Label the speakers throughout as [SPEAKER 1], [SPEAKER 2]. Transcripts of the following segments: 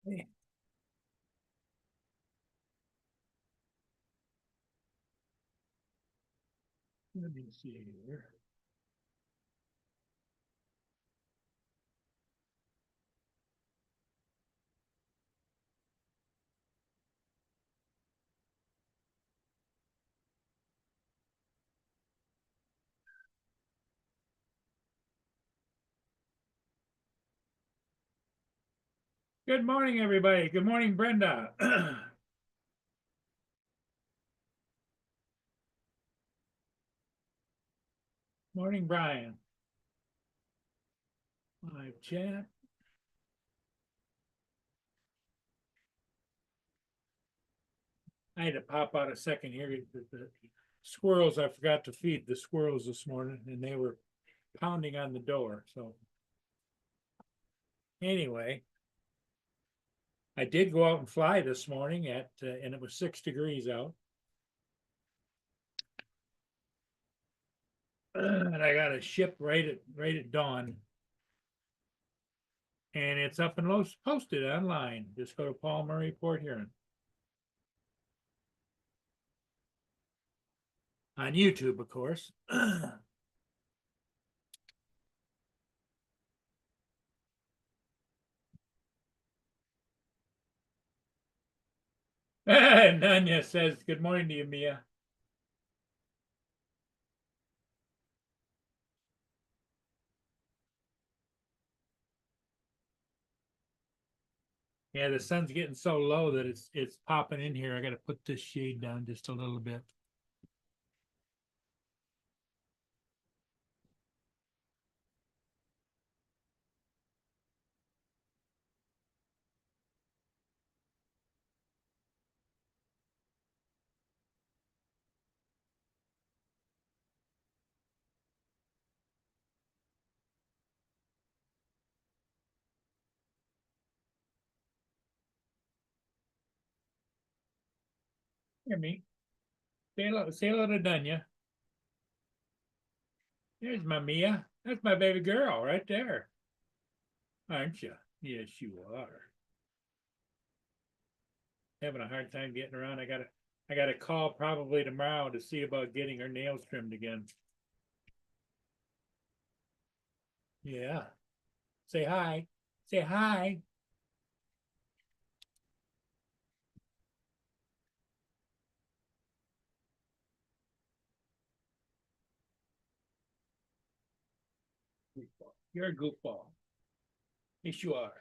[SPEAKER 1] Hey, let me see here. Good morning, everybody. Good morning, Brenda. Morning, Brian. Live chat. I had to pop out a second here. The squirrels, I forgot to feed the squirrels this morning, and they were pounding on the door. So, anyway, I did go out and fly this morning and it was 6 degrees out. And I got a ship right at dawn, and it's up and posted online. Just go to Paul Murray Port Huron on YouTube, of course. Nanya says, "Good morning to you, Mia." Yeah, the sun's getting so low that it's popping in here. I got to put this shade down just a little bit. Hear me? Say hello to Dunya. There's my Mia. That's my baby girl right there, aren't you? Yes, you are. Having a hard time getting around. I got to call probably tomorrow to see about getting her nails trimmed again. Yeah. Say hi. Say hi. You're a goofball. Yes, you are.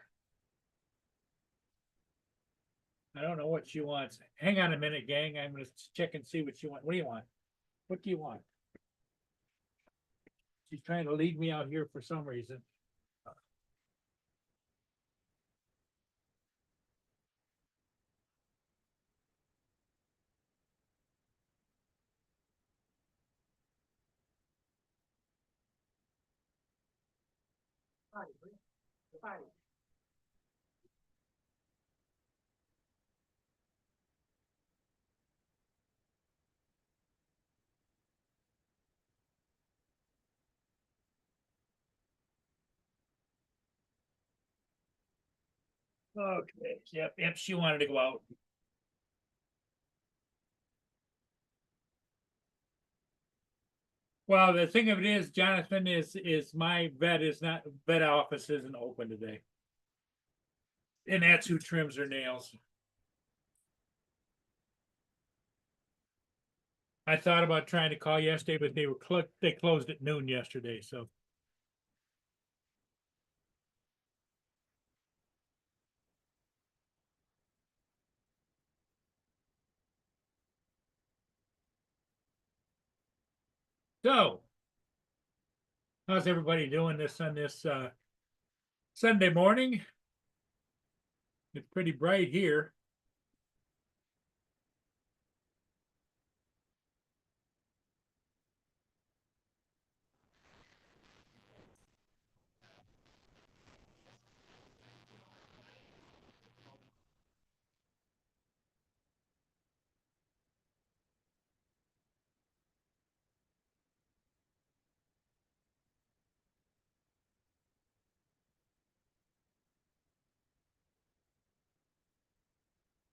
[SPEAKER 1] I don't know what she wants. Hang on a minute, gang. I'm gonna check and see what she wants. What do you want? What do you want? She's trying to lead me out here for some reason. Okay. Yep. She wanted to go out. Well, the thing of it is, Jonathan is my vet office isn't open today, and that's who trims her nails. I thought about trying to call yesterday, but they closed at noon yesterday. So how's everybody doing this on this Sunday morning? It's pretty bright here.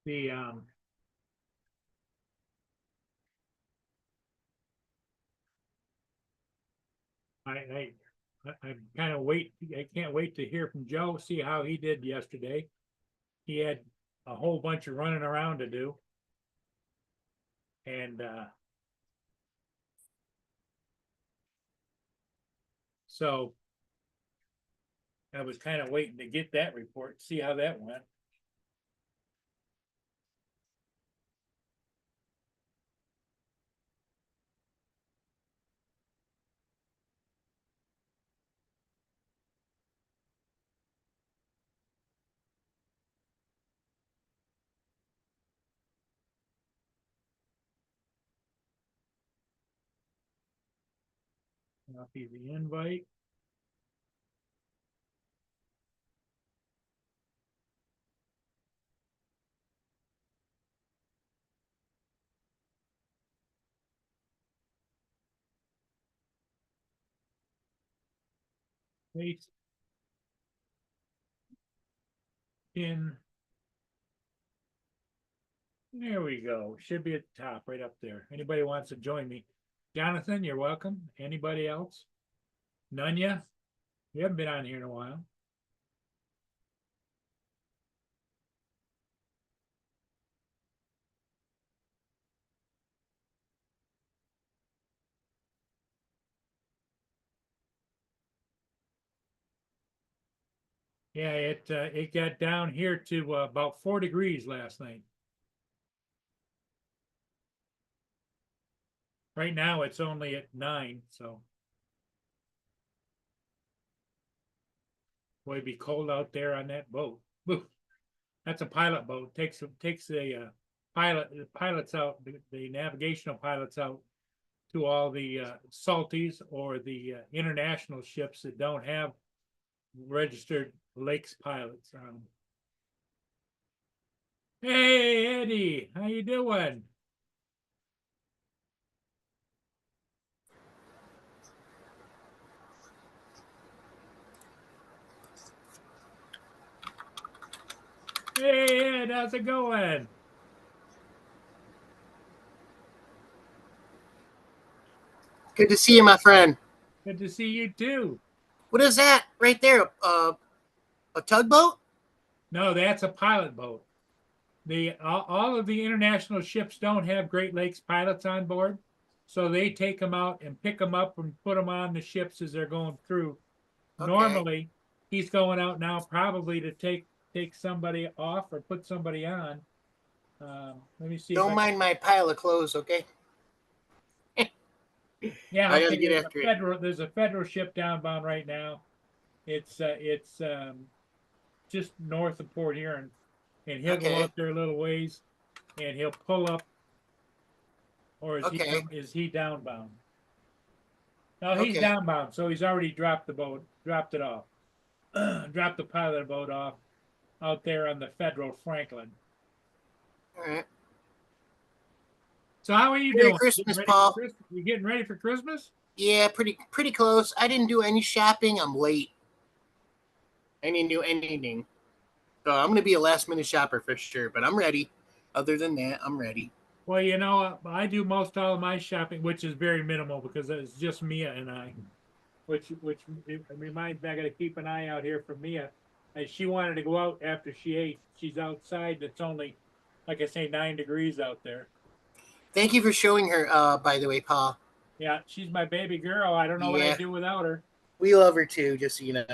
[SPEAKER 1] the I kind of I can't wait to hear from Joe, see how he did yesterday. He had a whole bunch of running around to do. And so I was kind of waiting to get that report, see how that went. Copy the invite. Paste in. There we go. Should be at the top, right up there. Anybody wants to join me? Jonathan, you're welcome. Anybody else? Nunya, you haven't been on here in a while. Yeah, it got down here to about 4 degrees last night. Right now it's only at 9, so boy, it'd be cold out there on that boat. Woo. That's a pilot boat. Takes a pilots out, the navigational pilots out to all the salties or the international ships that don't have registered lakes pilots on them. Hey Eddie, how you doing? Hey Ed, how's it going?
[SPEAKER 2] Good to see you, my friend.
[SPEAKER 1] Good to see you too.
[SPEAKER 2] What is that right there? A tugboat?
[SPEAKER 1] No, that's a pilot boat. All of the international ships don't have Great Lakes pilots on board, so they take them out and pick them up and put them on the ships as they're going through.
[SPEAKER 2] Okay.
[SPEAKER 1] Normally, he's going out now probably to take somebody off or put somebody on. Let me see.
[SPEAKER 2] Don't mind my pile of clothes, okay?
[SPEAKER 1] Yeah,
[SPEAKER 2] I gotta
[SPEAKER 1] okay.
[SPEAKER 2] get after it.
[SPEAKER 1] There's a federal ship downbound right now. It's just north of Port Huron, and he'll go
[SPEAKER 2] Okay.
[SPEAKER 1] out there a little ways, and he'll pull up. Or
[SPEAKER 2] Okay.
[SPEAKER 1] is he downbound? No, he's
[SPEAKER 2] Okay.
[SPEAKER 1] downbound, so he's already dropped the boat, dropped it off, dropped the pilot boat off out there on the Federal Franklin.
[SPEAKER 2] All right.
[SPEAKER 1] So how are you
[SPEAKER 2] Merry
[SPEAKER 1] doing?
[SPEAKER 2] Christmas, Paul.
[SPEAKER 1] You getting ready for Christmas?
[SPEAKER 2] Yeah, pretty close. I didn't do any shopping. I'm late. I didn't do anything. So I'm gonna be a last minute shopper for sure, but I'm ready. Other than that, I'm ready.
[SPEAKER 1] Well, you know, I do most all of my shopping, which is very minimal because it's just Mia and I. Which reminds me, I got to keep an eye out here for Mia. And she wanted to go out after she ate. She's outside. It's only, like I say, 9 degrees out there.
[SPEAKER 2] Thank you for showing her. By the way, Paul.
[SPEAKER 1] Yeah, she's my baby girl. I don't know what I'd do without her.
[SPEAKER 2] We love her too, just so you know.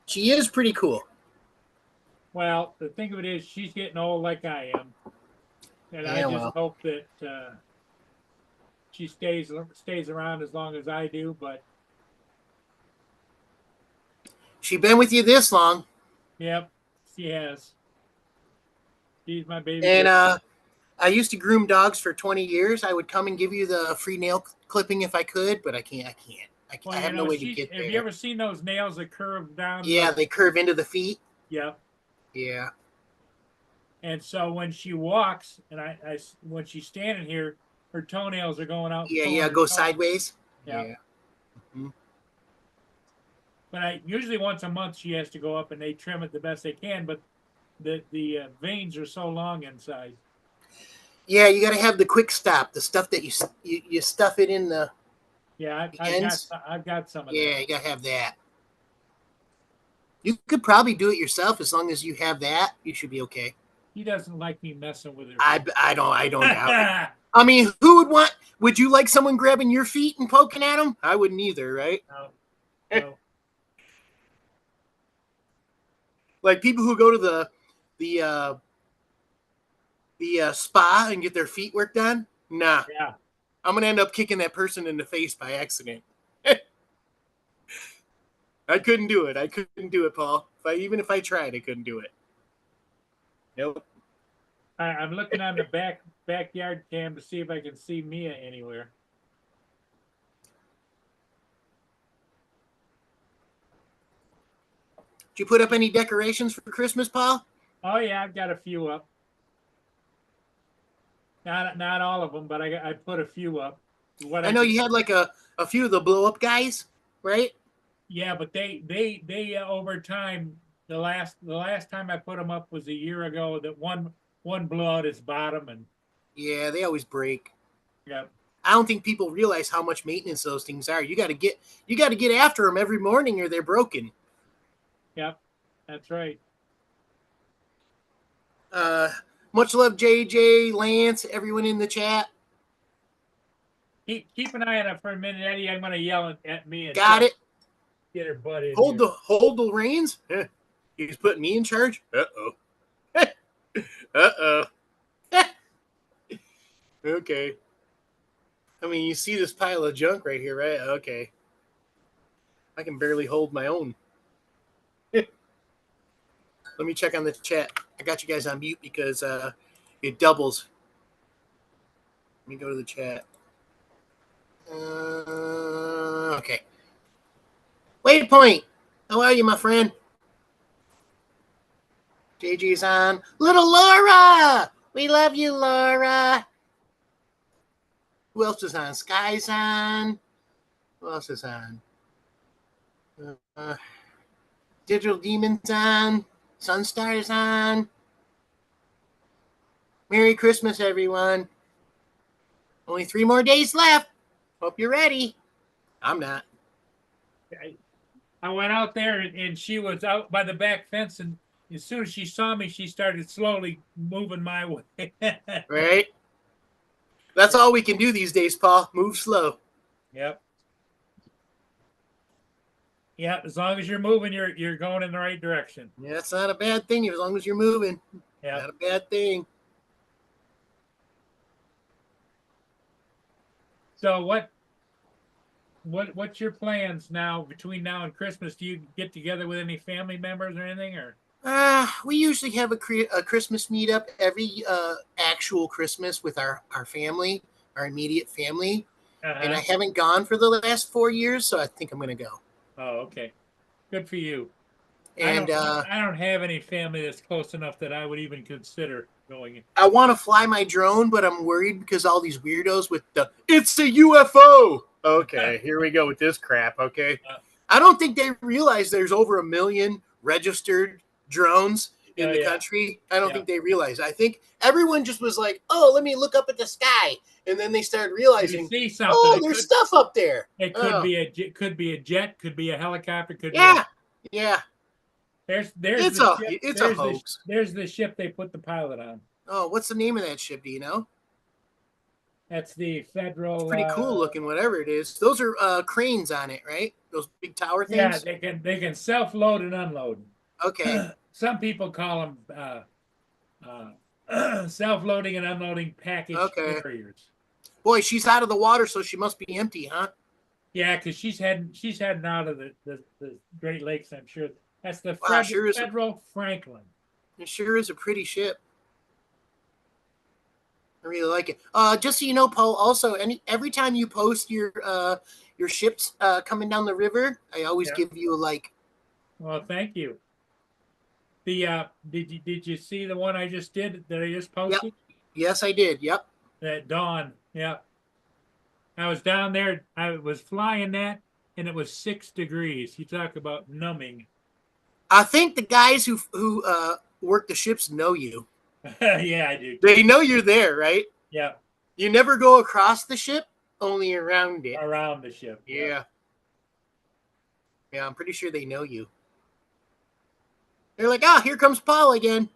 [SPEAKER 2] She is pretty cool.
[SPEAKER 1] Well, the thing of it is, she's getting old like I am, and I just hope that she stays around as long as I do. But
[SPEAKER 2] she's been with you this long.
[SPEAKER 1] Yep, she has. She's my baby.
[SPEAKER 2] And I used to groom dogs for 20 years. I would come and give you the free nail clipping if I could, but I can't. I have no way to get there.
[SPEAKER 1] Have you ever seen those nails that curve down?
[SPEAKER 2] Yeah, they curve into the feet.
[SPEAKER 1] Yep.
[SPEAKER 2] Yeah.
[SPEAKER 1] And so when she walks, and when she's standing here, her toenails are going out.
[SPEAKER 2] Yeah, go sideways.
[SPEAKER 1] Yeah. Mm-hmm. But usually once a month she has to go up and they trim it the best they can. But the veins are so long inside.
[SPEAKER 2] Yeah, you got to have the quick stop, the stuff that you stuff it in the
[SPEAKER 1] Yeah,
[SPEAKER 2] ends.
[SPEAKER 1] I've got some of
[SPEAKER 2] Yeah,
[SPEAKER 1] that.
[SPEAKER 2] you got to have that. You could probably do it yourself as long as you have that. You should be okay.
[SPEAKER 1] He doesn't like me messing with her.
[SPEAKER 2] I don't doubt it. I mean, who would want? Would you like someone grabbing your feet and poking at them? I wouldn't either, right?
[SPEAKER 1] No, no.
[SPEAKER 2] Like people who go to the spa and get their feet worked on. Nah,
[SPEAKER 1] Yeah.
[SPEAKER 2] I'm gonna end up kicking that person in the face by accident. I couldn't do it. I couldn't do it, Paul. Even if I tried, I couldn't do it. Nope.
[SPEAKER 1] I'm looking on the backyard cam to see if I can see Mia anywhere.
[SPEAKER 2] Did you put up any decorations for Christmas, Paul?
[SPEAKER 1] Oh yeah, I've got a few up. Not all of them, but I put a few up. What
[SPEAKER 2] I know you had like a few of the blow up guys, right?
[SPEAKER 1] Yeah, but they over time, the last time I put them up was a year ago. That one blew out its bottom, and
[SPEAKER 2] Yeah, they always break.
[SPEAKER 1] yeah,
[SPEAKER 2] I don't think people realize how much maintenance those things are. You got to get after them every morning, or they're broken.
[SPEAKER 1] yep, that's right.
[SPEAKER 2] Uh, much love, JJ, Lance, everyone in the chat.
[SPEAKER 1] Keep an eye on it for a minute, Eddie. I'm gonna yell at me and
[SPEAKER 2] Got it.
[SPEAKER 1] get her butt in
[SPEAKER 2] Hold
[SPEAKER 1] here.
[SPEAKER 2] the reins. He's putting me in charge. Uh-oh. Okay. I mean, you see this pile of junk right here, right? Okay. I can barely hold my own. Let me check on the chat. I got you guys on mute because it doubles. Let me go to the chat. Okay. Waypoint. How are you, my friend? JJ's on. Little Laura. We love you, Laura. Who else is on? Sky's on. Who else is on? Digital Demon's on. Sunstar's on. Merry Christmas, everyone. Only 3 more days left. Hope you're ready. I'm not.
[SPEAKER 1] I went out there and she was out by the back fence, and as soon as she saw me, she started slowly moving my way.
[SPEAKER 2] Right? That's all we can do these days, Paul. Move slow.
[SPEAKER 1] Yep. Yeah, as long as you're moving, you're going in the right direction.
[SPEAKER 2] Yeah, that's not a bad thing as long as you're moving.
[SPEAKER 1] Yeah.
[SPEAKER 2] Not a bad thing.
[SPEAKER 1] So what's your plans now between now and Christmas? Do you get together with any family members or anything, or?
[SPEAKER 2] We usually have a Christmas meetup every actual Christmas with our family, our immediate family. And I haven't gone for the last 4 years, so I think I'm going to go.
[SPEAKER 1] Oh, okay. Good for you.
[SPEAKER 2] And
[SPEAKER 1] I don't have any family that's close enough that I would even consider going.
[SPEAKER 2] I want to fly my drone, but I'm worried because all these weirdos with it's a UFO. Okay, here we go with this crap. Okay. I don't think they realize there's over 1 million registered drones in the country. I don't think they realize. I think everyone just was like, oh, let me look up at the sky. And then they started realizing,
[SPEAKER 1] see something.
[SPEAKER 2] Oh, there's stuff up there.
[SPEAKER 1] It could be a jet, could be a helicopter, could
[SPEAKER 2] yeah.
[SPEAKER 1] There's
[SPEAKER 2] it's a hoax.
[SPEAKER 1] There's the ship they put the pilot on.
[SPEAKER 2] Oh, what's the name of that ship? Do you know?
[SPEAKER 1] That's the Federal.
[SPEAKER 2] It's pretty cool looking, whatever it is. Those are cranes on it, right? Those big tower things.
[SPEAKER 1] Yeah, they can self-load and unload.
[SPEAKER 2] Okay.
[SPEAKER 1] Some people call them self-loading and unloading package carriers.
[SPEAKER 2] Boy, she's out of the water, so she must be empty, huh?
[SPEAKER 1] Yeah, because she's heading out of the Great Lakes, I'm sure. That's the Federal Franklin.
[SPEAKER 2] It sure is a pretty ship. I really like it. Just so you know, Paul, also every time you post your ships coming down the river, I always give you a like.
[SPEAKER 1] Well, thank you. The did you see the one I just did that I just posted?
[SPEAKER 2] Yep. Yes, I did. Yep.
[SPEAKER 1] At dawn. Yeah. I was down there. I was flying that, and it was 6 degrees. You talk about numbing.
[SPEAKER 2] I think the guys who work the ships know you.
[SPEAKER 1] Yeah, I do.
[SPEAKER 2] They know you're there, right?
[SPEAKER 1] Yeah,
[SPEAKER 2] You never go across the ship, only around it.
[SPEAKER 1] around the ship.
[SPEAKER 2] Yeah. Yeah, I'm pretty sure they know you. They're like, ah, here comes Paul again.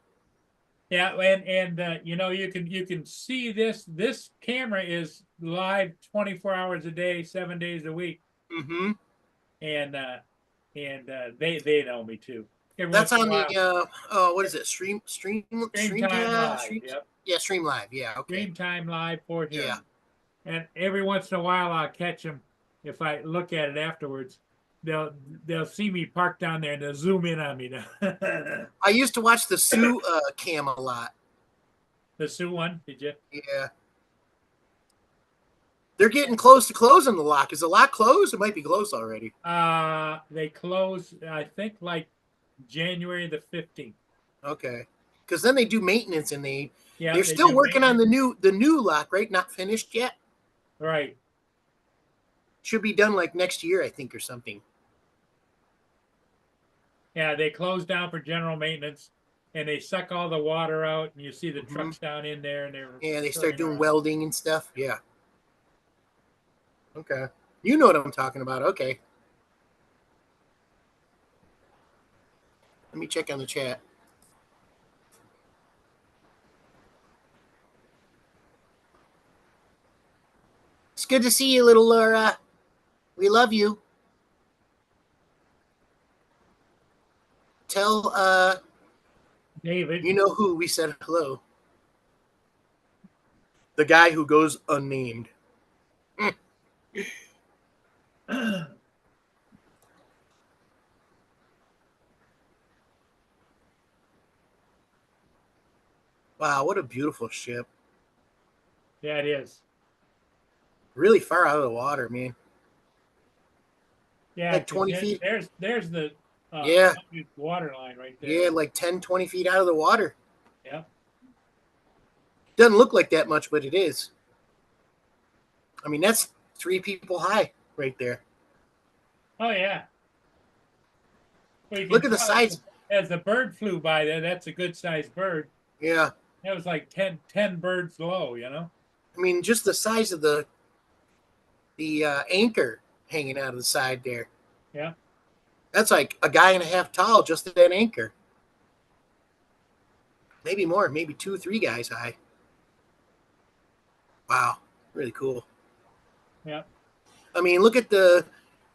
[SPEAKER 1] Yeah, and you know, you can see this camera is live 24 hours a day, 7 days a week,
[SPEAKER 2] Mm-hmm.
[SPEAKER 1] and they know me too. Every
[SPEAKER 2] That's
[SPEAKER 1] once in a
[SPEAKER 2] on the
[SPEAKER 1] while,
[SPEAKER 2] what is it? Stream
[SPEAKER 1] Time
[SPEAKER 2] time
[SPEAKER 1] Live. Yep,
[SPEAKER 2] yeah, Stream Live. Yeah, okay.
[SPEAKER 1] Stream Time Live Port
[SPEAKER 2] Yeah.
[SPEAKER 1] Huron. And every once in a while, I'll catch them if I look at it afterwards. They'll they'll see me parked down there and they'll zoom in on me.
[SPEAKER 2] I used to watch the Sue cam a lot.
[SPEAKER 1] The Sioux one, did you?
[SPEAKER 2] Yeah. They're getting close to closing the lock. Is the lock closed? It might be closed already.
[SPEAKER 1] They close, I think, like January the 15th.
[SPEAKER 2] Okay. Because then they do maintenance and
[SPEAKER 1] Yeah,
[SPEAKER 2] they're
[SPEAKER 1] they
[SPEAKER 2] still
[SPEAKER 1] do
[SPEAKER 2] working on
[SPEAKER 1] maintenance.
[SPEAKER 2] the new lock, right? Not finished yet.
[SPEAKER 1] Right.
[SPEAKER 2] Should be done like next year, I think, or something.
[SPEAKER 1] Yeah, they close down for general maintenance and they suck all the water out and you see the
[SPEAKER 2] Mhm.
[SPEAKER 1] trucks down in there and they're
[SPEAKER 2] Yeah, they start
[SPEAKER 1] turning
[SPEAKER 2] doing
[SPEAKER 1] around.
[SPEAKER 2] welding and stuff. Yeah. Okay. You know what I'm talking about. Okay. Let me check on the chat. It's good to see you, little Laura. We love you. Tell
[SPEAKER 1] David.
[SPEAKER 2] you know who we said hello. The guy who goes unnamed. Wow, what a beautiful ship.
[SPEAKER 1] Yeah, it is.
[SPEAKER 2] Really far out of the water, man.
[SPEAKER 1] Yeah,
[SPEAKER 2] Like
[SPEAKER 1] 'cause
[SPEAKER 2] 20 feet.
[SPEAKER 1] there's the
[SPEAKER 2] Yeah.
[SPEAKER 1] water line right there.
[SPEAKER 2] Yeah, like 10, 20 feet out of the water.
[SPEAKER 1] Yeah.
[SPEAKER 2] Doesn't look like that much, but it is. I mean, that's 3 people high right there.
[SPEAKER 1] Oh yeah. Well, you can
[SPEAKER 2] Look at the
[SPEAKER 1] tell
[SPEAKER 2] size.
[SPEAKER 1] as the bird flew by there, that's a good sized bird.
[SPEAKER 2] Yeah.
[SPEAKER 1] That was like 10 birds low, you know?
[SPEAKER 2] I mean, just the size of the anchor hanging out of the side there.
[SPEAKER 1] Yeah.
[SPEAKER 2] That's like a guy and a half tall, just that anchor. Maybe more, maybe 2, 3 guys high. Wow, really cool.
[SPEAKER 1] Yeah.
[SPEAKER 2] I mean, look at the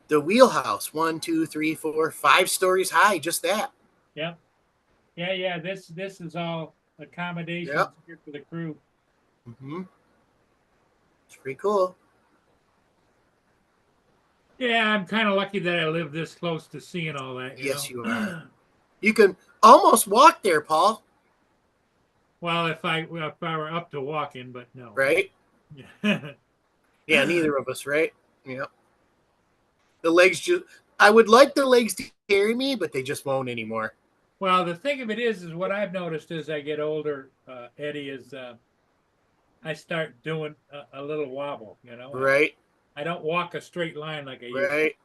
[SPEAKER 2] wheelhouse. 1, 2, 3, 4, 5 stories high. Just that.
[SPEAKER 1] Yeah. Yeah. This is all accommodations
[SPEAKER 2] Yep.
[SPEAKER 1] here for the crew.
[SPEAKER 2] Mm-hmm. It's pretty cool.
[SPEAKER 1] Yeah, I'm kind of lucky that I live this close to seeing all that.
[SPEAKER 2] Yes,
[SPEAKER 1] you
[SPEAKER 2] you
[SPEAKER 1] know?
[SPEAKER 2] are. You can almost walk there, Paul.
[SPEAKER 1] Well, if I were up to walking, but no.
[SPEAKER 2] Right?
[SPEAKER 1] Yeah.
[SPEAKER 2] Yeah, neither of us, right? Yeah. The legs just. I would like the legs to carry me, but they just won't anymore.
[SPEAKER 1] Well, the thing of it is what I've noticed as I get older, Eddie, is I start doing a little wobble. You know,
[SPEAKER 2] Right?
[SPEAKER 1] I don't walk a straight line like I used to.
[SPEAKER 2] Right.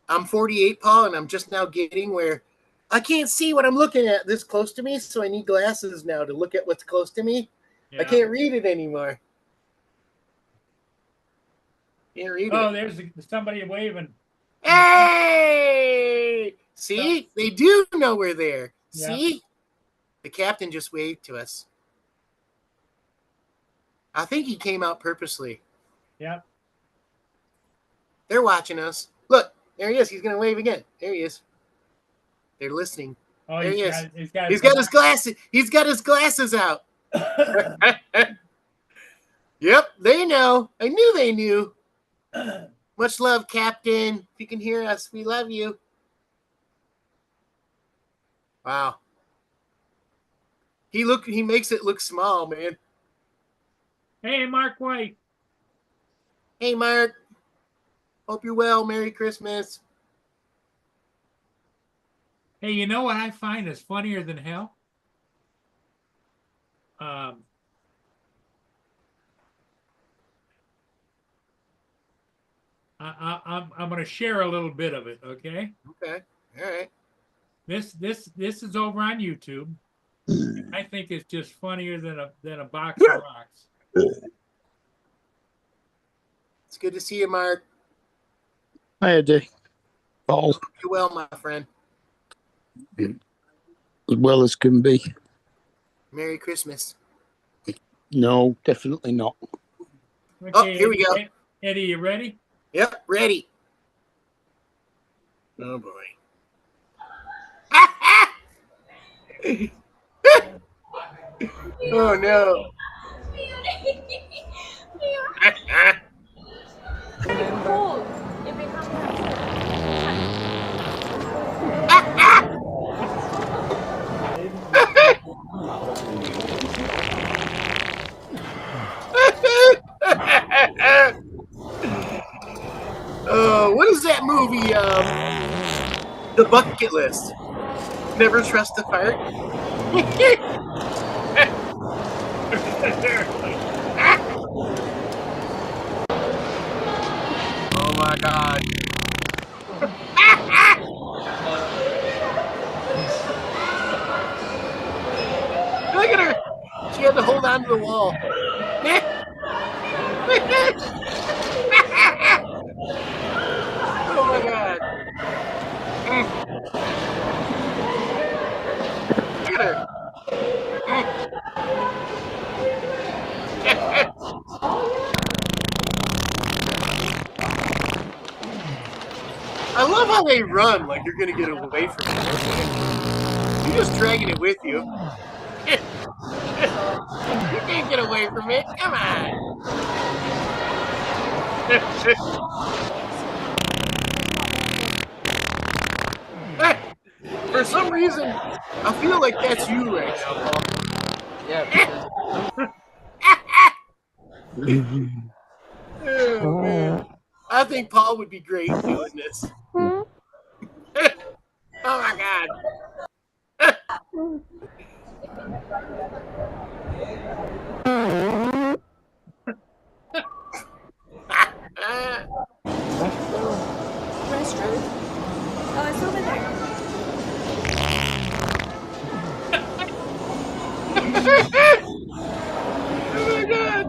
[SPEAKER 2] I'm 48, Paul, and I'm just now getting where I can't see what I'm looking at this close to me, so I need glasses now to look at what's close to me.
[SPEAKER 1] Yeah.
[SPEAKER 2] I can't read it anymore. Can't read
[SPEAKER 1] Oh,
[SPEAKER 2] it.
[SPEAKER 1] there's somebody waving.
[SPEAKER 2] Hey! See? They do know we're there.
[SPEAKER 1] Yeah.
[SPEAKER 2] See? The captain just waved to us. I think he came out purposely.
[SPEAKER 1] Yeah.
[SPEAKER 2] They're watching us. Look, there he is. He's going to wave again. There he is. They're listening.
[SPEAKER 1] Oh,
[SPEAKER 2] There he is.
[SPEAKER 1] he's got
[SPEAKER 2] He's got his glasses. He's got his glasses out. Yep, they know. I knew they knew. Much love, Captain. If you can hear us, we love you. Wow. He makes it look small, man.
[SPEAKER 1] Hey, Mark White.
[SPEAKER 2] Hey, Mark. Hope you're well. Merry Christmas.
[SPEAKER 1] Hey, you know what I find is funnier than hell? I'm going to share a little bit of it, okay?
[SPEAKER 2] Okay. All right.
[SPEAKER 1] This is over on YouTube. I think it's just funnier than a box of rocks.
[SPEAKER 2] It's good to see you, Mark.
[SPEAKER 3] Hi, Eddie. Paul,
[SPEAKER 2] You well, my friend.
[SPEAKER 3] as well as can be.
[SPEAKER 2] Merry Christmas.
[SPEAKER 3] No, definitely not.
[SPEAKER 1] Okay,
[SPEAKER 2] here we go.
[SPEAKER 1] Eddie, you ready?
[SPEAKER 2] Yep, ready. Oh boy. Oh no.
[SPEAKER 4] Cold. It becomes
[SPEAKER 2] What is that movie? The Bucket List. Never trust a fart. Oh my god. Look at her. She had to hold on to the wall. Oh my god. Look at her. I love how they run like you're gonna get away from it. You're just dragging it with you. You can't get away from it. Come on. For some reason, I feel like that's you right now, Paul.
[SPEAKER 5] Yeah.
[SPEAKER 2] Oh, man. I think Paul would be great doing this. Oh my god.
[SPEAKER 4] restroom. Oh, it's over there.
[SPEAKER 2] Oh my god.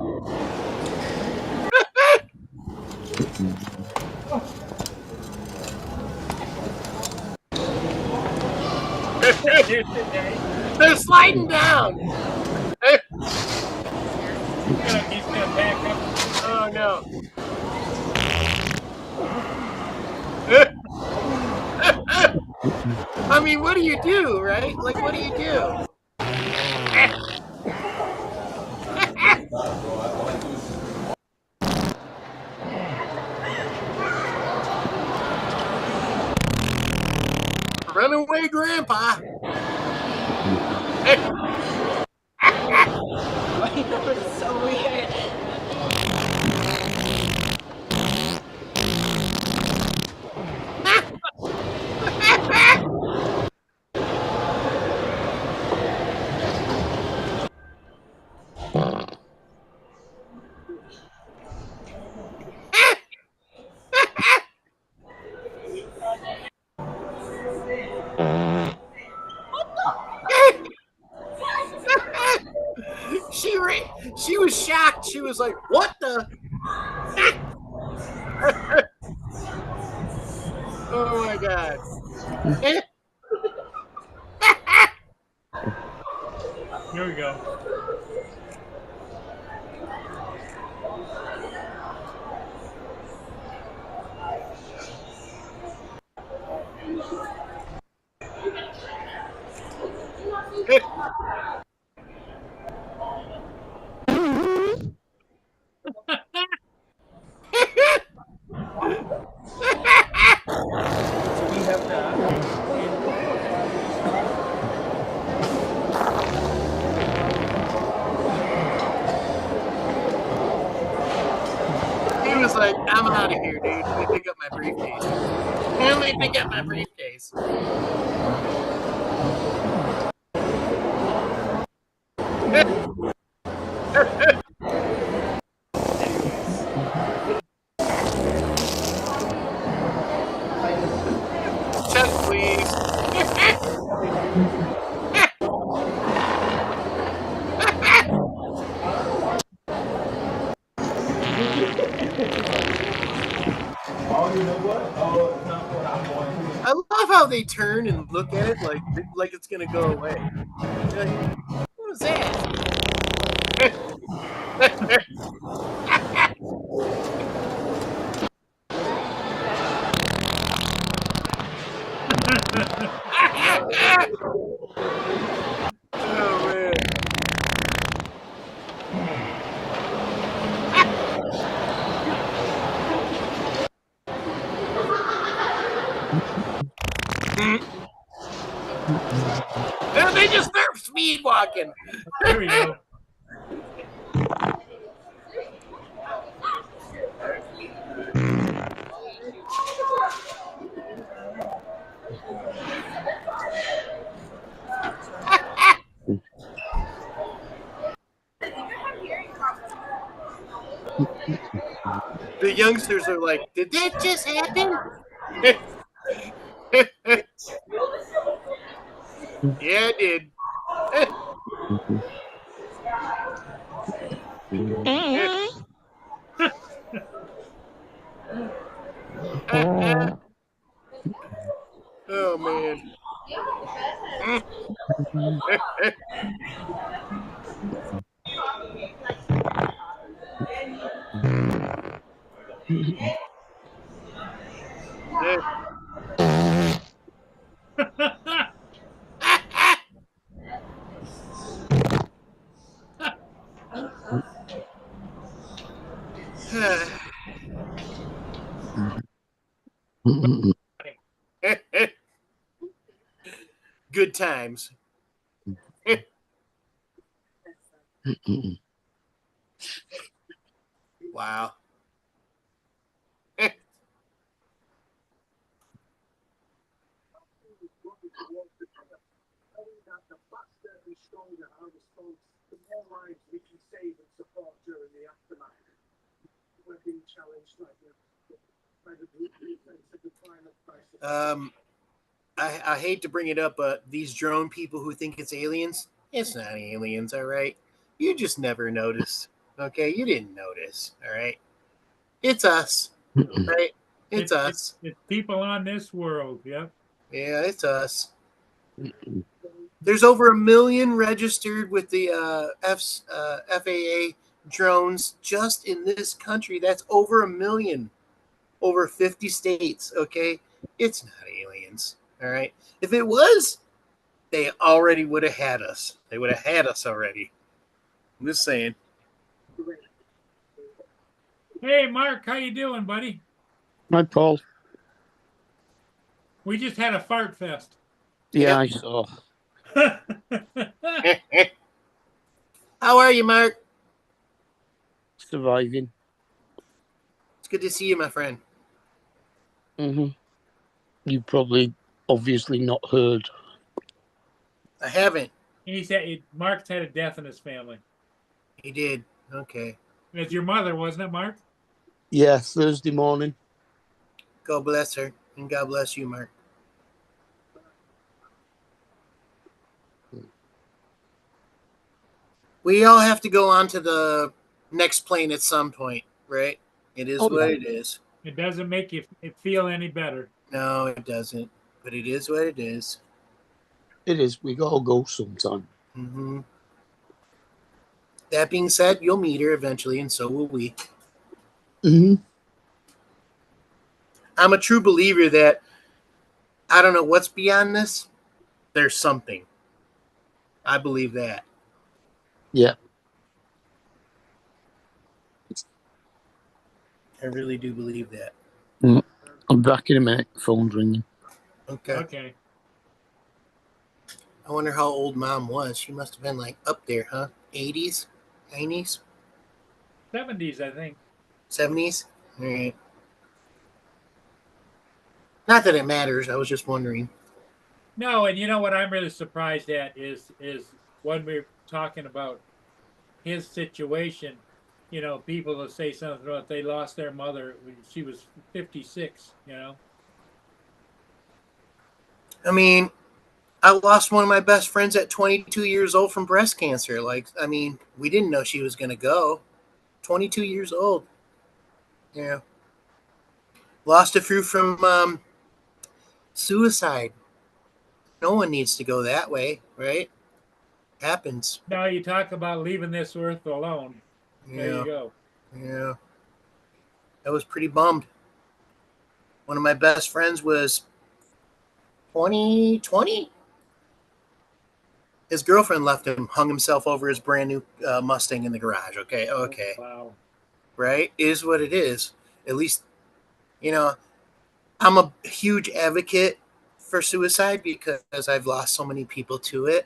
[SPEAKER 2] They're sliding down.
[SPEAKER 1] He's gonna back up.
[SPEAKER 2] Oh no. I mean, what do you do, right? Like, what do you do? Runaway grandpa.
[SPEAKER 4] That was so weird.
[SPEAKER 2] She was shocked. She was like, "What the?" Oh my god.
[SPEAKER 1] Here we go.
[SPEAKER 5] We have that.
[SPEAKER 2] He was like, "I'm out of here, dude. Let me pick up my briefcase. Let me pick up my briefcase." Check, please. I love how they turn and look at it like it's gonna go away. You're like, what was that? Oh man. They just nerf speed walking.
[SPEAKER 1] There we go.
[SPEAKER 2] The youngsters are like, did that just happen? Yeah, it did. Oh man. Good times. Wow. I hate to bring it up, but these drone people who think it's aliens, it's not aliens, all right? You just never noticed, okay? You didn't notice, all right? It's us, right? It's us.
[SPEAKER 1] It's people on this world. Yep.
[SPEAKER 2] Yeah, it's us. There's over 1 million registered with the FAA drones just in this country. That's over 1 million, over 50 states. Okay, it's not aliens. All right, if it was, they already would have had us. They would have had us already. I'm just saying.
[SPEAKER 1] Hey, Mark, how you doing, buddy?
[SPEAKER 3] Hi, Paul.
[SPEAKER 1] We just had a fart fest.
[SPEAKER 3] Yeah,
[SPEAKER 2] Yep.
[SPEAKER 3] I saw.
[SPEAKER 2] How are you, Mark?
[SPEAKER 3] Surviving.
[SPEAKER 2] It's good to see you, my friend.
[SPEAKER 3] You probably obviously not heard.
[SPEAKER 2] I haven't.
[SPEAKER 1] He said Mark's had a death in his family.
[SPEAKER 2] He did. Okay.
[SPEAKER 1] It's your mother, wasn't it, Mark?
[SPEAKER 3] Yeah, Thursday morning.
[SPEAKER 2] God bless her, and God bless you, Mark. We all have to go on to the next plane at some point, right? It is what it is.
[SPEAKER 1] It doesn't make you feel any better.
[SPEAKER 2] No, it doesn't. But it is what it is.
[SPEAKER 3] It is. We gotta go sometime.
[SPEAKER 2] Mm-hmm. That being said, you'll meet her eventually, and so will we. I'm a true believer that I don't know what's beyond this. There's something. I believe that.
[SPEAKER 3] Yeah.
[SPEAKER 2] I really do believe that.
[SPEAKER 3] I'm back in a minute. Phone's ringing.
[SPEAKER 2] Okay.
[SPEAKER 1] Okay.
[SPEAKER 2] I wonder how old Mom was. She must have been like up there, huh? 80s? 90s?
[SPEAKER 1] 70s, I think.
[SPEAKER 2] 70s? All right. Not that it matters. I was just wondering.
[SPEAKER 1] No, and you know what I'm really surprised at is when we're talking about his situation, you know, people will say something about they lost their mother when she was 56, you know.
[SPEAKER 2] I mean, I lost one of my best friends at 22 years old from breast cancer. Like, I mean, we didn't know she was going to go. 22 years old. Yeah. Lost a few from suicide. No one needs to go that way, right? Happens.
[SPEAKER 1] Now you talk about leaving this earth alone. There
[SPEAKER 2] Yeah.
[SPEAKER 1] you go.
[SPEAKER 2] Yeah. I was pretty bummed. One of my best friends was 2020. His girlfriend left him, hung himself over his brand new Mustang in the garage. Okay. Okay.
[SPEAKER 1] Wow.
[SPEAKER 2] Right? Is what it is. At least, you know, I'm a huge advocate for suicide because I've lost so many people to it.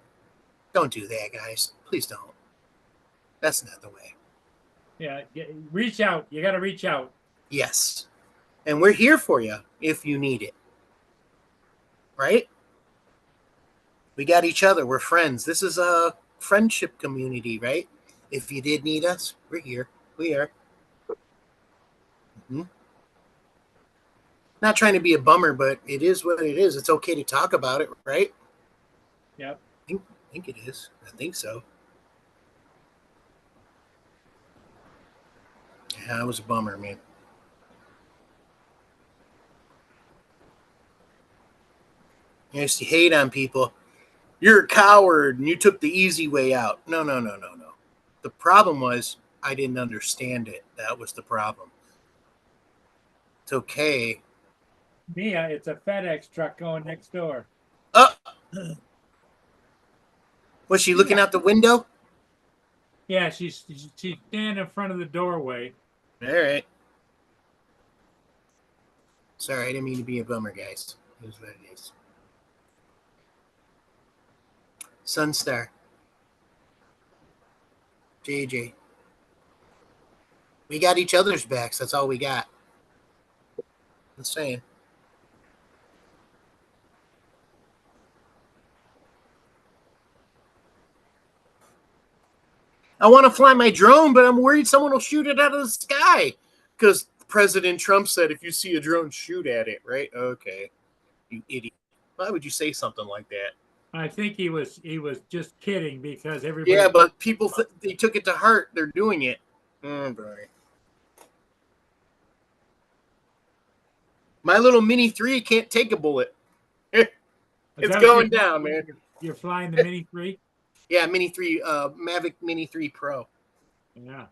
[SPEAKER 2] Don't do that, guys. Please don't. That's not the way.
[SPEAKER 1] Yeah. Reach out. You got to reach out.
[SPEAKER 2] Yes. And we're here for you if you need it. Right? We got each other. We're friends. This is a friendship community, right? If you did need us, we're here. We are. Mm-hmm. Not trying to be a bummer, but it is what it is. It's okay to talk about it, right?
[SPEAKER 1] Yep.
[SPEAKER 2] I think it is. I think so. Yeah, it was a bummer, man. I used to hate on people. You're a coward and you took the easy way out. No. The problem was I didn't understand it. That was the problem. It's okay.
[SPEAKER 1] Mia, it's a FedEx truck going next door.
[SPEAKER 2] Was she looking out the window?
[SPEAKER 1] Yeah, she's standing in front of the doorway.
[SPEAKER 2] All right. Sorry, I didn't mean to be a bummer, guys. It was what it is. Sunstar. JJ. We got each other's backs. That's all we got. I'm saying. I want to fly my drone, but I'm worried someone will shoot it out of the sky. Because President Trump said if you see a drone, shoot at it, right? Okay. You idiot. Why would you say something like that?
[SPEAKER 1] I think he was just kidding because everybody.
[SPEAKER 2] Yeah, but people they took it to heart. They're doing it. Oh boy. My little Mini 3 can't take a bullet.
[SPEAKER 1] Is
[SPEAKER 2] It's
[SPEAKER 1] that what
[SPEAKER 2] going
[SPEAKER 1] you're-
[SPEAKER 2] down, man.
[SPEAKER 1] You're flying the Mini 3?
[SPEAKER 2] Yeah, Mini 3, Mavic Mini 3 Pro.
[SPEAKER 1] Yeah.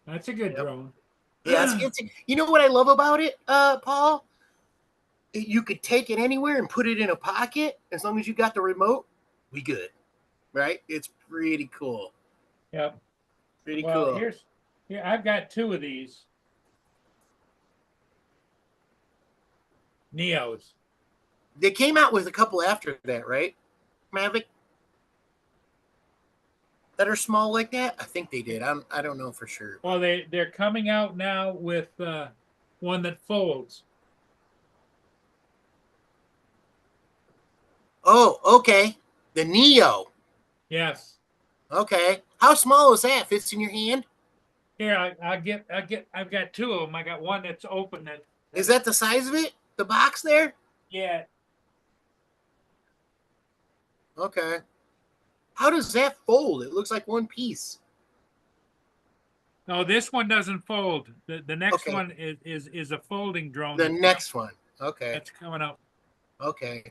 [SPEAKER 1] That's a good
[SPEAKER 2] Yep.
[SPEAKER 1] drone.
[SPEAKER 2] Yeah, it's you know what I love about it, Paul? You could take it anywhere and put it in a pocket as long as you got the remote. We good, right? It's pretty cool.
[SPEAKER 1] Yep.
[SPEAKER 2] Pretty
[SPEAKER 1] Well,
[SPEAKER 2] cool.
[SPEAKER 1] here I've got two of these. Neos.
[SPEAKER 2] They came out with a couple after that, right? Mavic that are small like that. I think they did. I don't know for sure.
[SPEAKER 1] Well, they're coming out now with one that folds.
[SPEAKER 2] Oh, okay. The Neo.
[SPEAKER 1] Yes.
[SPEAKER 2] Okay. How small is that? Fits in your hand?
[SPEAKER 1] Here, I've got two of them. I got one that's open. That
[SPEAKER 2] Is that the size of it? The box there?
[SPEAKER 1] yeah.
[SPEAKER 2] Okay. How does that fold? It looks like one piece.
[SPEAKER 1] No, this one doesn't fold. The next
[SPEAKER 2] Okay.
[SPEAKER 1] one is a folding drone.
[SPEAKER 2] The next one. Okay.
[SPEAKER 1] that's coming up.
[SPEAKER 2] Okay.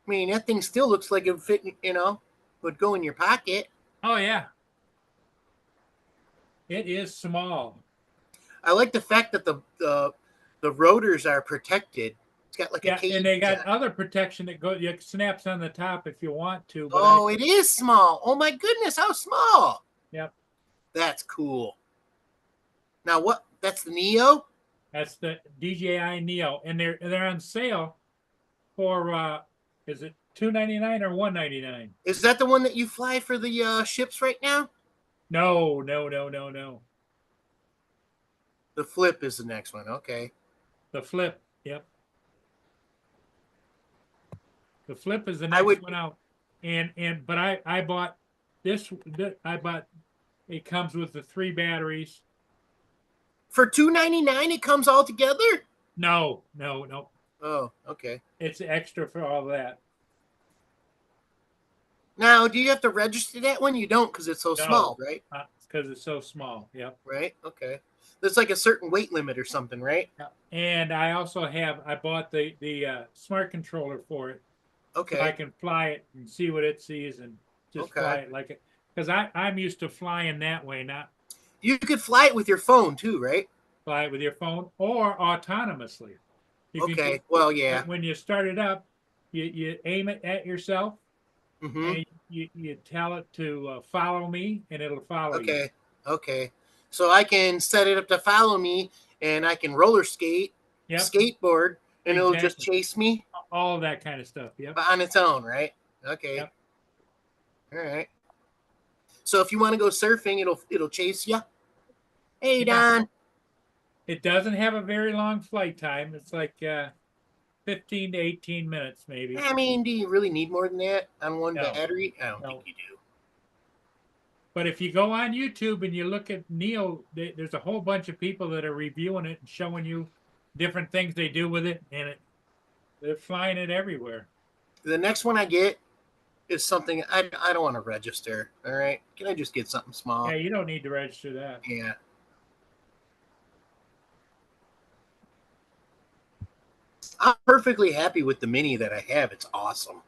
[SPEAKER 2] I mean, that thing still looks like it would fit, would go in your pocket.
[SPEAKER 1] Oh yeah. It is small.
[SPEAKER 2] I like the fact that the rotors are protected. It's got like a
[SPEAKER 1] Yeah,
[SPEAKER 2] cage.
[SPEAKER 1] and they got
[SPEAKER 2] on it.
[SPEAKER 1] other protection that snaps on the top if you want to. But
[SPEAKER 2] Oh, it is small. Oh my goodness, how small.
[SPEAKER 1] Yep.
[SPEAKER 2] That's cool. Now what? That's the Neo?
[SPEAKER 1] that's the DJI Neo, and they're on sale for is it $299 or $199?
[SPEAKER 2] Is that the one that you fly for the ships right now?
[SPEAKER 1] No.
[SPEAKER 2] The Flip is the next one. Okay.
[SPEAKER 1] The Flip. Yep. The Flip is the
[SPEAKER 2] I
[SPEAKER 1] next
[SPEAKER 2] would-
[SPEAKER 1] one out, but I bought this. I bought. It comes with the 3 batteries.
[SPEAKER 2] For $299, it comes all together?
[SPEAKER 1] No.
[SPEAKER 2] Oh, okay. Okay.
[SPEAKER 1] It's extra for all that.
[SPEAKER 2] Now, do you have to register that one? You don't because it's so
[SPEAKER 1] No.
[SPEAKER 2] small, right?
[SPEAKER 1] Because it's so small. Yep.
[SPEAKER 2] Right. Okay. There's like a certain weight limit or something, right?
[SPEAKER 1] And I also I bought the smart controller for it. So I
[SPEAKER 2] Okay.
[SPEAKER 1] can fly it and see what it sees and just
[SPEAKER 2] Okay.
[SPEAKER 1] fly it like it. Because I'm used to flying that way, not
[SPEAKER 2] You could fly it with your phone too, right?
[SPEAKER 1] fly it with your phone or autonomously. You can
[SPEAKER 2] Okay.
[SPEAKER 1] just,
[SPEAKER 2] Well, yeah.
[SPEAKER 1] when you start it up, you aim it at yourself
[SPEAKER 2] Mm-hmm.
[SPEAKER 1] and you tell it to follow me and it'll follow you.
[SPEAKER 2] Okay. Okay. So I can set it up to follow me, and I can roller skate,
[SPEAKER 1] Yep.
[SPEAKER 2] skateboard, and it'll just
[SPEAKER 1] Exactly.
[SPEAKER 2] chase me
[SPEAKER 1] All of that kind of stuff. Yep.
[SPEAKER 2] on its own, right? Okay.
[SPEAKER 1] Yep.
[SPEAKER 2] All right. So if you want to go surfing, it'll chase you. Hey,
[SPEAKER 1] Yeah.
[SPEAKER 2] Don.
[SPEAKER 1] It doesn't have a very long flight time. It's like 15 to 18 minutes, maybe.
[SPEAKER 2] I mean, do you really need more than that on one
[SPEAKER 1] No.
[SPEAKER 2] battery? I don't
[SPEAKER 1] No.
[SPEAKER 2] think you do.
[SPEAKER 1] But if you go on YouTube and you look at Neil, there's a whole bunch of people that are reviewing it and showing you different things they do with it, and they're flying it everywhere.
[SPEAKER 2] The next one I get is something I don't want to register. All right. Can I just get something small?
[SPEAKER 1] Yeah, you don't need to register that.
[SPEAKER 2] Yeah. I'm perfectly happy with the Mini that I have. It's awesome.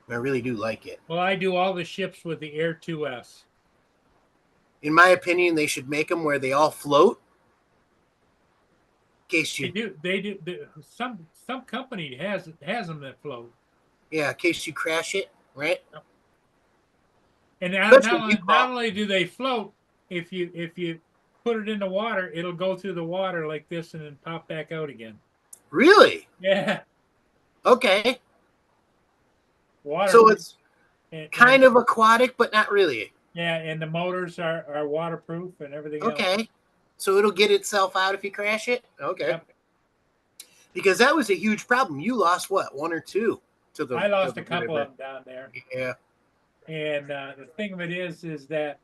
[SPEAKER 2] I really do like it.
[SPEAKER 1] Well, I do all the ships with the Air 2S.
[SPEAKER 2] In my opinion, they should make them where they all float. In case
[SPEAKER 1] They
[SPEAKER 2] you,
[SPEAKER 1] do. They do. Some company has them that float.
[SPEAKER 2] yeah, in case you crash it, right?
[SPEAKER 1] And
[SPEAKER 2] Especially if you
[SPEAKER 1] not only do they float, if you put it in the water, it'll go through the water like this and then pop back out again.
[SPEAKER 2] Really?
[SPEAKER 1] Yeah,
[SPEAKER 2] Okay.
[SPEAKER 1] water.
[SPEAKER 2] So it's
[SPEAKER 1] and,
[SPEAKER 2] kind of aquatic, but not really.
[SPEAKER 1] yeah, and the motors are waterproof and everything else.
[SPEAKER 2] Okay. So it'll get itself out if you crash it? Okay.
[SPEAKER 1] Yep.
[SPEAKER 2] Because that was a huge problem. You lost what, one or two to the
[SPEAKER 1] I lost
[SPEAKER 2] to
[SPEAKER 1] a
[SPEAKER 2] the
[SPEAKER 1] couple
[SPEAKER 2] river.
[SPEAKER 1] of them down there,
[SPEAKER 2] Yeah.
[SPEAKER 1] and the thing of it is that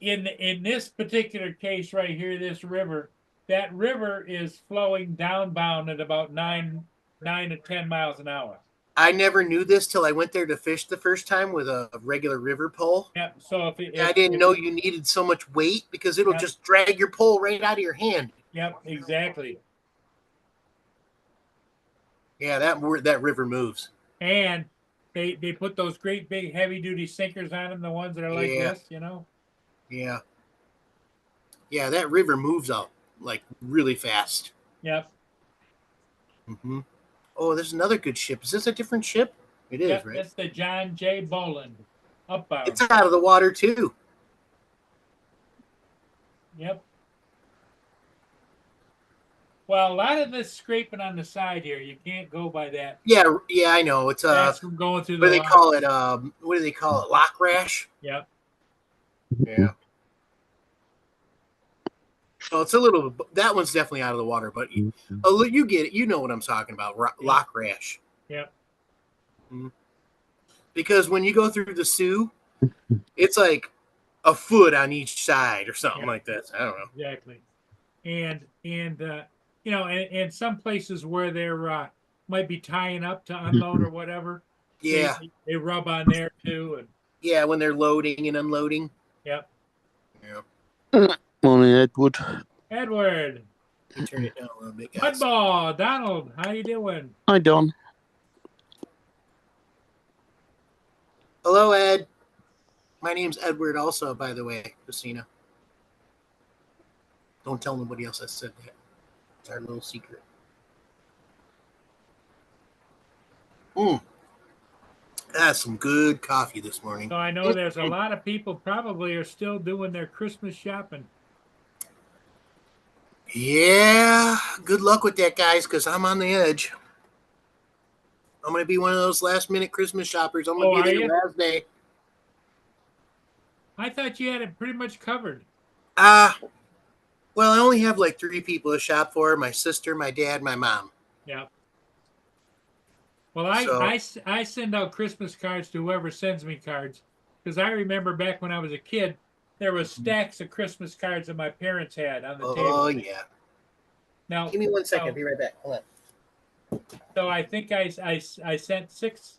[SPEAKER 1] in this particular case right here, this river, that river is flowing downbound at about 9 to 10 miles an hour.
[SPEAKER 2] I never knew this till I went there to fish the first time with a regular river pole.
[SPEAKER 1] Yeah, so
[SPEAKER 2] I didn't know you needed so much weight because it'll
[SPEAKER 1] Yep.
[SPEAKER 2] just drag your pole right out of your hand.
[SPEAKER 1] Yep, exactly.
[SPEAKER 2] Yeah, that river moves.
[SPEAKER 1] And they put those great big heavy duty sinkers on them, the ones that are like
[SPEAKER 2] Yeah.
[SPEAKER 1] this, you know.
[SPEAKER 2] Yeah. Yeah, that river moves out like really fast.
[SPEAKER 1] Yep.
[SPEAKER 2] Mm-hmm. Oh, there's another good ship. Is this a different ship? It is,
[SPEAKER 1] Yep,
[SPEAKER 2] right?
[SPEAKER 1] it's the John J. Boland upbound.
[SPEAKER 2] It's out of the water too.
[SPEAKER 1] Yep. Well, a lot of this scraping on the side here, you can't go by that.
[SPEAKER 2] Yeah, I know. It's
[SPEAKER 1] That's from going through
[SPEAKER 2] what
[SPEAKER 1] the
[SPEAKER 2] do they
[SPEAKER 1] lock.
[SPEAKER 2] call it? What do they call it? Lock rash.
[SPEAKER 1] Yep.
[SPEAKER 2] Yeah. Well, it's a little. That one's definitely out of the water, but you get it. You know what I'm talking about. Lock rash.
[SPEAKER 1] Yep.
[SPEAKER 2] Because when you go through the Sioux, it's like a foot on each side or something
[SPEAKER 1] Yep.
[SPEAKER 2] like that. I don't know.
[SPEAKER 1] Exactly. And you know, and some places where they're might be tying up to unload or whatever.
[SPEAKER 2] Yeah,
[SPEAKER 1] They rub on there too, and
[SPEAKER 2] yeah. When they're loading and unloading.
[SPEAKER 1] yep.
[SPEAKER 2] Yeah.
[SPEAKER 3] Morning, Edward.
[SPEAKER 1] Edward,
[SPEAKER 2] You turn it down a little bit, guys.
[SPEAKER 1] Mudball, Donald, how you doing?
[SPEAKER 3] Hi, Don.
[SPEAKER 2] Hello, Ed. My name's Edward, also, by the way, Christina. Don't tell nobody else I said that. It's our little secret. That's some good coffee this morning.
[SPEAKER 1] So I know there's a lot of people probably are still doing their Christmas shopping.
[SPEAKER 2] Yeah, good luck with that, guys, because I'm on the edge. I'm going to be one of those last-minute Christmas shoppers. I'm going to be
[SPEAKER 1] are
[SPEAKER 2] there
[SPEAKER 1] you?
[SPEAKER 2] last day.
[SPEAKER 1] I thought you had it pretty much covered.
[SPEAKER 2] Well, I only have like 3 people to shop for: my sister, my dad, my mom.
[SPEAKER 1] Yeah. Well, I send out Christmas cards to whoever sends me cards because I remember back when I was a kid, there was stacks of Christmas cards that my parents had on the
[SPEAKER 2] Oh
[SPEAKER 1] table.
[SPEAKER 2] yeah.
[SPEAKER 1] Now,
[SPEAKER 2] Give me 1 second.
[SPEAKER 1] so-
[SPEAKER 2] I'll be right back. Hold on.
[SPEAKER 1] So I think I sent 6.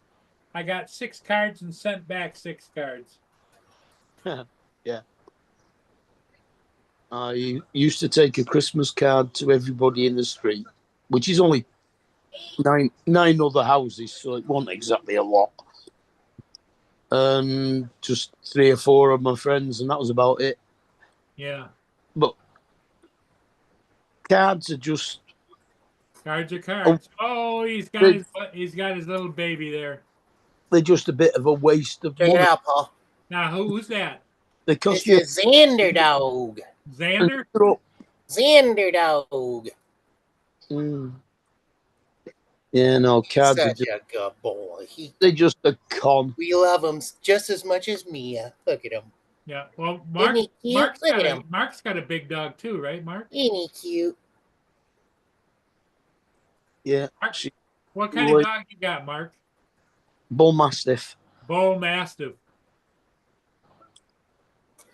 [SPEAKER 1] I got 6 cards and sent back 6 cards.
[SPEAKER 3] Yeah. I used to take a Christmas card to everybody in the street, which is only nine other houses, so it wasn't exactly a lot. And just 3 or 4 of my friends, and that was about it.
[SPEAKER 1] Yeah,
[SPEAKER 3] But cards are just
[SPEAKER 1] cards are cards. Oh, he's got his little baby there.
[SPEAKER 3] they're just a bit of a waste of
[SPEAKER 2] Check it
[SPEAKER 3] money.
[SPEAKER 2] out, Paul.
[SPEAKER 1] Now, who's that?
[SPEAKER 3] They cost
[SPEAKER 2] This
[SPEAKER 3] you
[SPEAKER 2] is Xander Dog.
[SPEAKER 1] Xander?
[SPEAKER 2] Xander Dog.
[SPEAKER 3] Mm. Yeah, no, cards are
[SPEAKER 2] Such
[SPEAKER 3] just,
[SPEAKER 2] a good boy.
[SPEAKER 3] they're just a con.
[SPEAKER 2] We love him just as much as Mia. Look at him.
[SPEAKER 1] Yeah. Well,
[SPEAKER 2] Isn't he cute? Look at him.
[SPEAKER 1] Mark's got a big dog too, right, Mark?
[SPEAKER 2] Isn't he cute?
[SPEAKER 3] Yeah,
[SPEAKER 1] What kind of dog you got, Mark?
[SPEAKER 3] Bull Mastiff.
[SPEAKER 1] Bull Mastiff.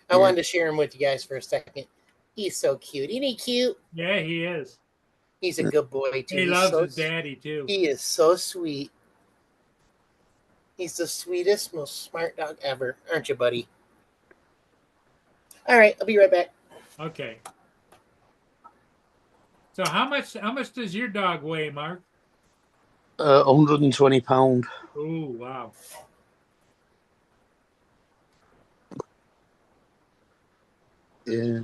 [SPEAKER 2] I wanted to share him with you guys for a second. He's so cute. Isn't he cute?
[SPEAKER 1] Yeah, he is.
[SPEAKER 2] He's a good boy, too.
[SPEAKER 1] He
[SPEAKER 2] He's
[SPEAKER 1] loves
[SPEAKER 2] so
[SPEAKER 1] his daddy too.
[SPEAKER 2] He is so sweet. He's the sweetest, most smart dog ever. Aren't you, buddy? All right, I'll be right back.
[SPEAKER 1] Okay. So how much does your dog weigh, Mark?
[SPEAKER 3] 120 pound.
[SPEAKER 1] Oh, wow.
[SPEAKER 3] Yeah.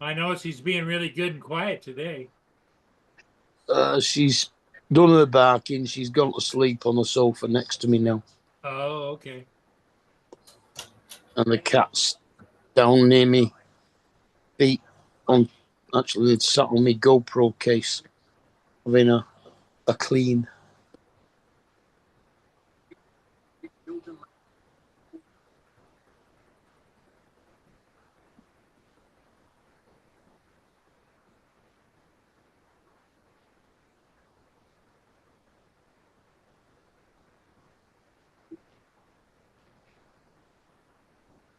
[SPEAKER 1] I notice he's being really good and quiet today.
[SPEAKER 3] She's done her barking. She's gone to sleep on the sofa next to me now.
[SPEAKER 1] Oh, okay.
[SPEAKER 3] And the cat's down near me. Feet on. Actually, it's sat on my GoPro case. Having a clean.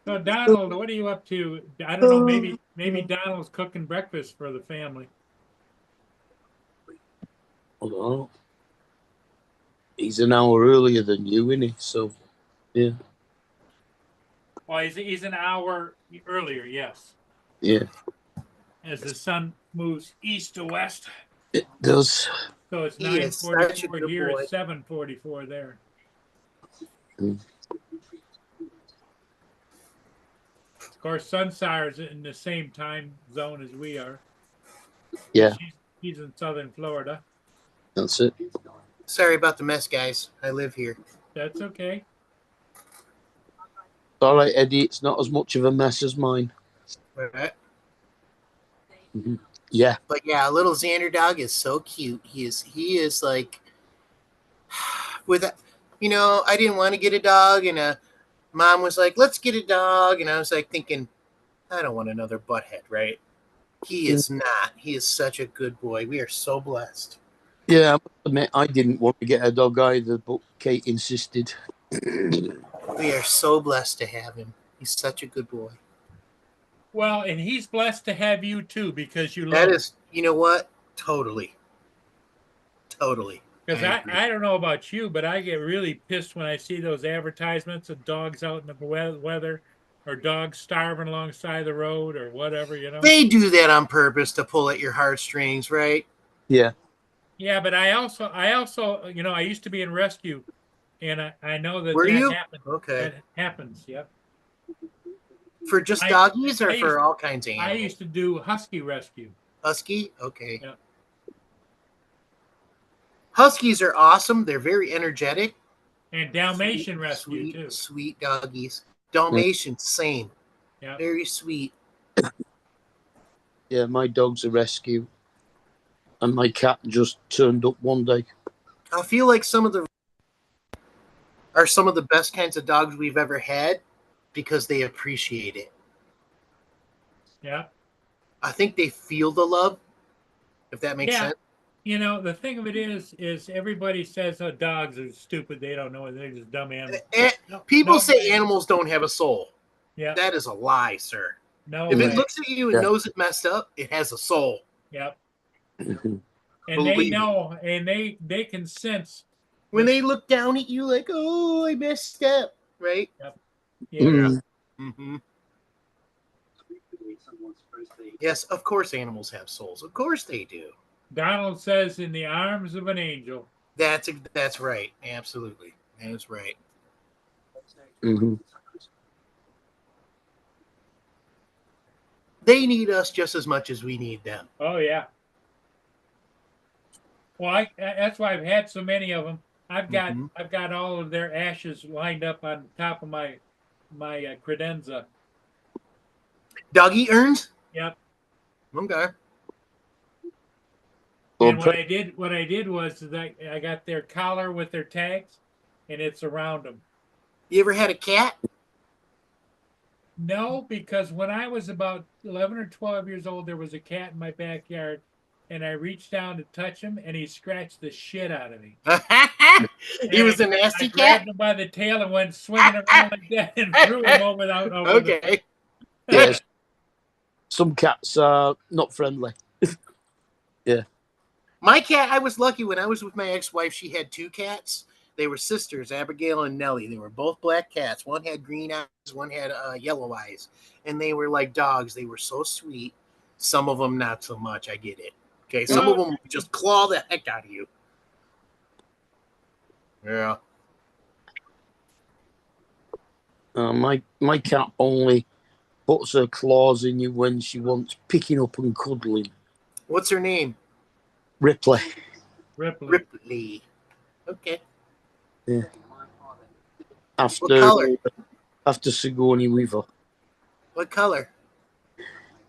[SPEAKER 1] So Donald, what are you up to? I don't know. Maybe Donald's cooking breakfast for the family.
[SPEAKER 3] Although he's an hour earlier than you, isn't he? So, yeah.
[SPEAKER 1] Well, he's an hour earlier. Yes.
[SPEAKER 3] Yeah,
[SPEAKER 1] As the sun moves east to west.
[SPEAKER 3] it does.
[SPEAKER 1] So it's
[SPEAKER 2] He is such a
[SPEAKER 1] 9:44
[SPEAKER 2] good
[SPEAKER 1] here.
[SPEAKER 2] boy.
[SPEAKER 1] It's 7:44 there.
[SPEAKER 3] Mm.
[SPEAKER 1] Of course, Sunsire's in the same time zone as we are.
[SPEAKER 3] Yeah,
[SPEAKER 1] He's in southern Florida.
[SPEAKER 3] that's it.
[SPEAKER 2] Sorry about the mess, guys. I live here.
[SPEAKER 1] That's okay.
[SPEAKER 3] All right, Eddie, it's not as much of a mess as mine.
[SPEAKER 2] Right.
[SPEAKER 3] Yeah,
[SPEAKER 2] But yeah, little Xander dog is so cute. He is like with I didn't want to get a dog, and mom was like, let's get a dog, and I was like thinking, I don't want another butthead, right? He is not. He is such a good boy. We are so blessed.
[SPEAKER 3] yeah. I must admit, I didn't want to get a dog either, but Kate insisted.
[SPEAKER 2] We are so blessed to have him. He's such a good boy.
[SPEAKER 1] Well, and he's blessed to have you too, because you love
[SPEAKER 2] That
[SPEAKER 1] him.
[SPEAKER 2] is, you know what? Totally.
[SPEAKER 1] Because
[SPEAKER 2] I agree.
[SPEAKER 1] I don't know about you, but I get really pissed when I see those advertisements of dogs out in the weather, or dogs starving alongside the road, or whatever, you know.
[SPEAKER 2] They do that on purpose to pull at your heartstrings, right?
[SPEAKER 3] Yeah,
[SPEAKER 1] Yeah, but I also, I used to be in rescue, and I know that
[SPEAKER 2] Were
[SPEAKER 1] that
[SPEAKER 2] you?
[SPEAKER 1] happens.
[SPEAKER 2] Okay.
[SPEAKER 1] That happens. Yep.
[SPEAKER 2] For just
[SPEAKER 1] I-
[SPEAKER 2] doggies or
[SPEAKER 1] I
[SPEAKER 2] for
[SPEAKER 1] used-
[SPEAKER 2] all kinds of
[SPEAKER 1] I
[SPEAKER 2] animals?
[SPEAKER 1] used to do husky rescue.
[SPEAKER 2] Husky? Okay.
[SPEAKER 1] Yeah.
[SPEAKER 2] Huskies are awesome. They're very energetic.
[SPEAKER 1] And Dalmatian rescue
[SPEAKER 2] Sweet,
[SPEAKER 1] too.
[SPEAKER 2] sweet doggies. Dalmatian, same.
[SPEAKER 1] Yeah.
[SPEAKER 2] Very sweet.
[SPEAKER 3] yeah. My dog's a rescue, and my cat just turned up one day.
[SPEAKER 2] I feel like some of the best kinds of dogs we've ever had because they appreciate it.
[SPEAKER 1] Yeah.
[SPEAKER 2] I think they feel the love, if that makes
[SPEAKER 1] Yeah.
[SPEAKER 2] sense.
[SPEAKER 1] you know, the thing of it is everybody says, oh, dogs are stupid. They don't know it. They're just dumb animals.
[SPEAKER 2] People
[SPEAKER 1] No
[SPEAKER 2] say
[SPEAKER 1] way.
[SPEAKER 2] animals don't have a soul.
[SPEAKER 1] Yeah.
[SPEAKER 2] That is a lie, sir.
[SPEAKER 1] No
[SPEAKER 2] If
[SPEAKER 1] way.
[SPEAKER 2] it looks at you and
[SPEAKER 3] Yeah.
[SPEAKER 2] knows it messed up, it has a soul.
[SPEAKER 1] Yep.
[SPEAKER 3] Mhm.
[SPEAKER 1] And they
[SPEAKER 2] Believe me.
[SPEAKER 1] know, and they can sense.
[SPEAKER 2] When they look down at you like, oh, I messed up, right?
[SPEAKER 1] Yeah.
[SPEAKER 3] Mm.
[SPEAKER 2] Mm-hmm. Yes, of course animals have souls. Of course they do.
[SPEAKER 1] Donald says, in the arms of an angel.
[SPEAKER 2] That's right. Absolutely. That's right.
[SPEAKER 3] Mhm.
[SPEAKER 2] They need us just as much as we need them.
[SPEAKER 1] Oh yeah. Well, that's why I've had so many of them. I've got all of their ashes lined up on top of my credenza.
[SPEAKER 2] Doggy urns?
[SPEAKER 1] Yep.
[SPEAKER 2] Okay.
[SPEAKER 3] Well,
[SPEAKER 1] And what I did was that I got their collar with their tags, and it's around them.
[SPEAKER 2] You ever had a cat?
[SPEAKER 1] No, because when I was about 11 or 12 years old, there was a cat in my backyard, and I reached down to touch him, and he scratched the shit out of me.
[SPEAKER 2] He was a
[SPEAKER 1] I
[SPEAKER 2] nasty cat?
[SPEAKER 1] grabbed him by the tail and went swinging around like that and threw him over the.
[SPEAKER 2] Okay.
[SPEAKER 3] yes. Some cats are not friendly.
[SPEAKER 2] My cat, I was lucky when I was with my ex-wife, she had two cats. They were sisters, Abigail and Nellie. They were both black cats. One had green eyes, one had yellow eyes. And they were like dogs. They were so sweet. Some of them not so much. I get it. Okay, some of them just claw the heck out of you. Yeah.
[SPEAKER 3] My cat only puts her claws in you when she wants picking up and cuddling.
[SPEAKER 2] What's her name?
[SPEAKER 3] Ripley.
[SPEAKER 2] Ripley. Okay.
[SPEAKER 3] Yeah.
[SPEAKER 2] What color?
[SPEAKER 3] After Sigourney Weaver.
[SPEAKER 2] What color?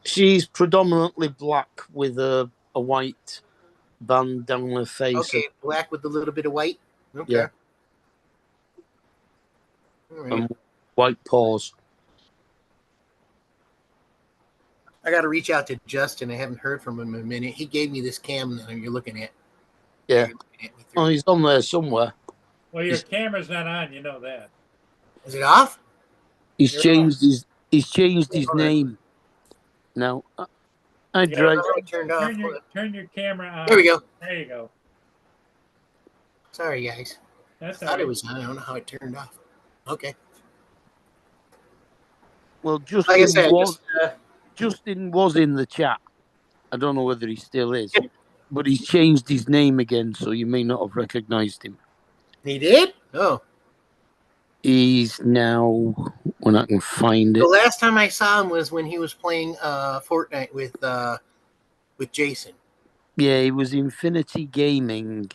[SPEAKER 3] She's predominantly black with a white band down her face.
[SPEAKER 2] Okay, black with a little bit of white. Okay.
[SPEAKER 3] Yeah.
[SPEAKER 2] All right.
[SPEAKER 3] And white paws.
[SPEAKER 2] I got to reach out to Justin. I haven't heard from him in a minute. He gave me this cam that you're looking at.
[SPEAKER 3] Yeah.
[SPEAKER 2] You're looking at me
[SPEAKER 3] Oh,
[SPEAKER 2] through.
[SPEAKER 3] he's on there somewhere.
[SPEAKER 1] Well, your camera's not on, you know that.
[SPEAKER 2] Is it off?
[SPEAKER 3] He's
[SPEAKER 1] You're
[SPEAKER 3] changed his
[SPEAKER 2] All right.
[SPEAKER 3] name. Now, I
[SPEAKER 2] I
[SPEAKER 3] drive.
[SPEAKER 2] don't know how it turned off.
[SPEAKER 1] Turn your camera on.
[SPEAKER 2] There we go.
[SPEAKER 1] There you go.
[SPEAKER 2] Sorry, guys.
[SPEAKER 1] That's
[SPEAKER 2] I
[SPEAKER 1] all
[SPEAKER 2] thought
[SPEAKER 1] right.
[SPEAKER 2] it was on. I don't know how it turned off. Okay.
[SPEAKER 3] Well,
[SPEAKER 2] Like I said,
[SPEAKER 3] Justin was in the chat. I don't know whether he still is, but he's changed his name again, so you may not have recognised him.
[SPEAKER 2] he did? Oh.
[SPEAKER 3] He's now, when I can find
[SPEAKER 2] The
[SPEAKER 3] it.
[SPEAKER 2] last time I saw him was when he was playing Fortnite with Jason.
[SPEAKER 3] Yeah, he was Infinity Gaming.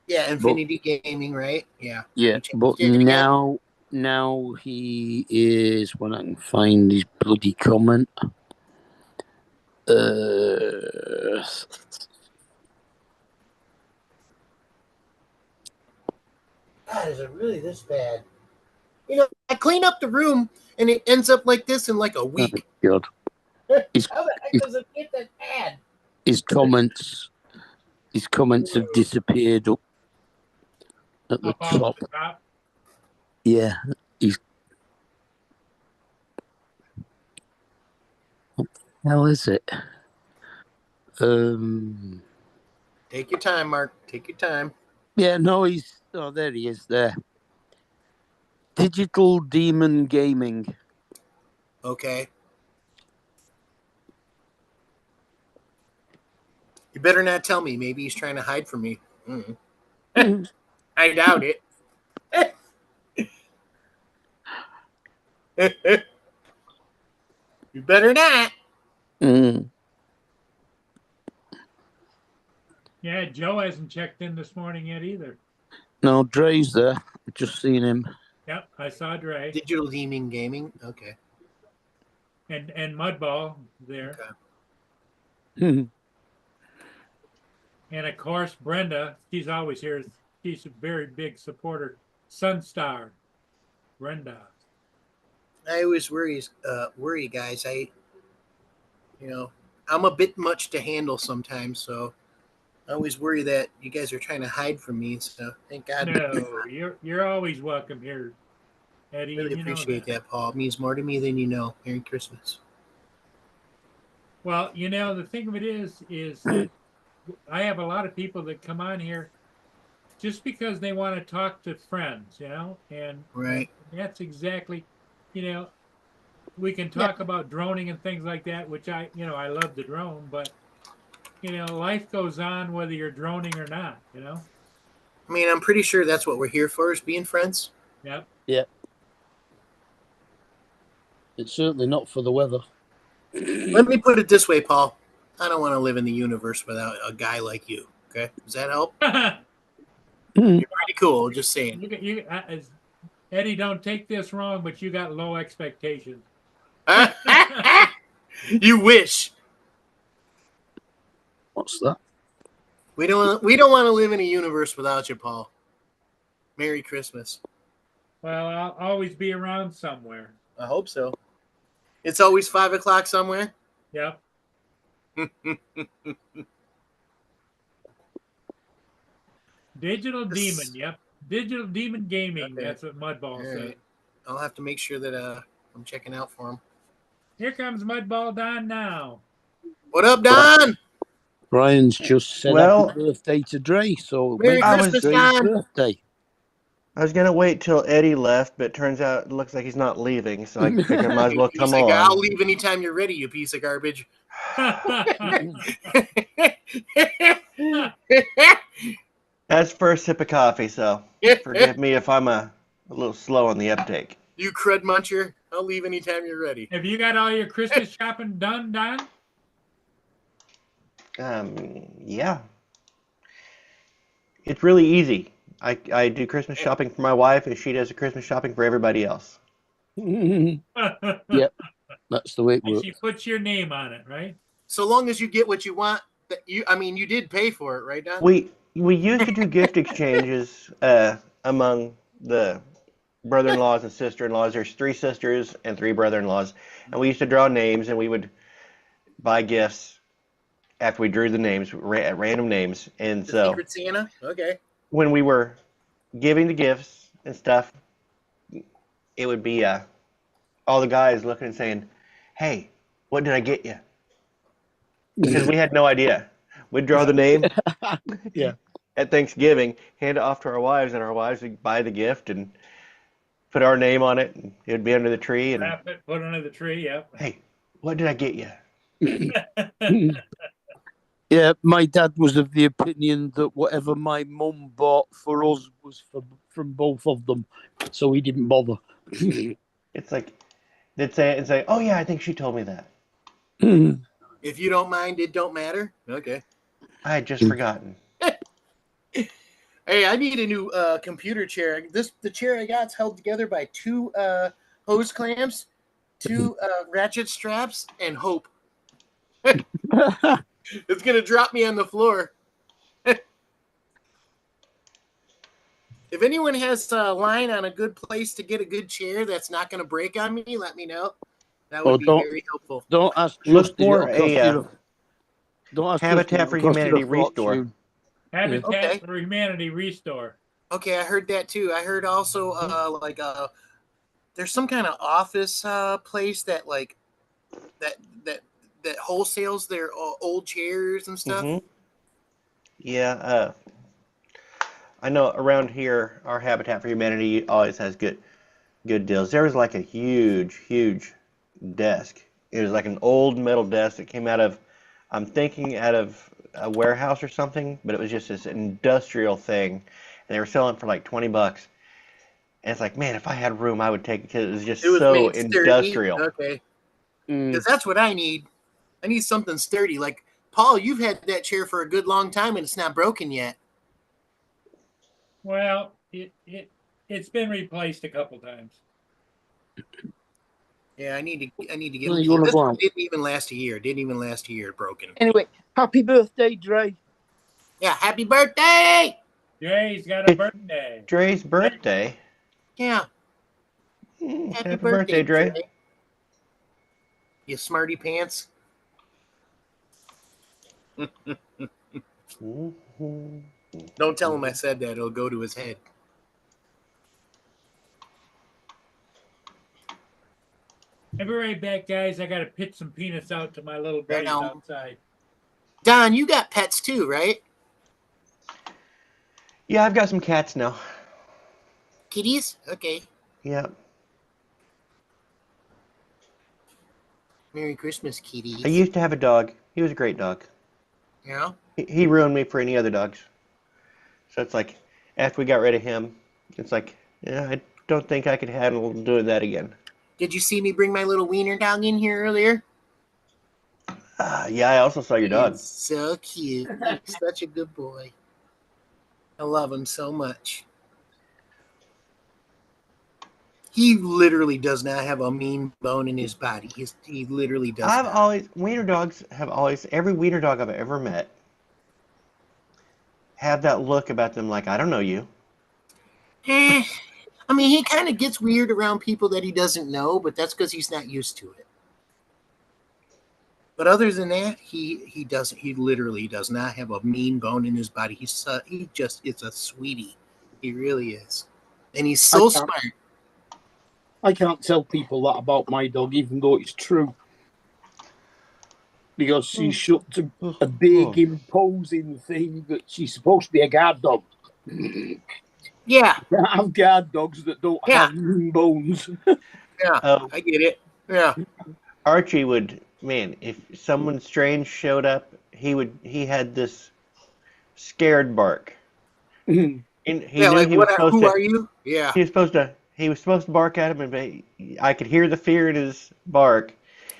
[SPEAKER 2] Yeah, Infinity Gaming, right? Yeah.
[SPEAKER 3] Yeah,
[SPEAKER 2] He
[SPEAKER 3] but
[SPEAKER 2] changed it again.
[SPEAKER 3] now he is, when I can find his bloody comment.
[SPEAKER 2] God, is it really this bad? You know, I clean up the room and it ends up like this in like a week.
[SPEAKER 3] God. His,
[SPEAKER 2] How the heck does it get that bad?
[SPEAKER 3] his comments have disappeared up at the
[SPEAKER 1] Up off
[SPEAKER 3] top.
[SPEAKER 1] the top.
[SPEAKER 3] Yeah, he's. What the hell is it?
[SPEAKER 2] Take your time, Mark. Take your time.
[SPEAKER 3] Yeah, no, he's. Oh, there he is. There. Digital Demon Gaming.
[SPEAKER 2] Okay. You better not tell me. Maybe he's trying to hide from me. I doubt it. You better not.
[SPEAKER 3] Mm.
[SPEAKER 1] Yeah, Joe hasn't checked in this morning yet either.
[SPEAKER 3] No, Dre's there. I've just seen him.
[SPEAKER 1] Yep, I saw Dre
[SPEAKER 2] Digital Demon Gaming. Okay.
[SPEAKER 1] and Mudball there,
[SPEAKER 3] Hmm.
[SPEAKER 1] and of course Brenda. She's always here. She's a very big supporter. Sunstar, Brenda.
[SPEAKER 2] I always worry, guys. I'm a bit much to handle sometimes, so I always worry that you guys are trying to hide from me. So thank God.
[SPEAKER 1] No, you're always welcome here, Eddie.
[SPEAKER 2] Really
[SPEAKER 1] And you know
[SPEAKER 2] appreciate
[SPEAKER 1] that.
[SPEAKER 2] that, Paul. It means more to me than you know. Merry Christmas.
[SPEAKER 1] Well, the thing of it is that I have a lot of people that come on here just because they want to talk to friends, and
[SPEAKER 2] Right.
[SPEAKER 1] that's exactly, you know, we can talk about droning and things like that, which I love the drone, but life goes on whether you're droning or not.
[SPEAKER 2] I mean, I'm pretty sure that's what we're here for, is being friends.
[SPEAKER 1] Yep.
[SPEAKER 3] Yeah. It's certainly not for the weather.
[SPEAKER 2] Let me put it this way, Paul. I don't want to live in the universe without a guy like you. Okay, does that help? You're pretty cool. Just saying.
[SPEAKER 1] Eddie, don't take this wrong, but you got low expectations.
[SPEAKER 2] You wish.
[SPEAKER 3] What's that?
[SPEAKER 2] We don't want to live in a universe without you, Paul. Merry Christmas.
[SPEAKER 1] Well, I'll always be around somewhere.
[SPEAKER 2] I hope so. It's always 5:00 somewhere.
[SPEAKER 1] Yep. Digital Demon. Yep. Digital Demon Gaming.
[SPEAKER 2] Okay.
[SPEAKER 1] That's what Mudball
[SPEAKER 2] All
[SPEAKER 1] said.
[SPEAKER 2] right. I'll have to make sure that I'm checking out for him.
[SPEAKER 1] Here comes Mudball Don now.
[SPEAKER 2] What up, Don?
[SPEAKER 3] Brian's just said
[SPEAKER 6] Well,
[SPEAKER 3] happy birthday to Dre, so
[SPEAKER 2] Merry
[SPEAKER 3] make
[SPEAKER 2] Christmas,
[SPEAKER 3] Dre's
[SPEAKER 2] Don.
[SPEAKER 3] birthday.
[SPEAKER 6] I was gonna wait till Eddie left, but it turns out it looks like he's not leaving, so I figured I might as well
[SPEAKER 2] He's
[SPEAKER 6] come
[SPEAKER 2] like, I'll
[SPEAKER 6] on.
[SPEAKER 2] leave anytime you're ready, you piece of garbage.
[SPEAKER 6] That's first sip of coffee, so forgive me if I'm a little slow on the uptake.
[SPEAKER 2] You crud muncher. I'll leave anytime you're ready.
[SPEAKER 1] Have you got all your Christmas shopping done, Don?
[SPEAKER 6] Yeah. It's really easy. I do Christmas shopping for my wife, and she does the Christmas shopping for everybody else.
[SPEAKER 3] Yep, that's the way it
[SPEAKER 1] And
[SPEAKER 3] works.
[SPEAKER 1] she puts your name on it, right?
[SPEAKER 2] So long as you get what you want, you did pay for it, right, Don?
[SPEAKER 6] We used to do gift exchanges among the brother-in-laws and sister-in-laws. There's 3 sisters and 3 brother-in-laws, and we used to draw names, and we would buy gifts after we drew the names, random names. And
[SPEAKER 2] The
[SPEAKER 6] so
[SPEAKER 2] Secret Santa? Okay.
[SPEAKER 6] when we were giving the gifts and stuff, it would be all the guys looking and saying, "Hey, what did I get you?" Because we had no idea. We'd draw the name
[SPEAKER 3] Yeah.
[SPEAKER 6] at Thanksgiving, hand it off to our wives, and our wives would buy the gift and put our name on it, and it would be under the tree. And
[SPEAKER 1] Wrap it, put it under the tree. Yep.
[SPEAKER 6] hey, what did I get you?
[SPEAKER 3] Yeah, my dad was of the opinion that whatever my mum bought for us was from both of them, so he didn't bother.
[SPEAKER 6] It's like they'd say it and say, "Oh yeah, I think she told me that."
[SPEAKER 2] If you don't mind, it don't matter. Okay.
[SPEAKER 6] I had just forgotten.
[SPEAKER 2] Hey, I need a new computer chair. The chair I got's held together by 2 hose clamps, 2 ratchet straps, and hope. It's gonna drop me on the floor. If anyone has a line on a good place to get a good chair that's not gonna break on me, let me know. That would be very helpful.
[SPEAKER 3] Don't ask
[SPEAKER 6] Look
[SPEAKER 3] Trusty,
[SPEAKER 6] for
[SPEAKER 3] it'll cost
[SPEAKER 6] a
[SPEAKER 3] you don't ask
[SPEAKER 6] Habitat
[SPEAKER 3] Trusty,
[SPEAKER 6] for
[SPEAKER 3] it'll cost you
[SPEAKER 6] Humanity
[SPEAKER 3] a
[SPEAKER 6] restore.
[SPEAKER 3] fortune.
[SPEAKER 1] Habitat
[SPEAKER 2] Okay.
[SPEAKER 1] for Humanity Restore.
[SPEAKER 2] Okay, I heard that too. I heard also there's some kind of office place that that wholesales their old chairs and stuff.
[SPEAKER 6] Mhm. Yeah, I know around here, our Habitat for Humanity always has good deals. There was like a huge desk. It was like an old metal desk that came out of, I'm thinking out of a warehouse or something, but it was just this industrial thing. And they were selling it for like $20. And it's like, man, if I had room, I would take it because it was just
[SPEAKER 2] It was
[SPEAKER 6] so
[SPEAKER 2] made sturdy.
[SPEAKER 6] industrial.
[SPEAKER 2] Okay,
[SPEAKER 3] Mm.
[SPEAKER 2] because that's what I need. I need something sturdy. Like Paul, you've had that chair for a good long time and it's not broken yet.
[SPEAKER 1] Well, it's been replaced a couple times.
[SPEAKER 2] Yeah, I need to get.
[SPEAKER 3] Well, you wanna
[SPEAKER 2] This
[SPEAKER 3] go
[SPEAKER 2] one
[SPEAKER 3] on?
[SPEAKER 2] didn't even last a year. Didn't even last a year. Broken.
[SPEAKER 3] Anyway, happy birthday, Dre.
[SPEAKER 2] Yeah. Happy birthday.
[SPEAKER 1] Jay's got a birthday.
[SPEAKER 6] Dre's birthday.
[SPEAKER 2] Yeah.
[SPEAKER 6] Happy birthday, Dre.
[SPEAKER 2] You smarty pants.
[SPEAKER 6] Mhm.
[SPEAKER 2] Don't tell him I said that. It'll go to his head.
[SPEAKER 1] I'll be right back, guys. I gotta pitch some peanuts out to my little buddies
[SPEAKER 2] on.
[SPEAKER 1] outside.
[SPEAKER 2] Don, you got pets too, right?
[SPEAKER 6] Yeah, I've got some cats now.
[SPEAKER 2] Kitties? Okay.
[SPEAKER 6] Yeah.
[SPEAKER 2] Merry Christmas, kitties.
[SPEAKER 6] I used to have a dog. He was a great dog.
[SPEAKER 2] You know?
[SPEAKER 6] He ruined me for any other dogs. So it's like, after we got rid of him, it's like, yeah, I don't think I could handle doing that again.
[SPEAKER 2] Did you see me bring my little wiener dog in here earlier?
[SPEAKER 6] Yeah, I also saw your dog.
[SPEAKER 2] He's so cute. He's such a good boy. I love him so much. He literally does not have a mean bone in his body. He literally does not.
[SPEAKER 6] Wiener dogs have always, every wiener dog I've ever met have that look about them like, I don't know you.
[SPEAKER 2] I mean, he kind of gets weird around people that he doesn't know, but that's because he's not used to it. But other than that, he doesn't. He literally does not have a mean bone in his body. It's a sweetie. He really is, and he's so
[SPEAKER 3] I can't-
[SPEAKER 2] smart.
[SPEAKER 3] I can't tell people that about my dog, even though it's true. Because she's such a big, imposing thing that she's supposed to be a guard dog.
[SPEAKER 2] Yeah,
[SPEAKER 3] Can't have guard dogs that don't
[SPEAKER 2] Yeah.
[SPEAKER 3] have mean bones.
[SPEAKER 2] yeah,
[SPEAKER 6] Oh,
[SPEAKER 2] I get it. Yeah,
[SPEAKER 6] Archie would, man, if someone strange showed up, he had this scared bark. And he
[SPEAKER 2] yeah.
[SPEAKER 6] knew
[SPEAKER 2] Like,
[SPEAKER 6] he was supposed
[SPEAKER 2] who
[SPEAKER 6] to,
[SPEAKER 2] are you? Yeah,
[SPEAKER 6] he was supposed to bark at him, and I could hear the fear in his bark.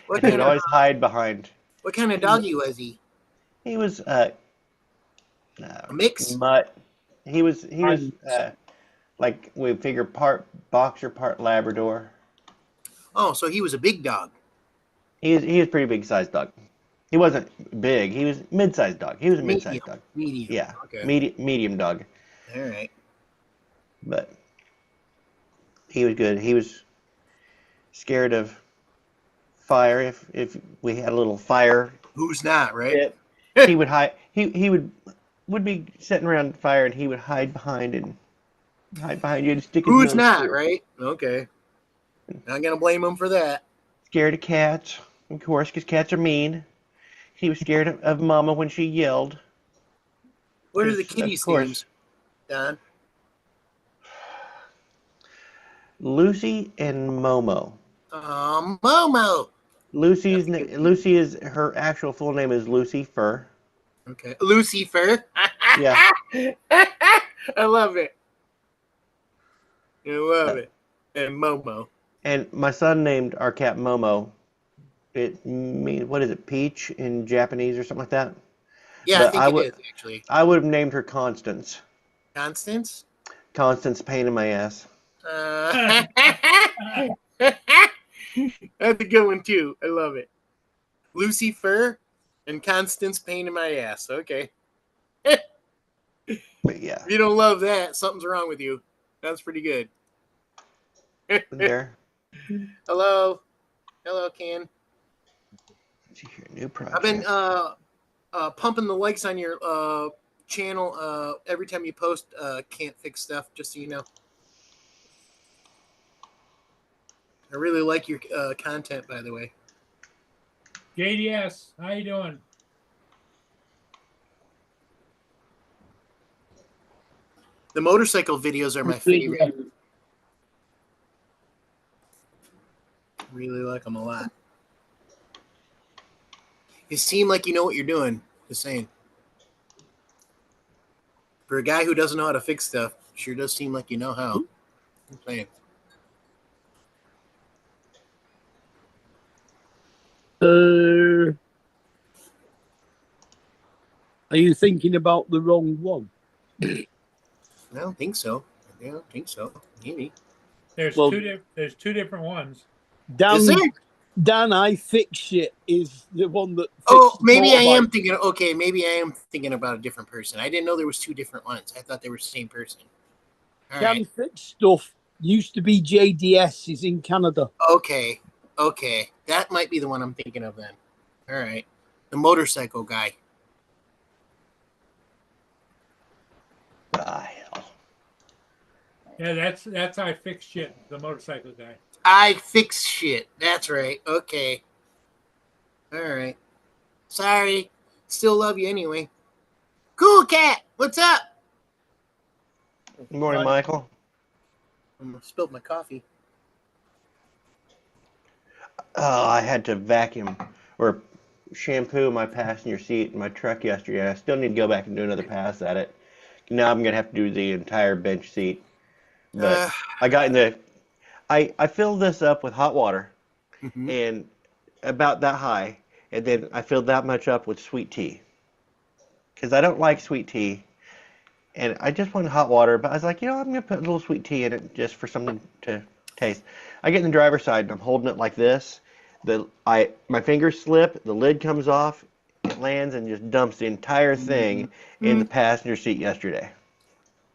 [SPEAKER 2] what
[SPEAKER 6] And he would
[SPEAKER 2] kind of
[SPEAKER 6] always hide behind.
[SPEAKER 2] doggy was he?
[SPEAKER 6] He was
[SPEAKER 2] A mix?
[SPEAKER 6] mutt. He was like we figure part boxer, part Labrador.
[SPEAKER 2] Oh, so he was a big dog.
[SPEAKER 6] He was a pretty big sized dog. He wasn't big. He was mid-sized dog. He was a mid-sized dog.
[SPEAKER 2] Medium.
[SPEAKER 6] Yeah,
[SPEAKER 2] Okay.
[SPEAKER 6] medium dog.
[SPEAKER 2] All right.
[SPEAKER 6] But he was good. He was scared of fire. If we had a little fire
[SPEAKER 2] Who's not, right?
[SPEAKER 6] pit, he would hide. He would be sitting around the fire, and he would hide behind you and stick his
[SPEAKER 2] Who's
[SPEAKER 6] nose
[SPEAKER 2] not,
[SPEAKER 6] through.
[SPEAKER 2] right? Okay. Not gonna blame him for that.
[SPEAKER 6] Scared of cats, of course, because cats are mean. He was scared of Mama when she yelled.
[SPEAKER 2] What are the
[SPEAKER 6] Of
[SPEAKER 2] kitties'
[SPEAKER 6] course.
[SPEAKER 2] names, Don?
[SPEAKER 6] Lucy and Momo.
[SPEAKER 2] Momo.
[SPEAKER 6] Lucy is her actual full name is Lucy Fur.
[SPEAKER 2] Okay. Lucifer.
[SPEAKER 6] Yeah.
[SPEAKER 2] I love it. I love it. And Momo.
[SPEAKER 6] And my son named our cat Momo. It means, what is it, peach in Japanese or something like that?
[SPEAKER 2] Yeah,
[SPEAKER 6] But
[SPEAKER 2] I think it is actually.
[SPEAKER 6] I would have named her Constance.
[SPEAKER 2] Constance.
[SPEAKER 6] Constance, pain in my ass.
[SPEAKER 2] That's a good one too. I love it. Lucifer and Constance pain in my ass. Okay.
[SPEAKER 6] But yeah,
[SPEAKER 2] If you don't love that, something's wrong with you. That's pretty good.
[SPEAKER 6] there.
[SPEAKER 2] Hello. Hello, Ken.
[SPEAKER 6] See here, new project.
[SPEAKER 2] I've been pumping the likes on your channel every time you post Can't Fix Stuff, just so you know. I really like your content, by the way.
[SPEAKER 1] JDS, how you doing?
[SPEAKER 2] The motorcycle videos are my favorite. Really like them a lot. You seem like you know what you're doing. Just saying. For a guy who doesn't know how to fix stuff, sure does seem like you know how. I'm saying.
[SPEAKER 3] Are you thinking about the wrong one?
[SPEAKER 2] I don't think so. I don't think so. Maybe.
[SPEAKER 1] There's
[SPEAKER 3] Well-
[SPEAKER 1] there's two different ones.
[SPEAKER 2] Is there?
[SPEAKER 3] Dan I Fix Shit is the one that.
[SPEAKER 2] Oh,
[SPEAKER 3] fixed
[SPEAKER 2] maybe I am
[SPEAKER 3] motorbikes.
[SPEAKER 2] thinking. Okay, maybe I am thinking about a different person. I didn't know there was two different ones. I thought they were the same person. All
[SPEAKER 3] Dan
[SPEAKER 2] right.
[SPEAKER 3] Fix Stuff used to be JDS. Is in Canada.
[SPEAKER 2] Okay. Okay. That might be the one I'm thinking of then. All right. The motorcycle guy.
[SPEAKER 6] Ah, hell.
[SPEAKER 1] Yeah, that's how I fix shit. The motorcycle guy.
[SPEAKER 2] I fix shit. That's right. Okay. All right. Sorry. Still love you anyway. Cool cat. What's up?
[SPEAKER 6] Good morning, Michael.
[SPEAKER 2] I spilled my coffee.
[SPEAKER 6] Oh, I had to vacuum or shampoo my passenger seat in my truck yesterday. I still need to go back and do another pass at it. Now I'm gonna have to do the entire bench seat. But I got in the I filled this up with hot water
[SPEAKER 2] Mhm.
[SPEAKER 6] and about that high, and then I filled that much up with sweet tea. Because I don't like sweet tea. And I just wanted hot water, but I was like, I'm gonna put a little sweet tea in it just for something to taste. I get in the driver's side and I'm holding it like this. My fingers slip, the lid comes off, it lands and just dumps the entire thing in the passenger seat yesterday.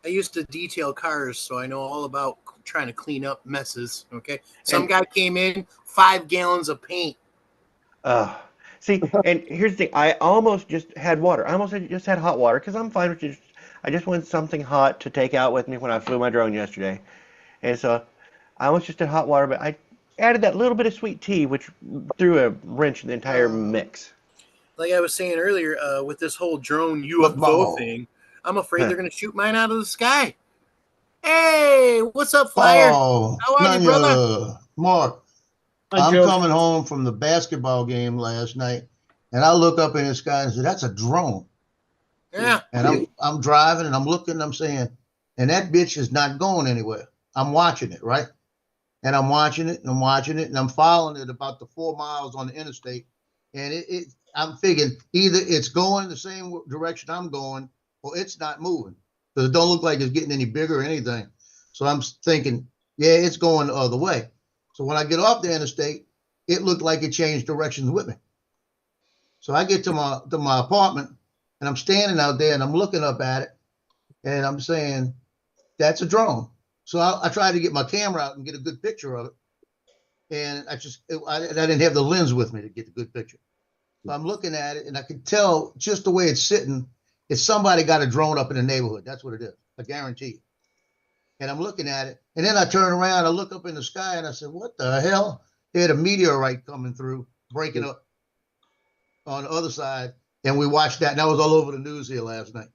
[SPEAKER 2] I used to detail cars, so I know all about trying to clean up messes. Okay. Some
[SPEAKER 6] And
[SPEAKER 2] guy came in, 5 gallons of paint.
[SPEAKER 6] see, and here's the thing: I almost just had water. I almost just had hot water because I'm fine with just. I just wanted something hot to take out with me when I flew my drone yesterday, and so I almost just did hot water, but I added that little bit of sweet tea, which threw a wrench in the entire mix.
[SPEAKER 2] Like I was saying earlier, with this whole drone UFO
[SPEAKER 7] Football.
[SPEAKER 2] thing, I'm afraid they're going to shoot mine out of the sky. Hey, what's up, Flyer?
[SPEAKER 7] Oh,
[SPEAKER 2] How are you, brother?
[SPEAKER 7] Mark,
[SPEAKER 3] Hi,
[SPEAKER 7] I'm
[SPEAKER 3] Joe.
[SPEAKER 7] coming home from the basketball game last night, and I look up in the sky and say, "That's a drone."
[SPEAKER 2] Yeah.
[SPEAKER 7] And I'm driving and I'm looking and I'm saying, and that bitch is not going anywhere. I'm watching it, right? And I'm watching it and I'm watching it and I'm following it about the 4 miles on the interstate. And I'm figuring either it's going the same direction I'm going or it's not moving because it don't look like it's getting any bigger or anything. So I'm thinking, yeah, it's going the other way. So when I get off the interstate, it looked like it changed directions with me. So I get to my apartment and I'm standing out there and I'm looking up at it and I'm saying, that's a drone. So I tried to get my camera out and get a good picture of it. And I didn't have the lens with me to get the good picture. So I'm looking at it and I could tell just the way it's sitting, it's somebody got a drone up in the neighborhood. That's what it is. I guarantee you. And I'm looking at it. And then I turn around, I look up in the sky and I said, what the hell? They had a meteorite coming through, breaking up on the other side. And we watched that. And that was all over the news here last night.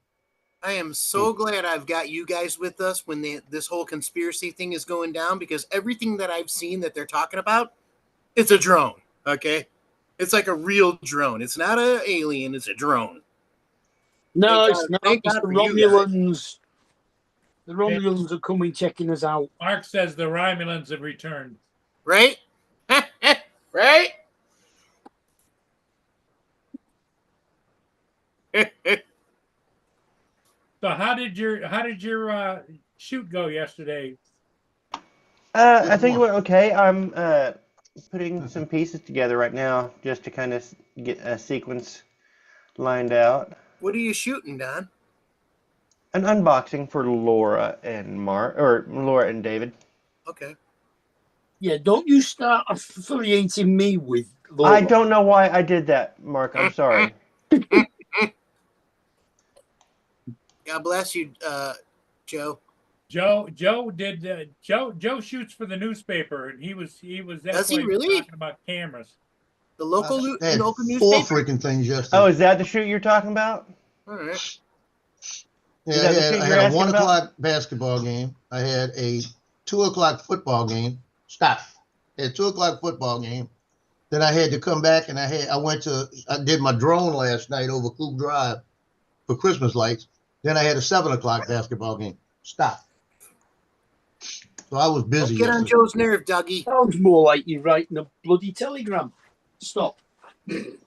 [SPEAKER 2] I am so glad I've got you guys with us when this whole conspiracy thing is going down, because everything that I've seen that they're talking about, it's a drone. Okay. It's like a real drone. It's not an alien. It's a drone.
[SPEAKER 3] No,
[SPEAKER 2] Thank
[SPEAKER 3] it's
[SPEAKER 2] God-
[SPEAKER 3] not.
[SPEAKER 2] thank
[SPEAKER 3] It's
[SPEAKER 2] God
[SPEAKER 3] the
[SPEAKER 2] for you guys.
[SPEAKER 3] Romulans. The Romulans are coming checking us out.
[SPEAKER 1] Mark says the Romulans have returned.
[SPEAKER 2] Right? Right?
[SPEAKER 1] So how did your shoot go yesterday?
[SPEAKER 6] I think it went okay. I'm putting some pieces together right now just to kind of get a sequence lined out.
[SPEAKER 2] What are you shooting, Don?
[SPEAKER 6] An unboxing for Laura and David.
[SPEAKER 2] Okay.
[SPEAKER 3] Yeah, don't you start affiliating me with Laura.
[SPEAKER 6] I don't know why I did that, Mark. I'm sorry.
[SPEAKER 2] God bless you, Joe.
[SPEAKER 1] Joe shoots for the newspaper, and he was that's
[SPEAKER 2] Does he
[SPEAKER 1] why
[SPEAKER 2] really?
[SPEAKER 1] talking about cameras.
[SPEAKER 2] The local,
[SPEAKER 7] They had
[SPEAKER 2] local
[SPEAKER 7] 4
[SPEAKER 2] newspaper?
[SPEAKER 7] freaking things yesterday.
[SPEAKER 6] Oh, is that the shoot you're talking about?
[SPEAKER 2] All right.
[SPEAKER 7] Yeah,
[SPEAKER 6] Is that the shit
[SPEAKER 7] I
[SPEAKER 6] you're
[SPEAKER 7] had a
[SPEAKER 6] asking
[SPEAKER 7] 1
[SPEAKER 6] about?
[SPEAKER 7] o'clock basketball game. I had a 2 o'clock football game. Stop. I had a 2 o'clock football game. Then I had to come back and I did my drone last night over Coop Drive for Christmas lights. Then I had a 7 o'clock basketball game. Stop. So I was busy.
[SPEAKER 2] Don't get on
[SPEAKER 7] yesterday.
[SPEAKER 2] Joe's nerve, Dougie.
[SPEAKER 3] Sounds more like you're writing a bloody telegram. Stop.
[SPEAKER 1] You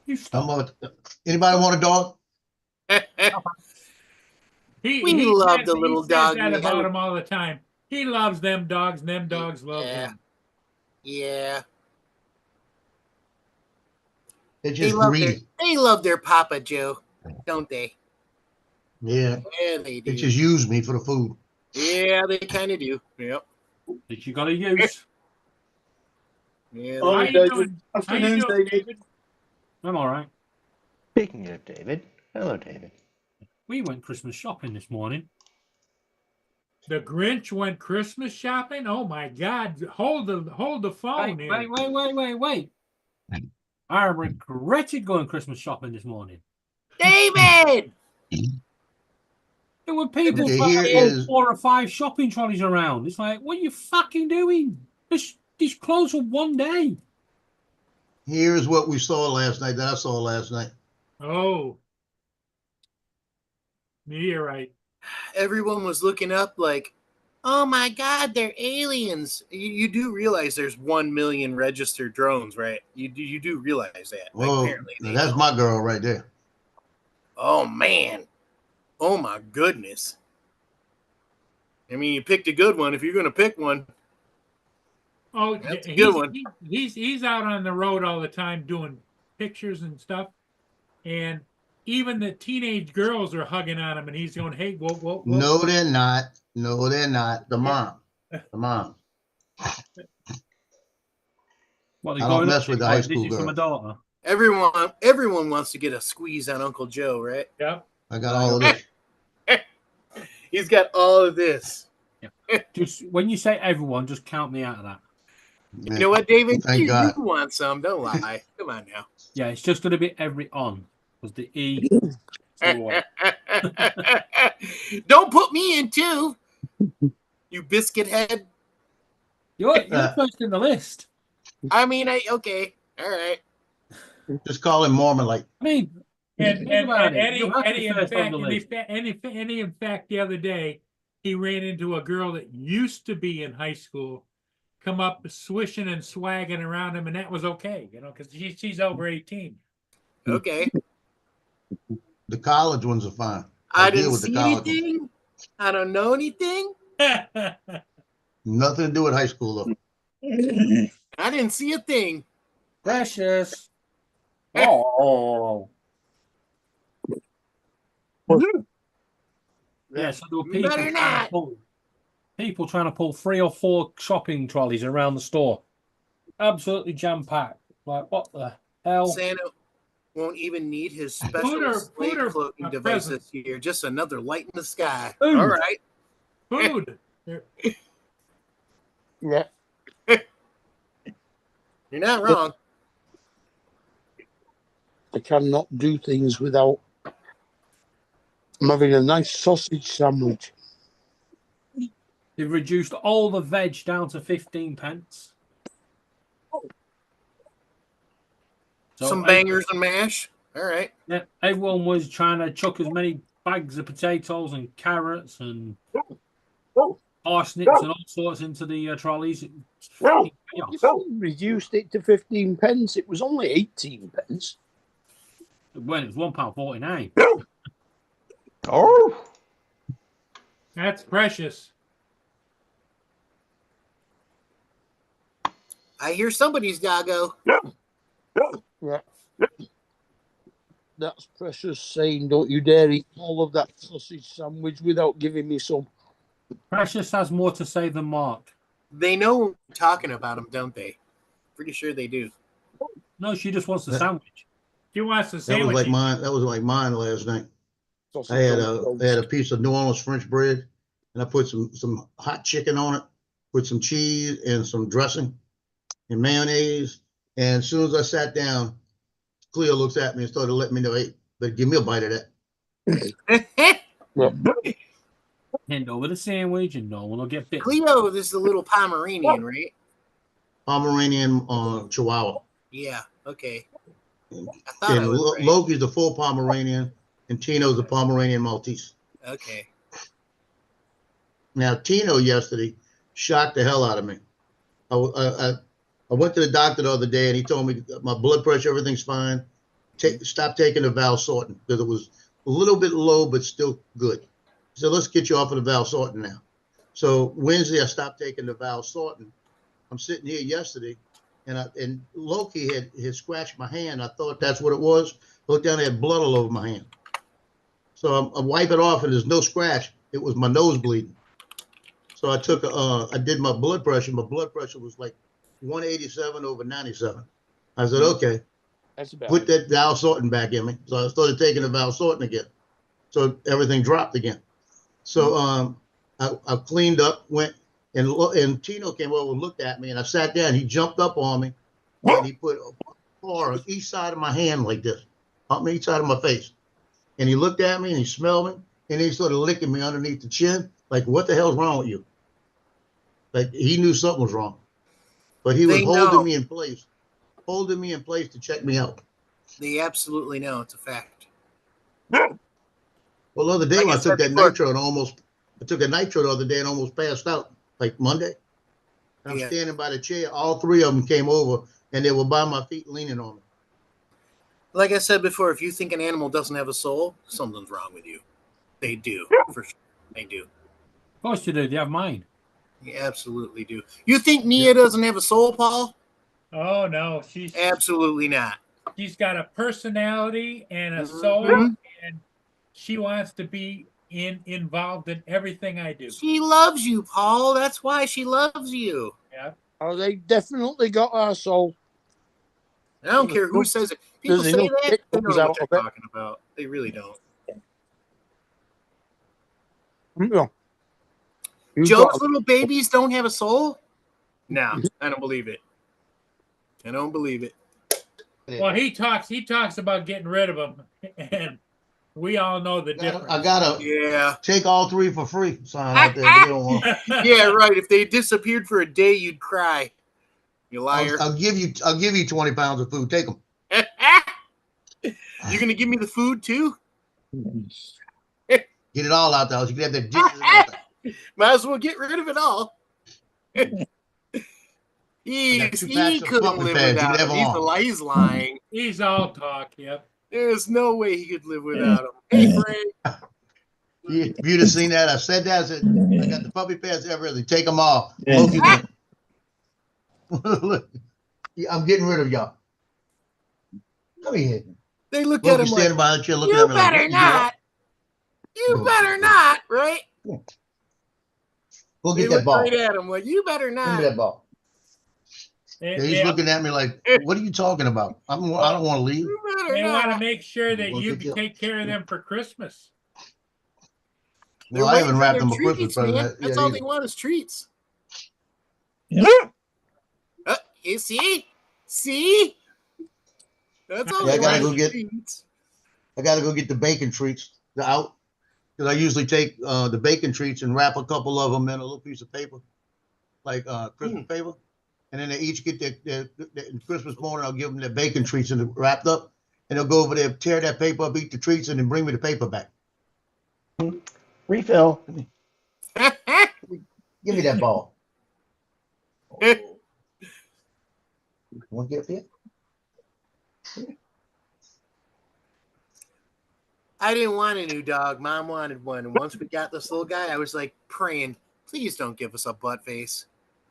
[SPEAKER 7] I'm
[SPEAKER 1] stop.
[SPEAKER 7] anybody want a dog?
[SPEAKER 2] We love the little
[SPEAKER 1] he
[SPEAKER 2] dog.
[SPEAKER 1] says that about him all the time. He loves them dogs, and them dogs love
[SPEAKER 2] Yeah.
[SPEAKER 1] him.
[SPEAKER 2] Yeah.
[SPEAKER 7] They're
[SPEAKER 2] They
[SPEAKER 7] just
[SPEAKER 2] love
[SPEAKER 7] greedy.
[SPEAKER 2] they love their Papa Joe, don't they?
[SPEAKER 7] Yeah.
[SPEAKER 2] Yeah, they
[SPEAKER 7] They
[SPEAKER 2] do.
[SPEAKER 7] just use me for the food.
[SPEAKER 2] Yeah, they kind of do. Yep.
[SPEAKER 1] That you gotta use.
[SPEAKER 2] Yeah.
[SPEAKER 3] Oh,
[SPEAKER 1] How
[SPEAKER 2] They,
[SPEAKER 1] you
[SPEAKER 3] David.
[SPEAKER 1] doing? How you
[SPEAKER 3] Afternoon,
[SPEAKER 1] doing,
[SPEAKER 3] David.
[SPEAKER 1] David? I'm all right.
[SPEAKER 6] Speaking of David, hello, David.
[SPEAKER 8] We went Christmas shopping this morning.
[SPEAKER 1] The Grinch went Christmas shopping. Oh my God! Hold the phone here.
[SPEAKER 8] Wait. I regretted going Christmas shopping this morning.
[SPEAKER 2] David.
[SPEAKER 8] There were people
[SPEAKER 7] Okay,
[SPEAKER 8] trying
[SPEAKER 7] here
[SPEAKER 8] to pull
[SPEAKER 7] is-
[SPEAKER 8] 4 or 5 shopping trolleys around. It's like, what are you fucking doing? These clothes for one day.
[SPEAKER 7] Here's what we saw last night. That I saw last night.
[SPEAKER 1] Oh, you're right.
[SPEAKER 2] Everyone was looking up like, oh my God, they're aliens. You do realize there's 1 million registered drones, right? You do realize that.
[SPEAKER 7] Well,
[SPEAKER 2] Apparently they
[SPEAKER 7] that's
[SPEAKER 2] know.
[SPEAKER 7] my girl right there.
[SPEAKER 2] Oh man. Oh my goodness. I mean, you picked a good one. If you're going to pick one,
[SPEAKER 1] Oh,
[SPEAKER 2] That's a good one.
[SPEAKER 1] He's out on the road all the time doing pictures and stuff, and even the teenage girls are hugging on him, and he's going, "Hey, whoa."
[SPEAKER 7] No, they're not. No, they're not. The mom. The mom.
[SPEAKER 8] What,
[SPEAKER 7] I don't mess with the high school
[SPEAKER 8] This is for my
[SPEAKER 7] girl.
[SPEAKER 8] daughter.
[SPEAKER 2] everyone wants to get a squeeze on Uncle Joe, right?
[SPEAKER 1] Yep.
[SPEAKER 7] I got all of this.
[SPEAKER 2] He's got all of this.
[SPEAKER 8] Just when you say everyone, just count me out of that.
[SPEAKER 2] You know what, David?
[SPEAKER 7] Thank
[SPEAKER 2] you
[SPEAKER 7] God.
[SPEAKER 2] want some. Don't lie. Come on now.
[SPEAKER 8] Yeah, it's just going to be every on. Because the E. So what?
[SPEAKER 2] Don't put me in too, you biscuit head.
[SPEAKER 8] You're first in the list.
[SPEAKER 2] I mean, okay. All right.
[SPEAKER 7] Just call him Mormon like.
[SPEAKER 8] I mean,
[SPEAKER 1] And
[SPEAKER 8] think about it. You have to
[SPEAKER 1] Eddie, in
[SPEAKER 8] first on
[SPEAKER 1] fact,
[SPEAKER 8] the list.
[SPEAKER 1] in fact, the other day, he ran into a girl that used to be in high school, come up swishing and swagging around him, and that was okay, because she's over 18.
[SPEAKER 2] Okay.
[SPEAKER 7] The college ones are fine.
[SPEAKER 2] I
[SPEAKER 7] deal
[SPEAKER 2] didn't
[SPEAKER 7] with the
[SPEAKER 2] see
[SPEAKER 7] college ones.
[SPEAKER 2] anything. I don't know anything.
[SPEAKER 7] Nothing to do with high school though.
[SPEAKER 2] I didn't see a thing.
[SPEAKER 8] Precious. Oh. Yeah, so there were people
[SPEAKER 2] Better
[SPEAKER 8] trying,
[SPEAKER 2] not.
[SPEAKER 8] people trying to pull 3 or 4 shopping trolleys around the store. Absolutely jam-packed. Like, what the hell?
[SPEAKER 2] Santa won't even need his special
[SPEAKER 1] Food or
[SPEAKER 2] cloaking
[SPEAKER 1] a
[SPEAKER 2] device
[SPEAKER 1] present?
[SPEAKER 2] this year. Just another light in the sky.
[SPEAKER 8] Food.
[SPEAKER 2] All right.
[SPEAKER 1] Food.
[SPEAKER 3] Yeah.
[SPEAKER 2] You're not wrong.
[SPEAKER 3] I cannot do things without having a nice sausage sandwich.
[SPEAKER 8] They've reduced all the veg down to 15 pence. So
[SPEAKER 2] Some bangers and mash. All right.
[SPEAKER 8] Yeah, everyone was trying to chuck as many bags of potatoes and carrots and parsnips and all sorts into the trolleys. It's fucking chaos.
[SPEAKER 3] Reduced it to 15 pence. It was only 18 pence.
[SPEAKER 8] When it was £1.49.
[SPEAKER 6] Oh,
[SPEAKER 1] That's precious.
[SPEAKER 2] I hear somebody's got to go.
[SPEAKER 3] Yeah. That's Precious saying, don't you dare eat all of that sausage sandwich without giving me some.
[SPEAKER 8] Precious has more to say than Mark.
[SPEAKER 2] They know we're talking about them, don't they? Pretty sure they do.
[SPEAKER 8] No, she just wants the sandwich.
[SPEAKER 1] She wants the
[SPEAKER 7] That was
[SPEAKER 1] sandwich.
[SPEAKER 7] like mine. That was like mine last night.
[SPEAKER 3] Sausage
[SPEAKER 7] I had
[SPEAKER 3] on
[SPEAKER 7] a piece of New Orleans French bread, and I put some hot chicken on it, put some cheese and some dressing and mayonnaise. And as soon as I sat down, Cleo looks at me and started letting me know, hey, but give me a bite of that.
[SPEAKER 8] Hand over the sandwich and no one will get bit.
[SPEAKER 2] Cleo, this is a little Pomeranian, right?
[SPEAKER 7] Pomeranian Chihuahua.
[SPEAKER 2] Yeah. Okay. I thought I
[SPEAKER 7] And
[SPEAKER 2] was right.
[SPEAKER 7] Loki's the full Pomeranian, and Tino's the Pomeranian Maltese.
[SPEAKER 2] Okay.
[SPEAKER 7] Now, Tino yesterday shocked the hell out of me. I went to the doctor the other day, and he told me my blood pressure, everything's fine. Stop taking the Valsartan because it was a little bit low, but still good. He said, let's get you off of the Valsartan now. So Wednesday, I stopped taking the Valsartan. I'm sitting here yesterday, and Loki had scratched my hand. I thought that's what it was. I looked down, I had blood all over my hand. So I wipe it off, and there's no scratch. It was my nose bleeding. So I took, I did my blood pressure. My blood pressure was like 187 over 97. I said, okay,
[SPEAKER 3] That's about
[SPEAKER 7] put that Valsartan back in me. So I started taking the Valsartan again. So everything dropped again. So I cleaned up, went and Tino came over and looked at me, and I sat down. He jumped up on me, and he put a paw on each side of my hand like this, on each side of my face. And he looked at me and he smelled me, and he started licking me underneath the chin, like, what the hell's wrong with you? Like he knew something was wrong, but he was
[SPEAKER 2] They know.
[SPEAKER 7] holding me in place to check me out.
[SPEAKER 2] They absolutely know. It's a fact.
[SPEAKER 7] Well, the other day
[SPEAKER 2] Like
[SPEAKER 7] when
[SPEAKER 2] I
[SPEAKER 7] I took
[SPEAKER 2] said
[SPEAKER 7] that
[SPEAKER 2] before.
[SPEAKER 7] nitro and I took a nitro the other day and almost passed out, like Monday. I'm
[SPEAKER 2] Yeah.
[SPEAKER 7] standing by the chair. All three of them came over and they were by my feet leaning on me.
[SPEAKER 2] Like I said before, if you think an animal doesn't have a soul, something's wrong with you. They do, for sure. They do.
[SPEAKER 8] Of course you do. They have mine.
[SPEAKER 2] They absolutely do. You think Nia doesn't have a soul, Paul?
[SPEAKER 1] Oh no,
[SPEAKER 2] Absolutely not.
[SPEAKER 1] she's got a personality and a
[SPEAKER 2] Mhm.
[SPEAKER 1] soul, and she wants to be involved in everything I do.
[SPEAKER 2] She loves you, Paul. That's why she loves you.
[SPEAKER 1] Yeah.
[SPEAKER 3] Oh, they definitely got our soul.
[SPEAKER 2] I don't care who says it. People
[SPEAKER 3] There's
[SPEAKER 2] say
[SPEAKER 3] enough
[SPEAKER 2] that, they
[SPEAKER 3] dick
[SPEAKER 2] don't
[SPEAKER 3] comes
[SPEAKER 2] know
[SPEAKER 3] out
[SPEAKER 2] what
[SPEAKER 3] of
[SPEAKER 2] they're
[SPEAKER 3] it.
[SPEAKER 2] talking about. They really don't.
[SPEAKER 3] Yeah. You've
[SPEAKER 2] Joe's
[SPEAKER 3] got-
[SPEAKER 2] little babies don't have a soul? No, I don't believe it. I don't believe it.
[SPEAKER 1] Well, he talks about getting rid of them, and we all know the difference.
[SPEAKER 7] I gotta
[SPEAKER 2] Yeah.
[SPEAKER 7] take all three for free. Sign out there, but they don't want.
[SPEAKER 2] Yeah, right. If they disappeared for a day, you'd cry. You liar.
[SPEAKER 7] I'll give you 20 pounds of food. Take them.
[SPEAKER 2] You're gonna give me the food too?
[SPEAKER 7] Get it all out the house. You can have that dishes and everything.
[SPEAKER 2] Might as well get rid of it all.
[SPEAKER 7] I got 2
[SPEAKER 2] He
[SPEAKER 7] packs of
[SPEAKER 2] couldn't
[SPEAKER 7] puppy
[SPEAKER 2] live
[SPEAKER 7] pads. You
[SPEAKER 2] without
[SPEAKER 7] can have
[SPEAKER 2] him.
[SPEAKER 7] them all.
[SPEAKER 2] He's lying.
[SPEAKER 1] He's all talk. Yep.
[SPEAKER 2] There's no way he could live without him. Hey, Frank.
[SPEAKER 7] If you'd have seen that, I said that. I said, I got the puppy pads, everything. Take them all. Loki went. Look, I'm getting rid of y'all. Come here.
[SPEAKER 2] They look at
[SPEAKER 7] Loki
[SPEAKER 2] him
[SPEAKER 7] standing
[SPEAKER 2] like,
[SPEAKER 7] behind the chair looking
[SPEAKER 2] you
[SPEAKER 7] at me like,
[SPEAKER 2] better
[SPEAKER 7] what you
[SPEAKER 2] not. You better not, right?
[SPEAKER 7] doing? Go
[SPEAKER 2] They
[SPEAKER 7] get
[SPEAKER 2] look
[SPEAKER 7] that ball.
[SPEAKER 2] right at him like, you better
[SPEAKER 7] Give me
[SPEAKER 2] not.
[SPEAKER 7] that ball. Yeah, he's looking at me like, what are you talking about? I don't want to leave.
[SPEAKER 2] You better
[SPEAKER 1] They want to
[SPEAKER 2] not.
[SPEAKER 1] make sure that
[SPEAKER 7] We'll
[SPEAKER 1] you
[SPEAKER 7] get you.
[SPEAKER 1] can take care of them for Christmas.
[SPEAKER 2] They're
[SPEAKER 7] Well, I haven't
[SPEAKER 2] waiting for
[SPEAKER 7] wrapped
[SPEAKER 2] their
[SPEAKER 7] them a Christmas
[SPEAKER 2] treats, man.
[SPEAKER 7] present
[SPEAKER 2] That's
[SPEAKER 7] yet
[SPEAKER 2] all
[SPEAKER 7] either.
[SPEAKER 2] they want is treats. You see? See? That's all
[SPEAKER 7] Yeah, I
[SPEAKER 2] they
[SPEAKER 7] gotta
[SPEAKER 2] want
[SPEAKER 7] go
[SPEAKER 2] is
[SPEAKER 7] get-
[SPEAKER 2] treats.
[SPEAKER 7] I got to go get the bacon treats out because I usually take the bacon treats and wrap a couple of them in a little piece of paper, like Christmas paper, and then they each get their Christmas morning. I'll give them their bacon treats and wrapped up, and they'll go over there, tear that paper up, eat the treats, and then bring me the paper back.
[SPEAKER 6] Refill.
[SPEAKER 7] Give me that ball. Want to get up here?
[SPEAKER 2] I didn't want a new dog. Mom wanted one. And once we got this little guy, I was like praying, please don't give us a butt face.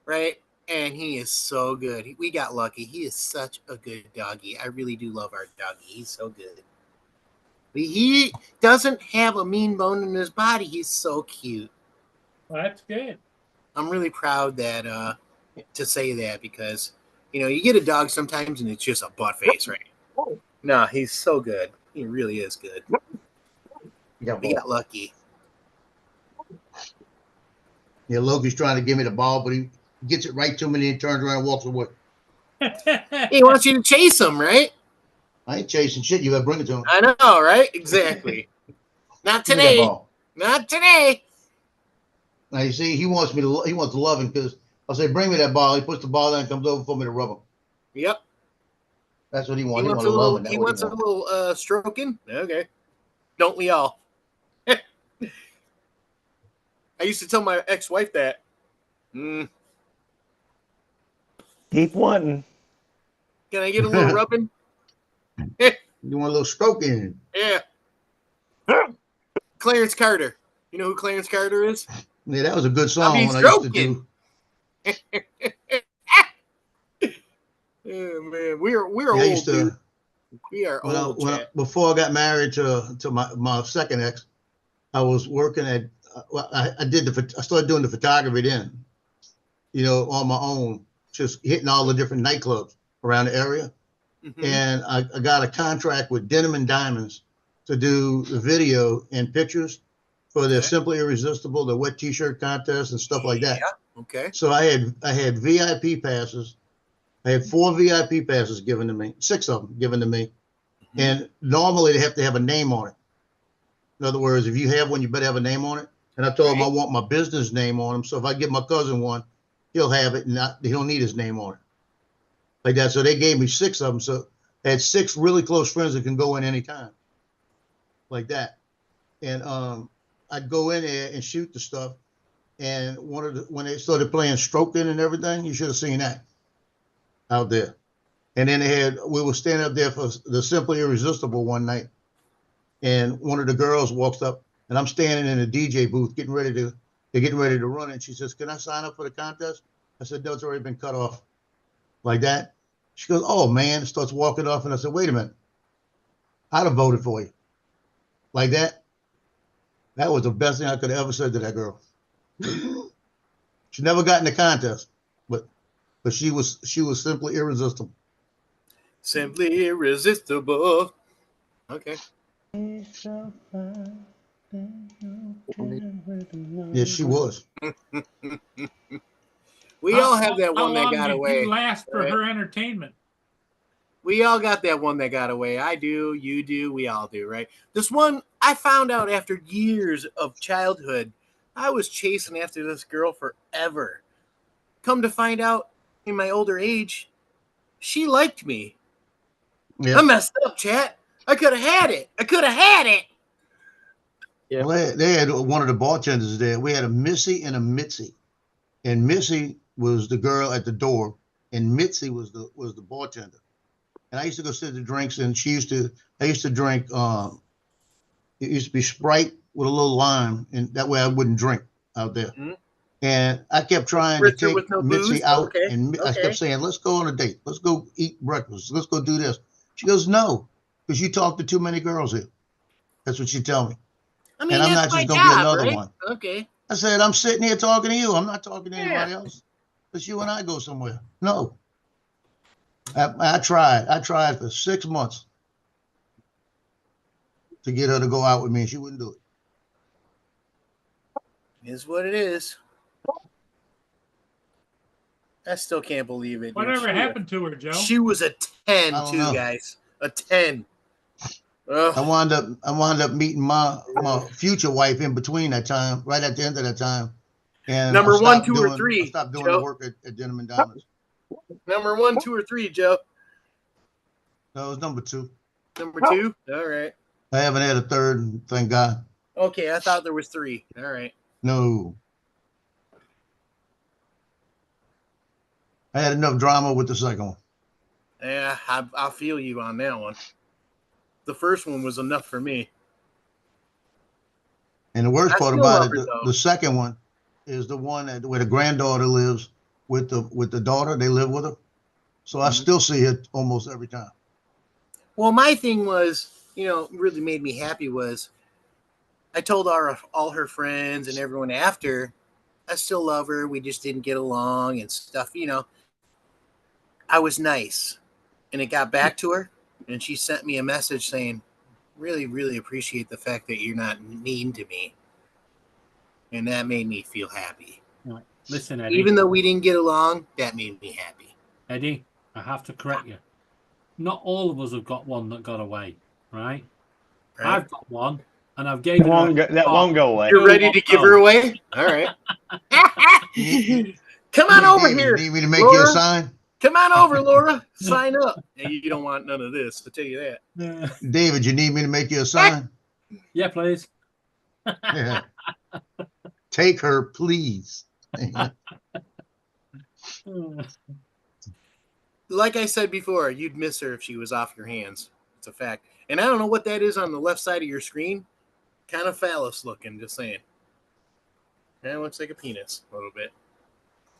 [SPEAKER 2] Right? And he is so good. We got lucky. He is such a good doggy. I really do love our doggy. He's so good. He doesn't have a mean bone in his body. He's so cute.
[SPEAKER 1] Well, that's good.
[SPEAKER 2] I'm really proud that to say that because you get a dog sometimes and it's just a butt face, right? No, he's so good. He really is good.
[SPEAKER 7] Yeah,
[SPEAKER 2] We got lucky.
[SPEAKER 7] Yeah, Loki's trying to give me the ball, but he gets it right to me and he turns around and walks away.
[SPEAKER 2] He wants you to chase him, right?
[SPEAKER 7] I ain't chasing shit. You gotta bring it to him.
[SPEAKER 2] I know, right? Exactly. Not
[SPEAKER 7] Give me that
[SPEAKER 2] today.
[SPEAKER 7] ball.
[SPEAKER 2] Not today.
[SPEAKER 7] Now you see, he wants to love him because I'll say, bring me that ball. He puts the ball down and comes over for me to rub him.
[SPEAKER 2] Yep.
[SPEAKER 7] That's what he
[SPEAKER 2] He
[SPEAKER 7] wants. He
[SPEAKER 2] wants
[SPEAKER 7] wants
[SPEAKER 2] a
[SPEAKER 7] to love
[SPEAKER 2] little.
[SPEAKER 7] him. That's
[SPEAKER 2] He
[SPEAKER 7] what
[SPEAKER 2] wants a little stroking. Okay. Don't we all? I used to tell my ex-wife that.
[SPEAKER 6] Keep wanting.
[SPEAKER 2] Can I get a little rubbing?
[SPEAKER 7] You want a little stroking?
[SPEAKER 2] Yeah. Clarence Carter. You know who Clarence Carter is?
[SPEAKER 7] Yeah, that was a good song
[SPEAKER 2] I mean,
[SPEAKER 7] when I used to
[SPEAKER 2] stroking.
[SPEAKER 7] do.
[SPEAKER 2] Oh man, we're
[SPEAKER 7] I
[SPEAKER 2] old,
[SPEAKER 7] used to
[SPEAKER 2] dude. We are
[SPEAKER 7] when I,
[SPEAKER 2] old.
[SPEAKER 7] when I,
[SPEAKER 2] Chad.
[SPEAKER 7] before I got married to my second ex. I was working at. I started doing the photography then. On my own, just hitting all the different nightclubs around the area.
[SPEAKER 2] Mhm.
[SPEAKER 7] And I got a contract with Denim and Diamonds to do the video and pictures for the
[SPEAKER 2] Okay.
[SPEAKER 7] Simply Irresistible, the wet t-shirt contest and stuff like that.
[SPEAKER 2] Yeah. Okay.
[SPEAKER 7] So I had VIP passes. I had 4 VIP passes given to me, 6 of them given to me. And normally they have to have a name on it. In other words, if you have one, you better have a name on it. And I told him I want my business name on him. So if I give my cousin one, he'll have it and he'll need his name on it. Like that. So they gave me 6 of them. So I had 6 really close friends that can go in anytime. Like that. And I'd go in there and shoot the stuff. And when they started playing Stroking and everything, you should have seen that out there. And then we were standing up there for the Simply Irresistible one night. And one of the girls walks up and I'm standing in a DJ booth they're getting ready to run. And she says, "Can I sign up for the contest?" I said, "No, it's already been cut off." Like that. She goes, "Oh man," starts walking off. And I said, "Wait a minute. I'd have voted for you." Like that. That was the best thing I could have ever said to that girl. She never got in the contest, but she was simply irresistible.
[SPEAKER 2] Simply Irresistible. Okay.
[SPEAKER 7] Yes, she was.
[SPEAKER 2] We all have that
[SPEAKER 1] How
[SPEAKER 2] one that
[SPEAKER 1] long
[SPEAKER 2] got
[SPEAKER 1] did
[SPEAKER 2] away.
[SPEAKER 1] you last for
[SPEAKER 2] right?
[SPEAKER 1] her entertainment?
[SPEAKER 2] We all got that one that got away. I do, you do, we all do, right? This one I found out after years of childhood. I was chasing after this girl forever. Come to find out in my older age, she liked me.
[SPEAKER 7] Yeah.
[SPEAKER 2] I messed up, chat. I could have had it.
[SPEAKER 3] Yeah.
[SPEAKER 7] Well, they had one of the bartenders there. We had a Missy and a Mitzi. And Missy was the girl at the door, and Mitzi was the bartender. And I used to go sit the drinks, and I used to drink, it used to be Sprite with a little lime, and that way I wouldn't drink out there.
[SPEAKER 2] Mhm.
[SPEAKER 7] And I kept trying
[SPEAKER 2] Spritzer
[SPEAKER 7] to take
[SPEAKER 2] with no
[SPEAKER 7] Mitzi
[SPEAKER 2] booze?
[SPEAKER 7] out,
[SPEAKER 2] Okay,
[SPEAKER 7] and I
[SPEAKER 2] okay.
[SPEAKER 7] kept saying, "Let's go on a date. Let's go eat breakfast. Let's go do this." She goes, "No, because you talk to too many girls here." That's what she tell me.
[SPEAKER 2] I mean,
[SPEAKER 7] And I'm
[SPEAKER 2] that's
[SPEAKER 7] not
[SPEAKER 2] my
[SPEAKER 7] just gonna be
[SPEAKER 2] job,
[SPEAKER 7] another
[SPEAKER 2] right?
[SPEAKER 7] one.
[SPEAKER 2] Okay.
[SPEAKER 7] I said, "I'm sitting here talking to you. I'm not talking to anybody
[SPEAKER 2] Yeah.
[SPEAKER 7] else. It's you and I go somewhere." No. I tried for 6 months to get her to go out with me, and she wouldn't do it.
[SPEAKER 2] Is what it is. I still can't believe it. dude.
[SPEAKER 1] Whatever
[SPEAKER 2] She-
[SPEAKER 1] happened to her, Joe?
[SPEAKER 2] She was a 10
[SPEAKER 7] I don't
[SPEAKER 2] too,
[SPEAKER 7] know.
[SPEAKER 2] guys. A 10.
[SPEAKER 7] I
[SPEAKER 2] Ugh.
[SPEAKER 7] wound up meeting my future wife in between that time, right at the end of that time. And
[SPEAKER 2] Number
[SPEAKER 7] I
[SPEAKER 2] one,
[SPEAKER 7] stopped
[SPEAKER 2] 2, or
[SPEAKER 7] doing-
[SPEAKER 2] 3,
[SPEAKER 7] I stopped doing
[SPEAKER 2] Joe?
[SPEAKER 7] the work at Gentleman Diamonds.
[SPEAKER 2] Number 1, 2, or 3, Joe.
[SPEAKER 7] No, it was number 2.
[SPEAKER 2] Number 2. All right.
[SPEAKER 7] I haven't had a third, thank God.
[SPEAKER 2] Okay, I thought there was 3. All right.
[SPEAKER 7] No. I had enough drama with the second one.
[SPEAKER 2] Yeah, I feel you on that one. The first one was enough for me.
[SPEAKER 7] And the worst
[SPEAKER 2] I
[SPEAKER 7] part
[SPEAKER 2] still
[SPEAKER 7] about
[SPEAKER 2] love
[SPEAKER 7] it,
[SPEAKER 2] her, though.
[SPEAKER 7] the second one is the one where the granddaughter lives with the daughter. They live with her. So I
[SPEAKER 2] Mhm.
[SPEAKER 7] still see it almost every time.
[SPEAKER 2] Well, my thing was, really made me happy was I told all her friends and everyone after, I still love her. We just didn't get along and stuff, I was nice. And it got back to her, and she sent me a message saying, really, really appreciate the fact that you're not mean to me. And that made me feel happy.
[SPEAKER 8] Listen, Eddie.
[SPEAKER 2] Even though we didn't get along, that made me happy.
[SPEAKER 8] Eddie, I have to correct you. Not all of us have got one that got away, right?
[SPEAKER 2] Right?
[SPEAKER 8] I've got one, and I've
[SPEAKER 6] That
[SPEAKER 8] given
[SPEAKER 6] won't
[SPEAKER 8] her.
[SPEAKER 6] go, that won't go away.
[SPEAKER 2] You're ready to give her away? All right. Come on over
[SPEAKER 7] David,
[SPEAKER 2] here.
[SPEAKER 7] You need me to make you a
[SPEAKER 2] Laura.
[SPEAKER 7] sign?
[SPEAKER 2] Come on over, Laura. Sign up. And you don't want none of this, I'll tell you that.
[SPEAKER 7] David, you need me to make you a sign?
[SPEAKER 8] Yeah, please.
[SPEAKER 7] Yeah. Take her, please.
[SPEAKER 2] Like I said before, you'd miss her if she was off your hands. It's a fact. And I don't know what that is on the left side of your screen. Kind of phallus looking, just saying. That looks like a penis a little bit.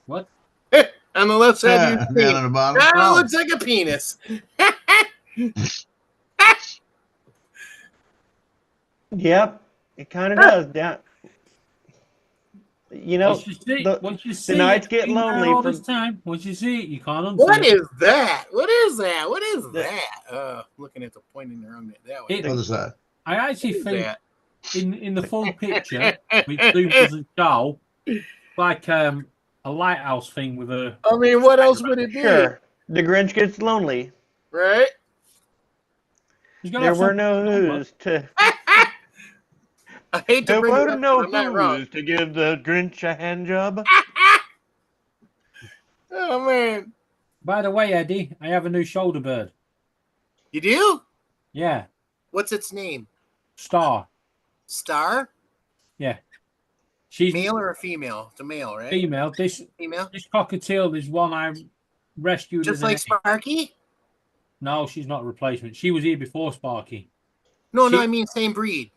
[SPEAKER 8] What?
[SPEAKER 2] On the left side of your
[SPEAKER 7] Down
[SPEAKER 2] screen.
[SPEAKER 7] on the bottom.
[SPEAKER 2] That
[SPEAKER 7] Oh.
[SPEAKER 2] looks like a penis.
[SPEAKER 6] Yep, it kind of does. Down.
[SPEAKER 8] Once you see, once you see
[SPEAKER 6] nights
[SPEAKER 8] it,
[SPEAKER 6] get
[SPEAKER 8] been there
[SPEAKER 6] lonely
[SPEAKER 8] all
[SPEAKER 6] from-
[SPEAKER 8] this time. Once you see it, you can't unsee
[SPEAKER 2] What
[SPEAKER 8] it.
[SPEAKER 2] is that? What is that? What is that? Looking at the pointing around that way.
[SPEAKER 8] It-
[SPEAKER 7] Other side.
[SPEAKER 8] I actually
[SPEAKER 2] What is
[SPEAKER 8] think
[SPEAKER 2] that?
[SPEAKER 8] in the full picture, which Zoom doesn't show, like a lighthouse thing with a.
[SPEAKER 2] I mean, what else would it be?
[SPEAKER 6] Sure. The Grinch gets lonely.
[SPEAKER 2] Right?
[SPEAKER 8] He's gonna
[SPEAKER 6] There
[SPEAKER 8] have
[SPEAKER 6] were
[SPEAKER 8] something
[SPEAKER 6] no
[SPEAKER 8] to remember.
[SPEAKER 6] who's to.
[SPEAKER 2] I hate to
[SPEAKER 6] There
[SPEAKER 2] bring it
[SPEAKER 6] were
[SPEAKER 2] up,
[SPEAKER 6] no
[SPEAKER 2] but I'm not wrong.
[SPEAKER 6] who's to give the Grinch a hand job.
[SPEAKER 2] Oh man,
[SPEAKER 8] By the way, Eddie, I have a new shoulder bird.
[SPEAKER 2] you do?
[SPEAKER 8] Yeah,
[SPEAKER 2] What's its name?
[SPEAKER 8] Star.
[SPEAKER 2] Star?
[SPEAKER 8] Yeah, she's
[SPEAKER 2] Male or a female? It's a male, right?
[SPEAKER 8] female. This
[SPEAKER 2] Female.
[SPEAKER 8] cockatiel is one I rescued
[SPEAKER 2] Just
[SPEAKER 8] as an
[SPEAKER 2] like
[SPEAKER 8] egg.
[SPEAKER 2] Sparky?
[SPEAKER 8] No, she's not a replacement. She was here before Sparky.
[SPEAKER 2] No,
[SPEAKER 8] She-
[SPEAKER 2] I mean same breed.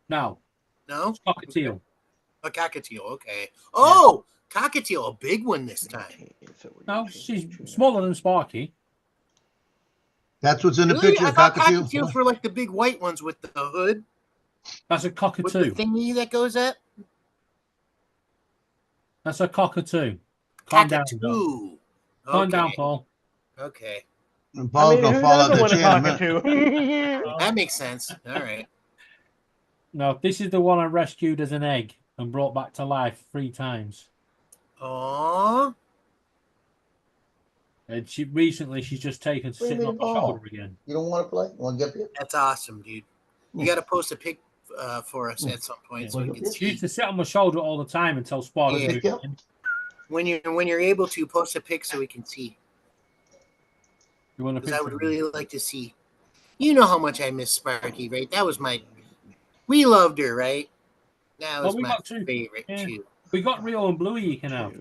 [SPEAKER 8] No,
[SPEAKER 2] No?
[SPEAKER 8] it's cockatiel.
[SPEAKER 2] A cockatiel, okay. Oh, cockatiel, a big one this time.
[SPEAKER 8] No, she's smaller than Sparky.
[SPEAKER 7] That's what's in the
[SPEAKER 2] Really?
[SPEAKER 7] picture.
[SPEAKER 2] I thought
[SPEAKER 7] Cockatiel.
[SPEAKER 2] cockatiels were like the big white ones with the hood,
[SPEAKER 8] That's a
[SPEAKER 2] with the
[SPEAKER 8] cockatoo.
[SPEAKER 2] thingy that goes up.
[SPEAKER 8] That's a cockatoo. Calm down, Paul.
[SPEAKER 2] Cockatoo.
[SPEAKER 8] Calm down,
[SPEAKER 2] Okay.
[SPEAKER 8] Paul.
[SPEAKER 2] Okay.
[SPEAKER 7] And Paul's gonna
[SPEAKER 6] who
[SPEAKER 7] fall out
[SPEAKER 6] doesn't
[SPEAKER 7] the
[SPEAKER 6] want a
[SPEAKER 7] chair in a minute.
[SPEAKER 6] cockatoo?
[SPEAKER 2] That makes sense. All right.
[SPEAKER 8] No, this is the one I rescued as an egg and brought back to life 3 times.
[SPEAKER 2] Aww.
[SPEAKER 8] And she's just taken to
[SPEAKER 7] What do you
[SPEAKER 8] sitting on
[SPEAKER 7] mean,
[SPEAKER 8] my
[SPEAKER 7] Paul?
[SPEAKER 8] shoulder again.
[SPEAKER 7] You don't want to play? You want to get here?
[SPEAKER 2] That's awesome, dude. You got to post a pic for us at some point so we can
[SPEAKER 8] She used
[SPEAKER 2] see.
[SPEAKER 8] to sit on my shoulder all the time until Sparky
[SPEAKER 2] Yeah.
[SPEAKER 8] moved in.
[SPEAKER 2] When you're able to post a pic so we can see.
[SPEAKER 8] You want a
[SPEAKER 2] Because I
[SPEAKER 8] picture?
[SPEAKER 2] would really like to see. You know how much I miss Sparky, right? That was my. We loved her, right? That was
[SPEAKER 8] we
[SPEAKER 2] my
[SPEAKER 8] got two.
[SPEAKER 2] favorite
[SPEAKER 8] Yeah.
[SPEAKER 2] too.
[SPEAKER 8] We got Rio and Bluey you can have.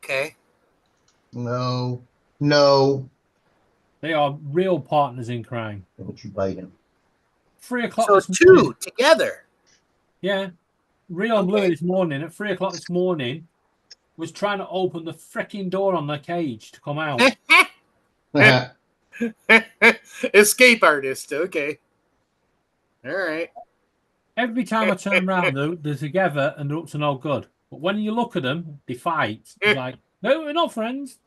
[SPEAKER 2] Okay.
[SPEAKER 7] No. No.
[SPEAKER 8] They are real partners in crime.
[SPEAKER 7] Don't you bite him.
[SPEAKER 8] 3 o'clock
[SPEAKER 2] So
[SPEAKER 8] this morning.
[SPEAKER 2] 2 together.
[SPEAKER 8] Yeah. Rio and Bluey
[SPEAKER 2] Okay.
[SPEAKER 8] this morning at 3 o'clock this morning was trying to open the freaking door on their cage to come out.
[SPEAKER 2] Escape artist. Okay. All right.
[SPEAKER 8] Every time I turn around, they're together and they're up to no good. But when you look at them, they fight. It's like, no, we're not friends.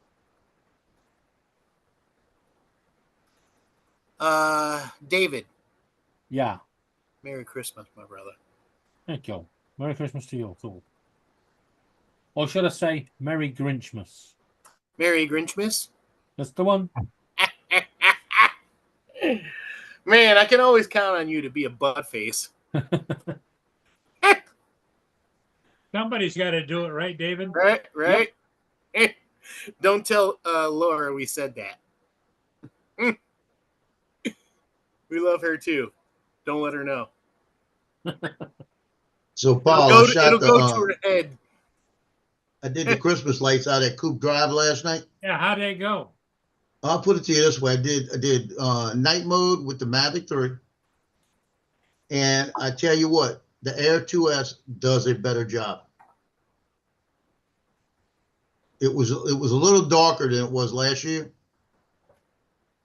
[SPEAKER 2] David.
[SPEAKER 8] Yeah.
[SPEAKER 2] Merry Christmas, my brother.
[SPEAKER 8] Thank you. Merry Christmas to you too. Or should I say, Merry Grinchmas?
[SPEAKER 2] Merry Grinchmas.
[SPEAKER 8] That's the one.
[SPEAKER 2] Man, I can always count on you to be a butt face.
[SPEAKER 1] Somebody's got to do it, right, David?
[SPEAKER 2] Right? Don't tell Laura we said that. We love her too. Don't let her know.
[SPEAKER 7] So Paul, I shot
[SPEAKER 2] It'll go
[SPEAKER 7] the.
[SPEAKER 2] to her head.
[SPEAKER 7] I did the Christmas lights out at Coop Drive last night.
[SPEAKER 1] Yeah, how'd they go?
[SPEAKER 7] I'll put it to you this way: I did night mode with the Mavic 3, and I tell you what, the Air 2S does a better job. It was a little darker than it was last year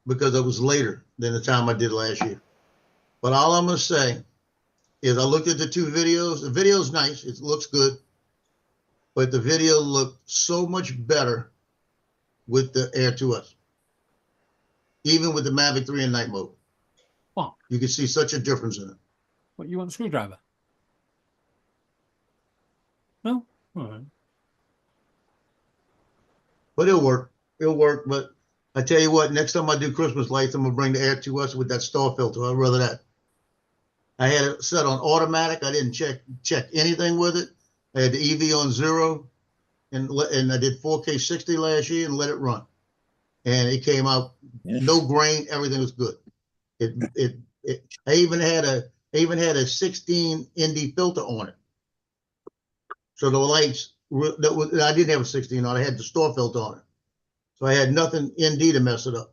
[SPEAKER 7] because it was later than the time I did last year. But all I'm gonna say is I looked at the 2 videos. The video's nice; it looks good, but the video looked so much better with the Air 2S. Even with the Mavic 3 in night mode.
[SPEAKER 8] What?
[SPEAKER 7] You can see such a difference in it.
[SPEAKER 8] What, you want a screwdriver? No? All right.
[SPEAKER 7] But it'll work. It'll work. But I tell you what, next time I do Christmas lights, I'm gonna bring the Air 2S with that star filter. I'd rather that. I had it set on automatic. I didn't check anything with it. I had the EV on 0, and I did 4K 60 last year and let it run. And it came out no grain. Everything was good. I even had a 16 ND filter on it. So the lights I didn't have a 16 on. I had the store filter on it. So I had nothing ND to mess it up.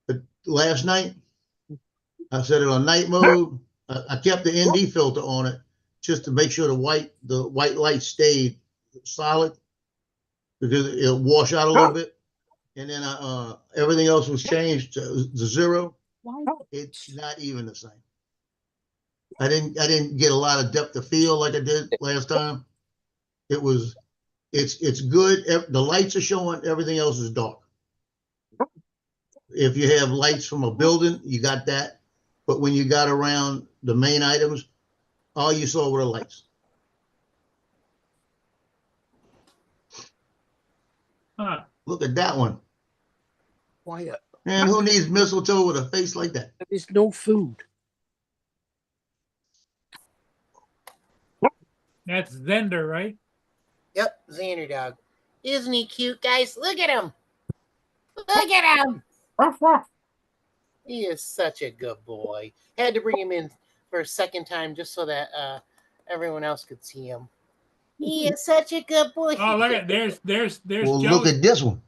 [SPEAKER 7] But last night I set it on night mode. I kept the ND filter on it just to make sure the white light stayed solid because it'll wash out a little bit. And then everything else was changed to 0. It's not even the same. I didn't get a lot of depth of field like I did last time. It's good. The lights are showing, everything else is dark. If you have lights from a building, you got that. but when you got around the main items, all you saw were the lights.
[SPEAKER 1] Huh.
[SPEAKER 7] Look at that one.
[SPEAKER 3] Quiet.
[SPEAKER 7] Man, who needs mistletoe with a face like that?
[SPEAKER 3] There's no food.
[SPEAKER 1] That's Zender, right?
[SPEAKER 2] Yep, Xander dog. Isn't he cute, guys? Look at him. Look at him. He is such a good boy. Had to bring him in for a second time just so that everyone else could see him. He is such a good boy.
[SPEAKER 1] Oh, look at there's
[SPEAKER 7] Well,
[SPEAKER 1] Joe's.
[SPEAKER 7] look at this one.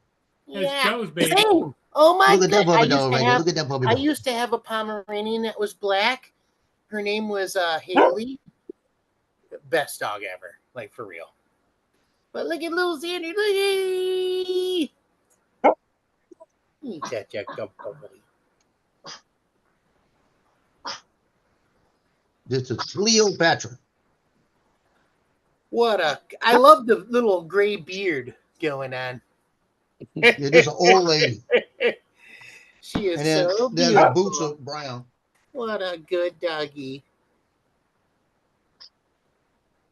[SPEAKER 1] There's
[SPEAKER 2] Yeah.
[SPEAKER 1] Joe's baby.
[SPEAKER 2] Same. Oh my
[SPEAKER 7] Look at that
[SPEAKER 2] god!
[SPEAKER 7] puppy dog right there. Look at that puppy
[SPEAKER 2] I
[SPEAKER 7] dog.
[SPEAKER 2] used to have a Pomeranian that was black. Her name was Haley. Best dog ever, like for real. But look at little Xander. Look at he's such a good boy.
[SPEAKER 7] This is Cleopatra.
[SPEAKER 2] I love the little gray beard going on.
[SPEAKER 7] Yeah, this is an old lady.
[SPEAKER 2] She is
[SPEAKER 7] And then
[SPEAKER 2] so
[SPEAKER 7] there's
[SPEAKER 2] beautiful.
[SPEAKER 7] the boots of brown.
[SPEAKER 2] What a good doggy.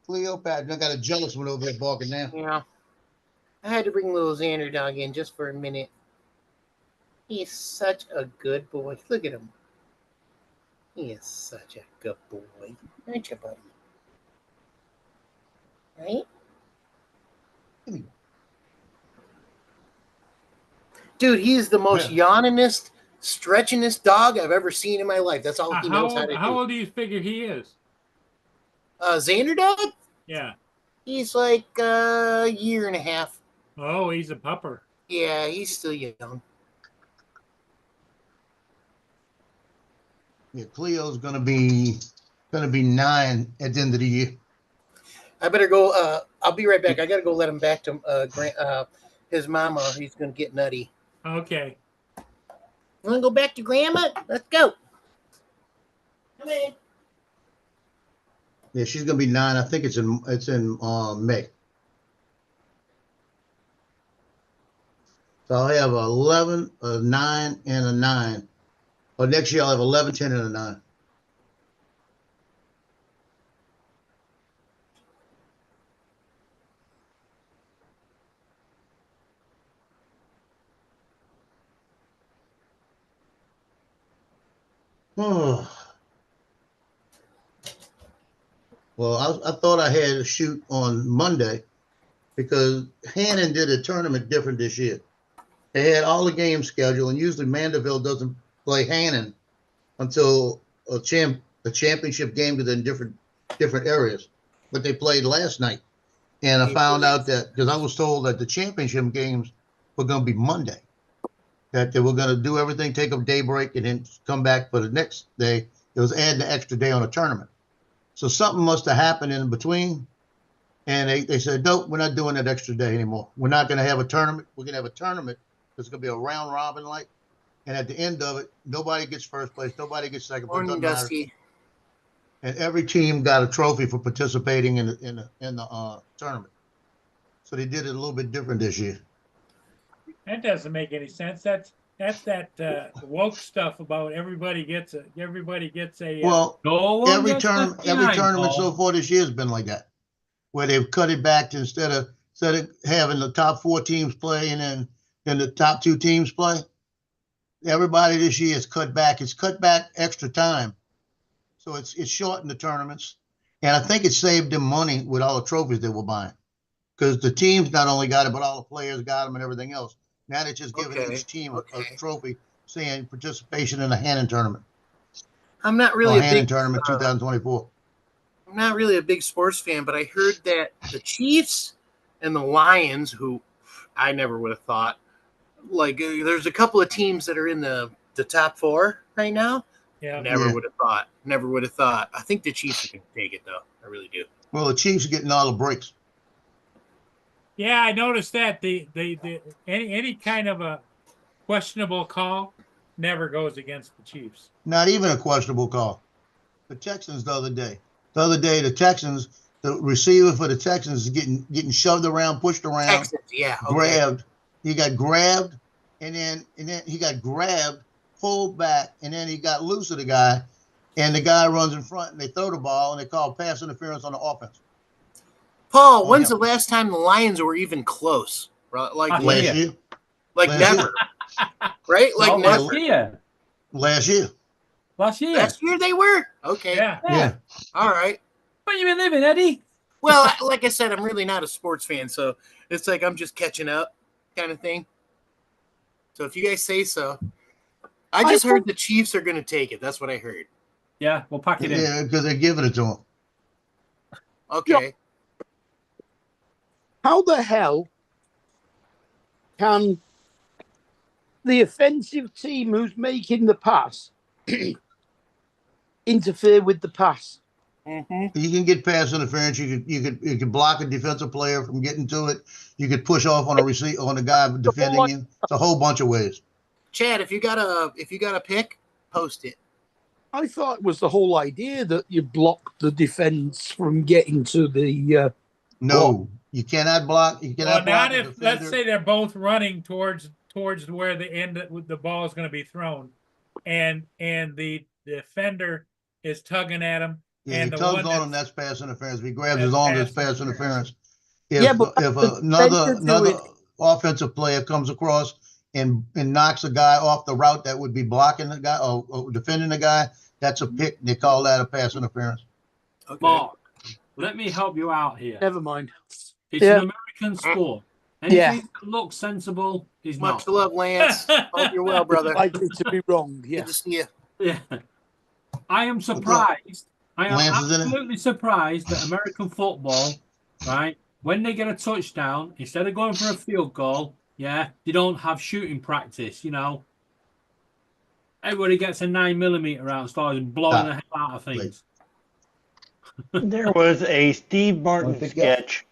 [SPEAKER 7] Cleopatra. I got a jealous one over there barking now.
[SPEAKER 2] Yeah. I had to bring little Xander dog in just for a minute. He's such a good boy. Look at him. He is such a good boy. Aren't you, buddy? Right? Dude, he's the most yawningest, stretchingest dog I've ever seen in my life. That's all he knows how to
[SPEAKER 1] How
[SPEAKER 2] do.
[SPEAKER 1] old do you figure he is?
[SPEAKER 2] Xander dog?
[SPEAKER 1] Yeah.
[SPEAKER 2] He's like a year and a half.
[SPEAKER 1] Oh, he's a pupper.
[SPEAKER 2] Yeah, he's still young.
[SPEAKER 7] Yeah, Cleo's gonna be 9 at the end of the year.
[SPEAKER 2] I better go. I'll be right back. I gotta go let him back to his mama. He's gonna get nutty.
[SPEAKER 1] Okay.
[SPEAKER 2] You wanna go back to grandma? Let's go. Come in.
[SPEAKER 7] Yeah, she's gonna be 9. I think it's in May. So I'll have 11, a 9, and a 9. Or next year I'll have 11, 10, and a 9. Oh. Well, I thought I had a shoot on Monday because Hannon did a tournament different this year. They had all the games scheduled, and usually Mandeville doesn't play Hannon until a championship game because they're in different areas. But they played last night, and I found out that because I was told that the championship games were going to be Monday, that they were going to do everything, take a day break, and then come back for the next day. It was adding an extra day on a tournament. So something must have happened in between. And they said, nope, we're not doing that extra day anymore. We're not going to have a tournament. We're going to have a tournament. It's going to be a round robin like. And at the end of it, nobody gets first place. Nobody gets second place.
[SPEAKER 2] Morning,
[SPEAKER 7] Doesn't matter.
[SPEAKER 2] Dusty.
[SPEAKER 7] And every team got a trophy for participating in the tournament. So they did it a little bit different this year.
[SPEAKER 1] That doesn't make any sense. That's that woke stuff about everybody gets a
[SPEAKER 7] Well,
[SPEAKER 8] No one
[SPEAKER 7] every
[SPEAKER 8] gets left
[SPEAKER 7] tournament
[SPEAKER 8] behind,
[SPEAKER 7] so
[SPEAKER 8] Paul.
[SPEAKER 7] far this year has been like that, where they've cut it back to instead of having the top 4 teams play and then the top 2 teams play. Everybody this year is cut back. It's cut back extra time, so it's shortened the tournaments, and I think it saved them money with all the trophies they were buying, because the teams not only got it, but all the players got them and everything else. Now they're just giving each team a trophy saying participation in a Hannon tournament.
[SPEAKER 2] I'm not really a
[SPEAKER 7] Hannon
[SPEAKER 2] big
[SPEAKER 7] tournament 2024.
[SPEAKER 2] I'm not really a big sports fan, but I heard that the Chiefs and the Lions, who I never would have thought, like there's a couple of teams that are in the top 4 right now.
[SPEAKER 1] Yeah.
[SPEAKER 2] Never would have thought. Never would have thought. I think the Chiefs can take it though. I really do.
[SPEAKER 7] Well, the Chiefs are getting all the breaks.
[SPEAKER 1] Yeah, I noticed that the any kind of a questionable call never goes against the Chiefs.
[SPEAKER 7] Not even a questionable call. The Texans the other day, the Texans, the receiver for the Texans is getting shoved around, pushed around,
[SPEAKER 2] Texans, yeah, okay.
[SPEAKER 7] grabbed. He got grabbed, and then he got grabbed, pulled back, and then he got loose of the guy, and the guy runs in front and they throw the ball and they call pass interference on the offense.
[SPEAKER 2] Paul,
[SPEAKER 7] Oh,
[SPEAKER 2] when's
[SPEAKER 7] yeah.
[SPEAKER 2] the last time the Lions were even close? Like,
[SPEAKER 8] Last
[SPEAKER 7] Last
[SPEAKER 8] year.
[SPEAKER 7] year.
[SPEAKER 2] like
[SPEAKER 7] last
[SPEAKER 2] never,
[SPEAKER 7] year.
[SPEAKER 2] right? Like
[SPEAKER 8] No,
[SPEAKER 2] never.
[SPEAKER 8] last year.
[SPEAKER 7] Last year.
[SPEAKER 8] Last year.
[SPEAKER 2] Last year they were okay.
[SPEAKER 1] Yeah.
[SPEAKER 7] Yeah.
[SPEAKER 2] All right.
[SPEAKER 8] Where you been living, Eddie?
[SPEAKER 2] Well, like I said, I'm really not a sports fan, so it's like I'm just catching up, kind of thing. So if you guys say so, I just heard the Chiefs are going to take it. That's what I heard.
[SPEAKER 8] Yeah, we'll pack it in.
[SPEAKER 7] Yeah, because they're giving it to him.
[SPEAKER 2] Okay.
[SPEAKER 3] How the hell can the offensive team who's making the pass interfere with the pass?
[SPEAKER 2] Mm-hmm.
[SPEAKER 7] You can get pass interference. You could block a defensive player from getting to it. You could push off on a guy defending you. It's a whole bunch of ways.
[SPEAKER 2] Chad, if you got a pick, post it.
[SPEAKER 3] I thought it was the whole idea that you block the defense from getting to the.
[SPEAKER 7] No, you cannot block. You
[SPEAKER 1] Well,
[SPEAKER 7] cannot block
[SPEAKER 1] not
[SPEAKER 7] a
[SPEAKER 1] if
[SPEAKER 7] defender.
[SPEAKER 1] let's say they're both running towards where the end with the ball is going to be thrown, and the defender is tugging at him.
[SPEAKER 7] Yeah,
[SPEAKER 1] and
[SPEAKER 7] he
[SPEAKER 1] the
[SPEAKER 7] tugs
[SPEAKER 1] one
[SPEAKER 7] on him.
[SPEAKER 1] that's-
[SPEAKER 7] That's pass interference. If he grabs
[SPEAKER 1] that's
[SPEAKER 7] his arm, that's
[SPEAKER 1] pass
[SPEAKER 7] pass interference.
[SPEAKER 3] Yeah, but
[SPEAKER 7] if
[SPEAKER 3] the
[SPEAKER 7] another
[SPEAKER 3] defender do it.
[SPEAKER 7] offensive player comes across and knocks a guy off the route that would be blocking the guy or defending the guy, that's a pick. They call that a pass interference.
[SPEAKER 2] Okay.
[SPEAKER 8] Mark, let me help you out here.
[SPEAKER 3] Never mind.
[SPEAKER 8] It's
[SPEAKER 3] Yeah.
[SPEAKER 8] an American sport. Anything
[SPEAKER 3] Yeah.
[SPEAKER 8] that looks sensible is
[SPEAKER 2] Much
[SPEAKER 8] not.
[SPEAKER 2] love, Lance. Hope you're well, brother.
[SPEAKER 3] Likely to be wrong.
[SPEAKER 2] Good
[SPEAKER 3] Yeah.
[SPEAKER 2] to see you.
[SPEAKER 8] Yeah. I am surprised. I am
[SPEAKER 7] Lance is in it?
[SPEAKER 8] absolutely surprised that American football, right, when they get a touchdown, instead of going for a field goal, yeah, they don't have shooting practice, you know. Everybody gets a 9mm out and starts blowing the hell out of things.
[SPEAKER 6] There was a Steve Martin
[SPEAKER 7] Don't forget.
[SPEAKER 6] sketch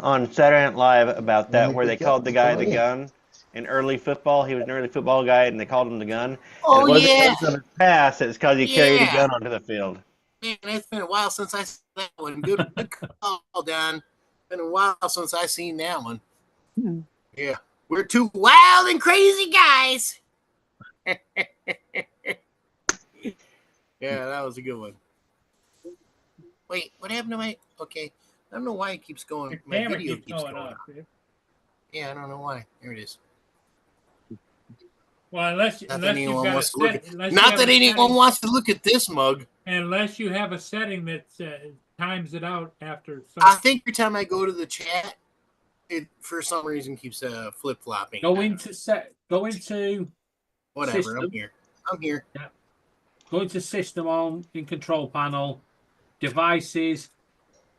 [SPEAKER 6] on Saturday Night Live about that,
[SPEAKER 7] Don't
[SPEAKER 6] where they
[SPEAKER 7] forget.
[SPEAKER 6] called the guy the
[SPEAKER 7] Oh, yeah.
[SPEAKER 6] gun in early football. He was an early football guy, and they called him the gun.
[SPEAKER 2] Oh
[SPEAKER 6] and it
[SPEAKER 2] yeah,
[SPEAKER 6] wasn't on his pass; it's because he carried a
[SPEAKER 2] Yeah.
[SPEAKER 6] gun onto the field.
[SPEAKER 2] man, it's been a while since I saw that one. Good call, Don. Been a while since I seen that one.
[SPEAKER 3] Hmm.
[SPEAKER 2] Yeah, we're two wild and crazy guys. Yeah, that was a good one. Wait, what happened to my? Okay, I don't know why it keeps going.
[SPEAKER 1] Your
[SPEAKER 2] My
[SPEAKER 1] camera
[SPEAKER 2] video
[SPEAKER 1] keeps
[SPEAKER 2] keeps
[SPEAKER 1] going
[SPEAKER 2] going.
[SPEAKER 1] off. dude.
[SPEAKER 2] Yeah, I don't know why. There it is.
[SPEAKER 1] Well, unless
[SPEAKER 2] Not that
[SPEAKER 1] you've
[SPEAKER 2] anyone
[SPEAKER 1] got a
[SPEAKER 2] wants to look
[SPEAKER 1] set,
[SPEAKER 2] at.
[SPEAKER 1] unless you
[SPEAKER 2] Not
[SPEAKER 1] have
[SPEAKER 2] that
[SPEAKER 1] a
[SPEAKER 2] anyone
[SPEAKER 1] setting-
[SPEAKER 2] wants to look at this mug.
[SPEAKER 1] unless you have a setting that times it out after.
[SPEAKER 2] I think every time I go to the chat, it for some reason keeps flip flopping.
[SPEAKER 8] Go into
[SPEAKER 2] Whatever.
[SPEAKER 8] system.
[SPEAKER 2] I'm here. I'm here.
[SPEAKER 8] Go into system in control panel, devices,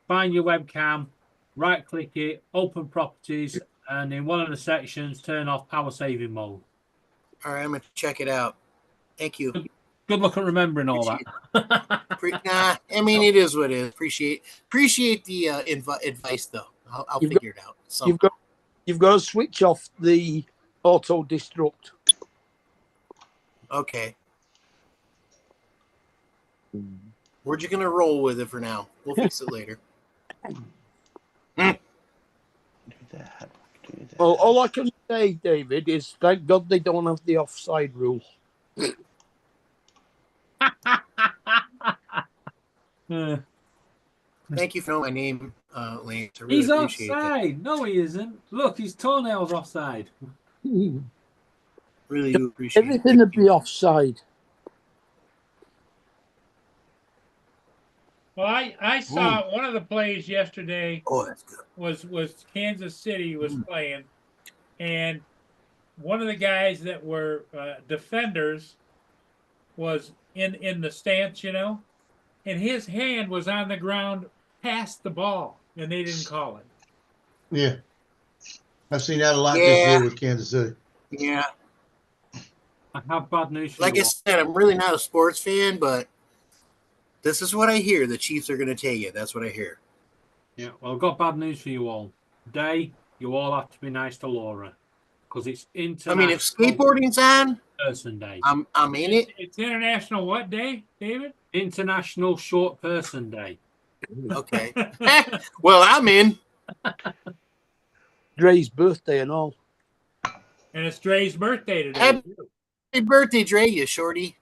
[SPEAKER 8] find your webcam, right click it, open properties, and in one of the sections, turn off power saving mode.
[SPEAKER 2] All right, I'm gonna check it out. Thank you.
[SPEAKER 8] Good luck at remembering all that.
[SPEAKER 2] Nah, I mean it is what it is. Appreciate the advice though. I'll
[SPEAKER 3] You've
[SPEAKER 2] figure it out. So
[SPEAKER 3] You've got to switch off the auto destruct.
[SPEAKER 2] okay, we're just gonna roll with it for now. We'll fix it later.
[SPEAKER 6] Do that. Do that.
[SPEAKER 3] Well, all I can say, David, is thank God they don't have the offside rule.
[SPEAKER 2] Thank you for knowing my name, Lance. I really
[SPEAKER 8] He's
[SPEAKER 2] appreciate that.
[SPEAKER 8] offside. No, he isn't. Look, his toenail's offside.
[SPEAKER 2] Really do appreciate
[SPEAKER 3] Everything
[SPEAKER 2] it.
[SPEAKER 3] would be offside.
[SPEAKER 1] Well, I saw one of the plays yesterday
[SPEAKER 2] Oh, that's good.
[SPEAKER 1] was Kansas City was playing, and one of the guys that were defenders was in the stance, you know, and his hand was on the ground past the ball, and they didn't call it.
[SPEAKER 7] Yeah. I've seen that a lot this
[SPEAKER 2] Yeah.
[SPEAKER 7] year with Kansas City.
[SPEAKER 2] Yeah,
[SPEAKER 8] I have bad news for
[SPEAKER 2] like
[SPEAKER 8] you
[SPEAKER 2] I
[SPEAKER 8] all.
[SPEAKER 2] said, I'm really not a sports fan, but this is what I hear. The Chiefs are gonna take it. That's what I hear.
[SPEAKER 8] Yeah, well, I've got bad news for you all. Today, you all have to be nice to Laura because it's
[SPEAKER 2] I
[SPEAKER 8] International
[SPEAKER 2] mean, if skateboarding's on,
[SPEAKER 8] Person Day.
[SPEAKER 2] I'm in it.
[SPEAKER 1] It's International what day, David?
[SPEAKER 8] International Short Person Day.
[SPEAKER 2] Okay. Well, I'm in.
[SPEAKER 3] Dre's birthday and all.
[SPEAKER 1] And it's Dre's birthday today.
[SPEAKER 2] Happy birthday, Dre, you shorty.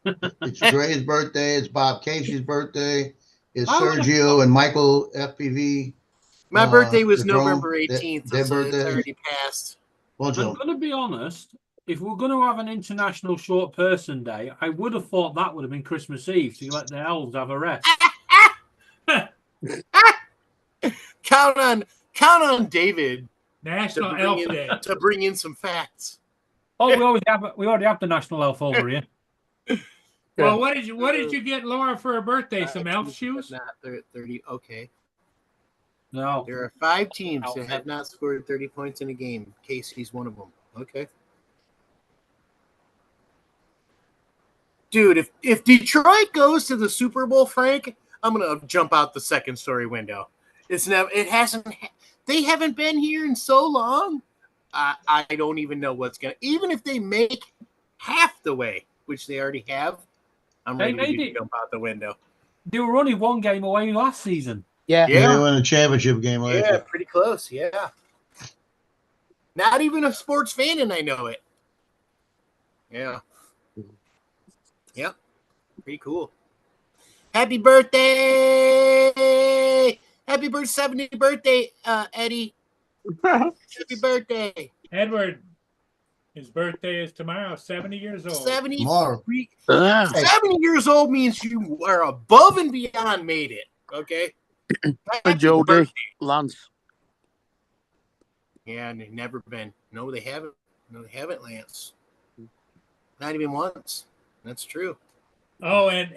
[SPEAKER 7] It's Dre's birthday. It's Bob Casey's birthday. It's
[SPEAKER 1] I wanna-
[SPEAKER 7] Sergio and Michael FPV.
[SPEAKER 2] My birthday was
[SPEAKER 7] the drone,
[SPEAKER 2] November 18th,
[SPEAKER 7] their
[SPEAKER 2] so it's
[SPEAKER 7] birthdays.
[SPEAKER 2] already passed.
[SPEAKER 7] Bunch
[SPEAKER 8] I'm
[SPEAKER 7] of them.
[SPEAKER 8] going to be honest. If we're going to have an International Short Person Day, I would have thought that would have been Christmas Eve to let the elves have a rest.
[SPEAKER 2] Count on David
[SPEAKER 1] National
[SPEAKER 2] to
[SPEAKER 1] Elf
[SPEAKER 2] bring,
[SPEAKER 1] Day.
[SPEAKER 2] to bring in some facts.
[SPEAKER 8] Oh, we already have the National Elf over here.
[SPEAKER 1] Well, what did you get Laura for her birthday? Some elf shoes?
[SPEAKER 2] Not 30. Okay.
[SPEAKER 8] No.
[SPEAKER 2] There are 5 teams that have not scored 30 points in a game. Casey's one of them. Okay. Dude, if Detroit goes to the Super Bowl, Frank, I'm gonna jump out the second story window. They haven't been here in so long. I don't even know what's gonna. Even if they make half the way, which they already have, I'm
[SPEAKER 8] They
[SPEAKER 2] ready
[SPEAKER 8] made
[SPEAKER 2] to
[SPEAKER 8] it.
[SPEAKER 2] jump out the window.
[SPEAKER 8] They were only one game away last season.
[SPEAKER 3] Yeah.
[SPEAKER 7] Yeah, they
[SPEAKER 2] Yeah,
[SPEAKER 7] won a championship game last
[SPEAKER 2] yeah,
[SPEAKER 7] year.
[SPEAKER 2] pretty close. Yeah, not even a sports fan, and I know it. Yeah. Yep. Pretty cool. Happy birthday! Happy 70th birthday, Eddie. Happy birthday.
[SPEAKER 1] Edward, his birthday is tomorrow, 70 years old.
[SPEAKER 2] 70,
[SPEAKER 7] Tomorrow.
[SPEAKER 2] 70 years old means you are above and beyond made it. Okay.
[SPEAKER 3] Hey,
[SPEAKER 2] Happy
[SPEAKER 3] Jody,
[SPEAKER 2] birthday.
[SPEAKER 3] Lance.
[SPEAKER 2] Yeah, and they've never been. No, they haven't. No, they haven't, Lance. Not even once. That's true.
[SPEAKER 1] Oh, and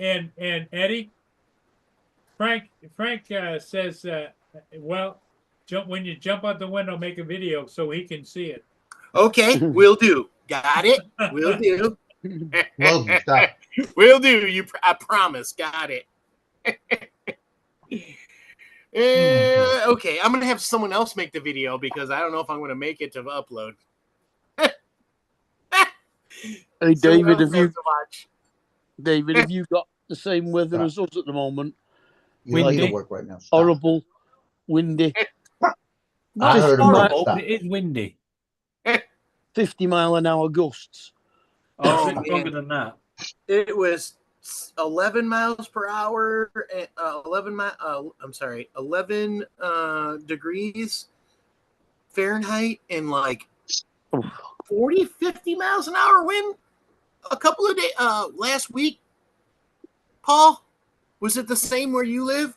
[SPEAKER 1] Eddie, Frank says, well, when you jump out the window, make a video so he can see it.
[SPEAKER 2] Okay, will do. Got it. Will do.
[SPEAKER 7] Well, stop.
[SPEAKER 2] Will do. I promise. Got it. Okay, I'm gonna have someone else make the video because I don't know if I'm gonna make it to upload.
[SPEAKER 3] Hey,
[SPEAKER 2] Someone
[SPEAKER 3] David,
[SPEAKER 2] else
[SPEAKER 3] have you
[SPEAKER 2] has to watch.
[SPEAKER 3] got the same weather as us at the moment?
[SPEAKER 7] You don't need
[SPEAKER 8] Windy.
[SPEAKER 7] to work right now. Stop.
[SPEAKER 3] Horrible, windy,
[SPEAKER 7] I heard him.
[SPEAKER 8] Horrible,
[SPEAKER 7] Stop.
[SPEAKER 8] but it is windy.
[SPEAKER 3] 50-mile-an-hour gusts.
[SPEAKER 8] Oh,
[SPEAKER 2] Oh,
[SPEAKER 8] it's
[SPEAKER 2] man.
[SPEAKER 8] stronger than that.
[SPEAKER 2] It was 11 miles per hour. 11 degrees Fahrenheit and like 40, 50 miles an hour wind. A couple of days last week. Paul, was it the same where you live?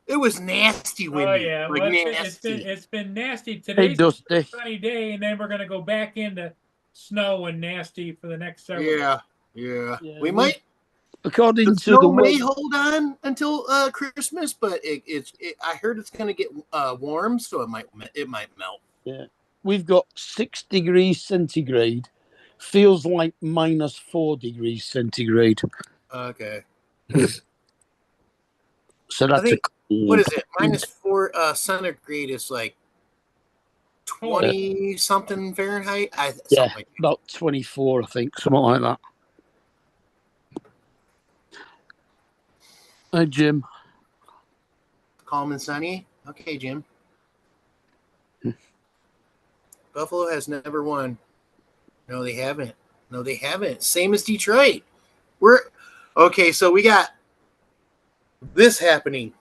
[SPEAKER 2] It was nasty windy.
[SPEAKER 1] Oh yeah,
[SPEAKER 2] like
[SPEAKER 1] well,
[SPEAKER 2] nasty.
[SPEAKER 1] it's been nasty.
[SPEAKER 3] Hey,
[SPEAKER 1] Today's a
[SPEAKER 3] Dusty.
[SPEAKER 1] sunny day, and then we're gonna go back into snow and nasty for the next several.
[SPEAKER 2] Yeah.
[SPEAKER 3] Yeah,
[SPEAKER 2] We might.
[SPEAKER 3] According
[SPEAKER 2] The
[SPEAKER 3] to
[SPEAKER 2] snow
[SPEAKER 3] the
[SPEAKER 2] may
[SPEAKER 3] weather,
[SPEAKER 2] hold on until Christmas, but I heard it's going to get warm, so it might melt.
[SPEAKER 3] we've got 6 degrees centigrade. Feels like -4 degrees centigrade.
[SPEAKER 2] Okay.
[SPEAKER 3] So that's
[SPEAKER 2] think-
[SPEAKER 3] a
[SPEAKER 2] What is it? -4 centigrade is like 20 something Fahrenheit.
[SPEAKER 3] Yeah.
[SPEAKER 2] Something like that.
[SPEAKER 3] about 24, I think, something like that. Hey, Jim.
[SPEAKER 2] Calm and sunny. Okay, Jim. Buffalo has never won. No, they haven't. Same as Detroit. Okay. So we got this happening,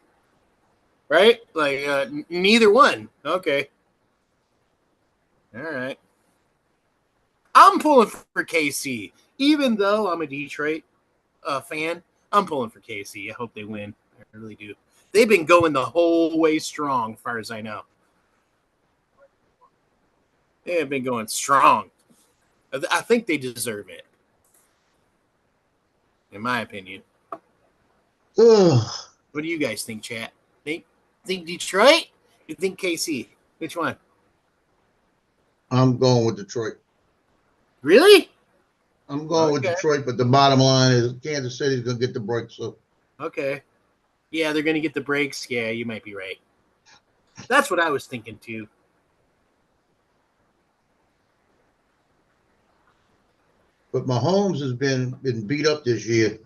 [SPEAKER 2] right? Like neither one. Okay. All right. I'm pulling for KC, even though I'm a Detroit fan. I'm pulling for KC. I hope they win. I really do. They've been going the whole way strong, as far as I know. They have been going strong. I think they deserve it, in my opinion.
[SPEAKER 7] Ugh.
[SPEAKER 2] What do you guys think, chat? Think Detroit? You think KC? Which one?
[SPEAKER 7] I'm going with Detroit.
[SPEAKER 2] Really?
[SPEAKER 7] I'm going with
[SPEAKER 2] Okay.
[SPEAKER 7] Detroit, but the bottom line is Kansas City's going to get the break. So
[SPEAKER 2] Okay. Yeah, they're going to get the breaks. Yeah, you might be right. That's what I was thinking, too.
[SPEAKER 7] But Mahomes has been beat up this year.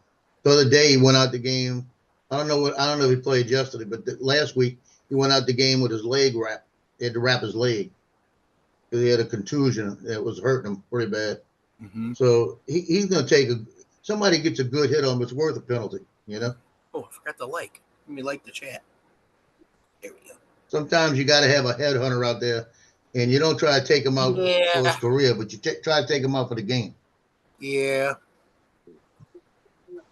[SPEAKER 7] The other day he went out the game. I don't know if he played yesterday, but last week he went out the game with his leg wrapped. He had to wrap his leg because he had a contusion that was hurting him pretty bad.
[SPEAKER 2] Mm-hmm.
[SPEAKER 7] So he's going to take somebody gets a good hit on him, it's worth a penalty. You know,
[SPEAKER 2] Oh, I forgot to like. Let me like the chat. There we go.
[SPEAKER 7] sometimes you got to have a headhunter out there, and you don't try to take him out for
[SPEAKER 2] Yeah.
[SPEAKER 7] his career, but you try to take him out for the game.
[SPEAKER 2] Yeah.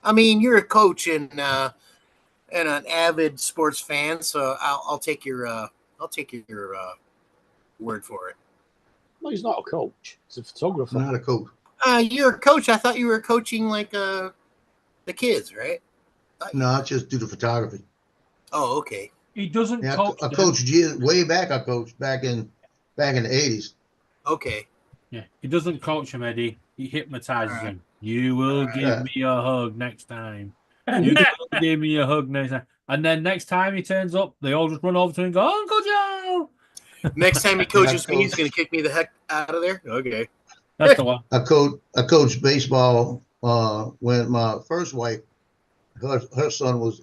[SPEAKER 2] I mean, you're a coach and an avid sports fan, so I'll take your word for it.
[SPEAKER 3] No, he's not a coach. He's a photographer.
[SPEAKER 7] I'm not a coach.
[SPEAKER 2] You're a coach. I thought you were coaching like the kids, right?
[SPEAKER 7] No, I just do the photography.
[SPEAKER 2] Oh, okay.
[SPEAKER 8] He doesn't
[SPEAKER 7] Yeah,
[SPEAKER 8] coach.
[SPEAKER 7] I
[SPEAKER 8] them.
[SPEAKER 7] coached way back. I coached back in the 80s.
[SPEAKER 2] Okay.
[SPEAKER 8] Yeah, he doesn't coach him, Eddie. He hypnotizes
[SPEAKER 2] Alright.
[SPEAKER 8] him. You will give me a hug next time. You will give me a hug next time. And then next time he turns up, they all just run over to him and go, Uncle Joe.
[SPEAKER 2] Next time he coaches me, he's gonna kick me the heck out of there. Okay.
[SPEAKER 8] That's the one.
[SPEAKER 7] I coached baseball when my first wife, her son was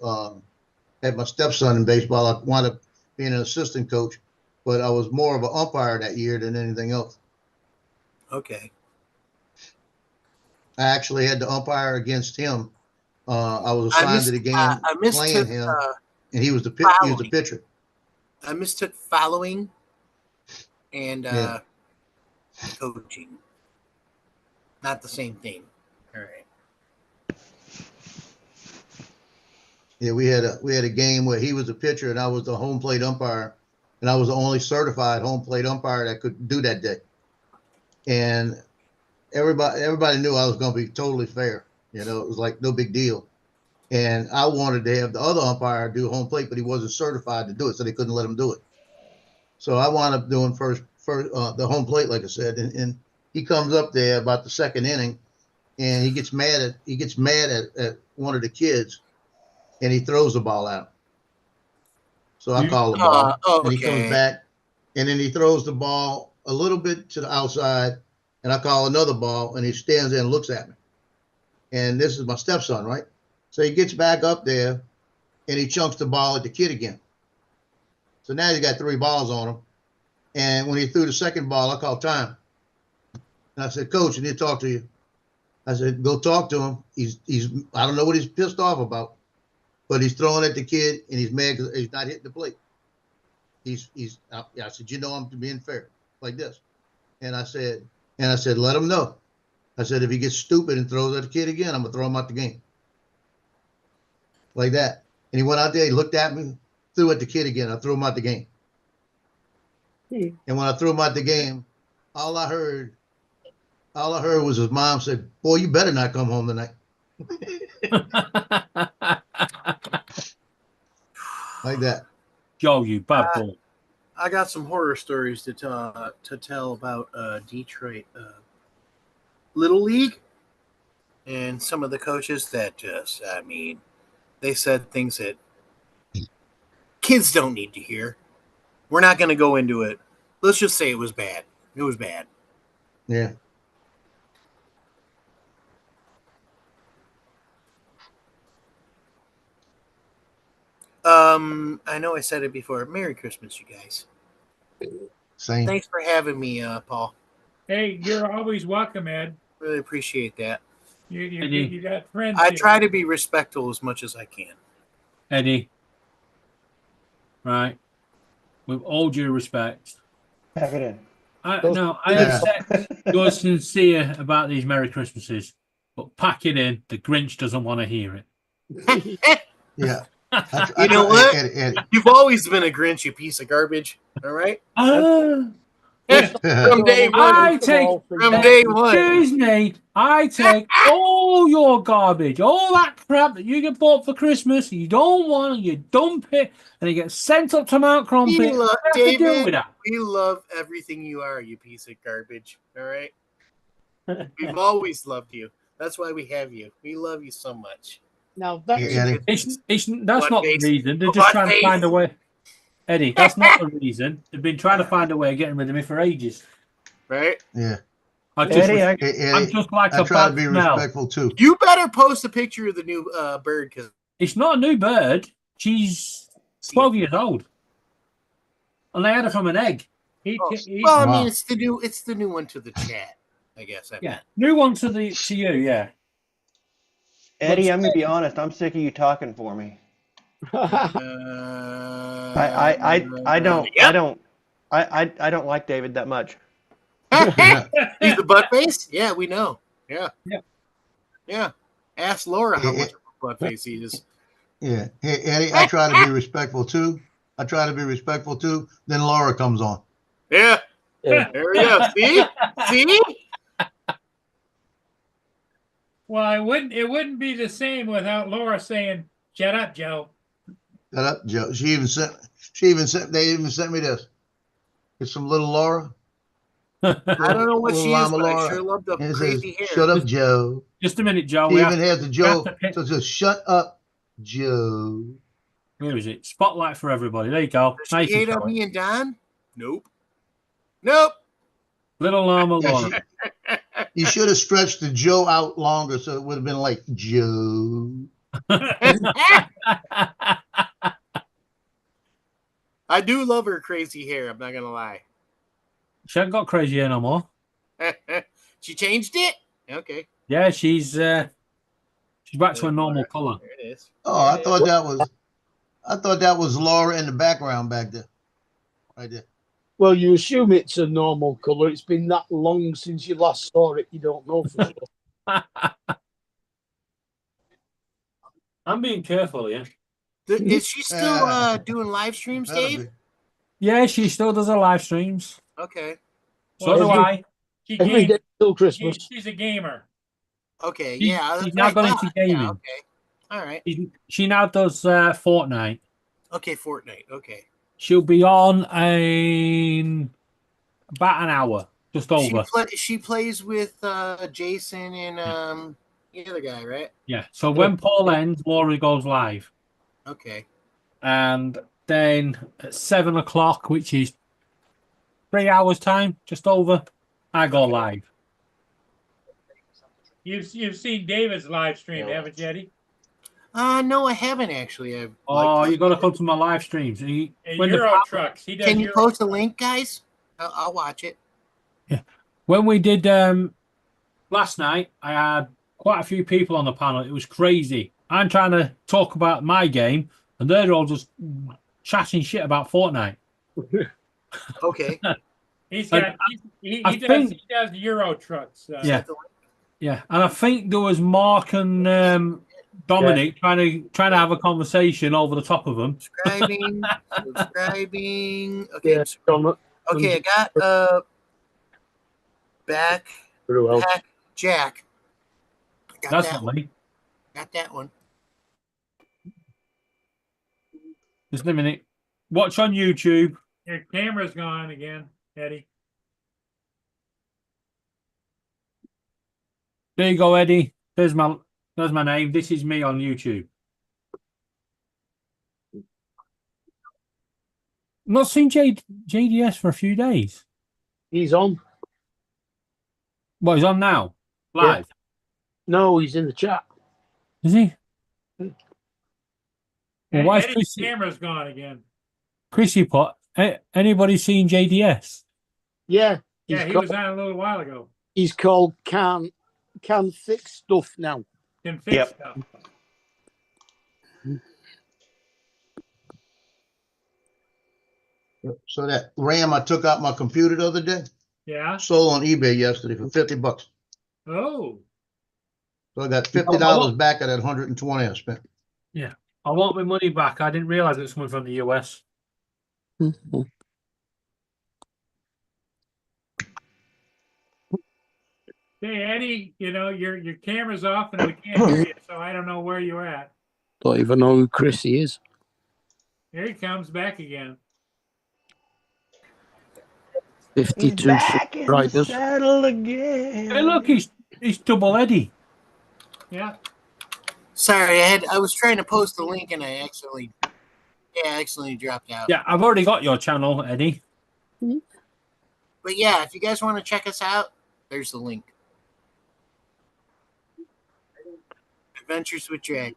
[SPEAKER 7] had my stepson in baseball. I wound up being an assistant coach, but I was more of an umpire that year than anything else.
[SPEAKER 2] Okay.
[SPEAKER 7] I actually had to umpire against him. I was assigned to the game
[SPEAKER 2] I
[SPEAKER 7] playing
[SPEAKER 2] mistook
[SPEAKER 7] him, and he was the pitcher.
[SPEAKER 2] I mistook following and
[SPEAKER 7] Yeah.
[SPEAKER 2] coaching. Not the same thing. All right.
[SPEAKER 7] Yeah, we had a game where he was a pitcher and I was the home plate umpire, and I was the only certified home plate umpire that could do that day. And everybody knew I was going to be totally fair. You know, it was like no big deal. And I wanted to have the other umpire do home plate, but he wasn't certified to do it, so they couldn't let him do it. So I wound up doing first the home plate, like I said, and he comes up there about the second inning, and he gets mad at one of the kids, and he throws the ball out. So I call the ball, and he comes back, and then he throws the ball a little bit to the outside, and I call another ball, and he stands there and looks at me. And this is my stepson, right? So he gets back up there, and he chunks the ball at the kid again. So now he's got 3 balls on him. And when he threw the second ball, I called time. And I said, Coach, I need to talk to you. I said, go talk to him. He's I don't know what he's pissed off about, but he's throwing at the kid, and he's mad because he's not hitting the plate. I said, you know, I'm being fair, like this. And I said, let him know. I said, if he gets stupid and throws at the kid again, I'm gonna throw him out the game. Like that. And he went out there, he looked at me, threw at the kid again. I threw him out the game. And when I threw him out the game, all I heard was his mom said, boy, you better not come home tonight. Like that.
[SPEAKER 8] Joe, you bad boy.
[SPEAKER 2] I got some horror stories to tell about Detroit Little League and some of the coaches that just, I mean, they said things that kids don't need to hear. We're not going to go into it. Let's just say it was bad. It was bad.
[SPEAKER 7] Yeah.
[SPEAKER 2] I know I said it before. Merry Christmas, you guys.
[SPEAKER 7] Same.
[SPEAKER 2] Thanks for having me, Paul.
[SPEAKER 1] Hey, you're always welcome, Ed.
[SPEAKER 2] Really appreciate that.
[SPEAKER 1] You got friends.
[SPEAKER 2] I
[SPEAKER 1] here.
[SPEAKER 2] try to be respectful as much as I can.
[SPEAKER 8] Eddie. Right. With all due respect.
[SPEAKER 6] Pack it in.
[SPEAKER 8] I
[SPEAKER 7] Yeah.
[SPEAKER 8] accept you're sincere about these Merry Christmases, but pack it in. The Grinch doesn't want to hear it.
[SPEAKER 7] Yeah.
[SPEAKER 2] You know what?
[SPEAKER 7] Eddie.
[SPEAKER 2] You've always been a Grinch, you piece of garbage. All right? From day one. From day one.
[SPEAKER 8] Excuse me. I take all your garbage, all that crap that you get bought for Christmas, you don't want, you dump it, and it gets sent up to Mount Crumpet.
[SPEAKER 2] We love,
[SPEAKER 8] What do you have to do with
[SPEAKER 2] David,
[SPEAKER 8] that?
[SPEAKER 2] we love everything you are, you piece of garbage. All right? We've always loved you. That's why we have you. We love you so much.
[SPEAKER 3] Now that's
[SPEAKER 7] Eddie.
[SPEAKER 8] That's
[SPEAKER 2] What
[SPEAKER 8] not the
[SPEAKER 2] face?
[SPEAKER 8] reason. They're just
[SPEAKER 2] What
[SPEAKER 8] trying to
[SPEAKER 2] face?
[SPEAKER 8] find a way. Eddie, that's not the reason. They've been trying to find a way of getting rid of me for ages.
[SPEAKER 2] Right?
[SPEAKER 7] Yeah.
[SPEAKER 8] I'm just
[SPEAKER 7] Eddie,
[SPEAKER 8] like
[SPEAKER 7] I
[SPEAKER 8] a
[SPEAKER 7] try to
[SPEAKER 8] bad
[SPEAKER 7] be
[SPEAKER 8] smell.
[SPEAKER 7] respectful too.
[SPEAKER 2] You better post a picture of the new bird because
[SPEAKER 8] It's not a new bird. She's 12 years old. And they had her from an egg.
[SPEAKER 2] well, I
[SPEAKER 7] Wow.
[SPEAKER 2] mean it's the new one to the chat, I guess.
[SPEAKER 8] Yeah. New one to you, yeah.
[SPEAKER 6] Eddie, I'm gonna be honest. I'm sick of you talking for me. I don't
[SPEAKER 2] Yep.
[SPEAKER 6] I don't like David that much.
[SPEAKER 2] He's the butt face? Yeah, we know. Yeah.
[SPEAKER 8] Yeah.
[SPEAKER 2] Yeah. Ask Laura how much of a butt face he is.
[SPEAKER 7] Yeah. Hey, Eddie, I try to be respectful too. Then Laura comes on.
[SPEAKER 2] Yeah.
[SPEAKER 3] Yeah.
[SPEAKER 2] There we go. See? See?
[SPEAKER 1] Well, it wouldn't be the same without Laura saying, "Shut up, Joe."
[SPEAKER 7] Shut up, Joe. They even sent me this. It's from little Laura.
[SPEAKER 2] I don't know what
[SPEAKER 7] Little
[SPEAKER 2] she is,
[SPEAKER 7] llama
[SPEAKER 2] but I
[SPEAKER 7] Laura.
[SPEAKER 2] sure love the
[SPEAKER 7] And it
[SPEAKER 2] crazy
[SPEAKER 7] says,
[SPEAKER 2] hair.
[SPEAKER 7] shut up, Joe.
[SPEAKER 8] Just a minute, Joe.
[SPEAKER 7] She
[SPEAKER 8] We
[SPEAKER 7] even
[SPEAKER 8] have,
[SPEAKER 7] has the Joe.
[SPEAKER 8] to pick-
[SPEAKER 7] So it says, shut up, Joe.
[SPEAKER 8] where is it? Spotlight for everybody. There you go.
[SPEAKER 2] Does
[SPEAKER 8] Nice
[SPEAKER 2] she
[SPEAKER 8] and
[SPEAKER 2] hate on
[SPEAKER 8] short.
[SPEAKER 2] me and Don? Nope. Nope.
[SPEAKER 8] Little llama
[SPEAKER 7] Yeah,
[SPEAKER 8] Laura.
[SPEAKER 7] You should have stretched the Joe out longer so it would have been like Joe.
[SPEAKER 2] I do love her crazy hair. I'm not gonna lie.
[SPEAKER 8] She hasn't got crazy hair no more.
[SPEAKER 2] She changed it. Okay,
[SPEAKER 8] Yeah, she's back to a normal color.
[SPEAKER 2] there it is.
[SPEAKER 7] Oh, I thought that was Laura in the background back there. Right there.
[SPEAKER 3] Well, you assume it's a normal colour. It's been that long since you last saw it. You don't know for sure.
[SPEAKER 8] I'm being careful here.
[SPEAKER 2] Is she still doing live streams,
[SPEAKER 7] Better
[SPEAKER 2] Dave?
[SPEAKER 7] be.
[SPEAKER 8] Yeah, she still does her live streams.
[SPEAKER 2] Okay.
[SPEAKER 8] So
[SPEAKER 1] Well,
[SPEAKER 8] do I.
[SPEAKER 1] She
[SPEAKER 3] Every
[SPEAKER 1] games,
[SPEAKER 3] day till Christmas.
[SPEAKER 1] she's a gamer.
[SPEAKER 2] Okay.
[SPEAKER 8] She's-
[SPEAKER 2] Yeah.
[SPEAKER 8] she's
[SPEAKER 2] that's
[SPEAKER 8] now
[SPEAKER 2] right.
[SPEAKER 8] gone into gaming.
[SPEAKER 2] Yeah, okay. All right.
[SPEAKER 8] She now does Fortnite.
[SPEAKER 2] Okay. Fortnite. Okay.
[SPEAKER 8] She'll be on in about an hour, just over.
[SPEAKER 2] She plays with Jason and the other guy, right?
[SPEAKER 8] Yeah. So when Paul ends, Laura goes live.
[SPEAKER 2] Okay.
[SPEAKER 8] And then at 7 o'clock, which is 3 hours time, just over, I go live.
[SPEAKER 1] You've seen David's live stream, haven't you, Eddie?
[SPEAKER 2] No, I haven't actually.
[SPEAKER 8] You got to come to my live streams.
[SPEAKER 1] And
[SPEAKER 8] When the-
[SPEAKER 1] Euro trucks. He does
[SPEAKER 2] Can you
[SPEAKER 1] Euro-
[SPEAKER 2] post a link, guys? I'll watch it.
[SPEAKER 8] When we did last night, I had quite a few people on the panel. It was crazy. I'm trying to talk about my game, and they're all just chatting shit about Fortnite.
[SPEAKER 2] Okay.
[SPEAKER 1] He's
[SPEAKER 8] I-
[SPEAKER 1] got he
[SPEAKER 8] I
[SPEAKER 1] does
[SPEAKER 8] think-
[SPEAKER 1] he does Euro trucks.
[SPEAKER 8] Yeah. Yeah, and I think there was Mark and Dominic trying to have a conversation over the top of them.
[SPEAKER 2] Subscribing. Okay.
[SPEAKER 3] Yeah, John,
[SPEAKER 2] Okay, I got back
[SPEAKER 3] very well.
[SPEAKER 2] Jack. I got
[SPEAKER 8] That's
[SPEAKER 2] that
[SPEAKER 8] not
[SPEAKER 2] one.
[SPEAKER 8] me.
[SPEAKER 2] Got that one.
[SPEAKER 8] Just a minute. Watch on YouTube.
[SPEAKER 1] Your camera's gone again, Eddie.
[SPEAKER 8] There you go, Eddie. There's my name. This is me on YouTube. Not seen JDS for a few days.
[SPEAKER 3] He's on.
[SPEAKER 8] Well, he's on now. Live.
[SPEAKER 3] No, he's in the chat.
[SPEAKER 8] Is he? Well, why is
[SPEAKER 1] Eddie's camera's gone again.
[SPEAKER 8] Chrissy put anybody seen JDS?
[SPEAKER 3] Yeah,
[SPEAKER 1] Yeah,
[SPEAKER 3] he's
[SPEAKER 1] he
[SPEAKER 3] called,
[SPEAKER 1] was on a little while ago.
[SPEAKER 3] he's called Can Fix Stuff now.
[SPEAKER 1] Can fix
[SPEAKER 6] Yep.
[SPEAKER 1] stuff.
[SPEAKER 7] So that RAM I took out my computer the other day,
[SPEAKER 1] Yeah.
[SPEAKER 7] sold on eBay yesterday for $50.
[SPEAKER 1] Oh.
[SPEAKER 7] So I got $50 back of that 120 I spent.
[SPEAKER 8] I want my money back. I didn't realize it was coming from the US.
[SPEAKER 1] Hey Eddie, your camera's off and we can't hear you, so I don't know where you're at.
[SPEAKER 3] Don't even know who Chrissy is.
[SPEAKER 1] Here he comes back again.
[SPEAKER 3] 52
[SPEAKER 6] Back in the
[SPEAKER 3] subscribers.
[SPEAKER 6] saddle again.
[SPEAKER 8] Hey, look, he's double Eddie.
[SPEAKER 1] Yeah.
[SPEAKER 2] Sorry, I was trying to post the link and I accidentally dropped out.
[SPEAKER 8] Yeah, I've already got your channel, Eddie.
[SPEAKER 2] But yeah, if you guys want to check us out, there's the link. Adventures with Drag.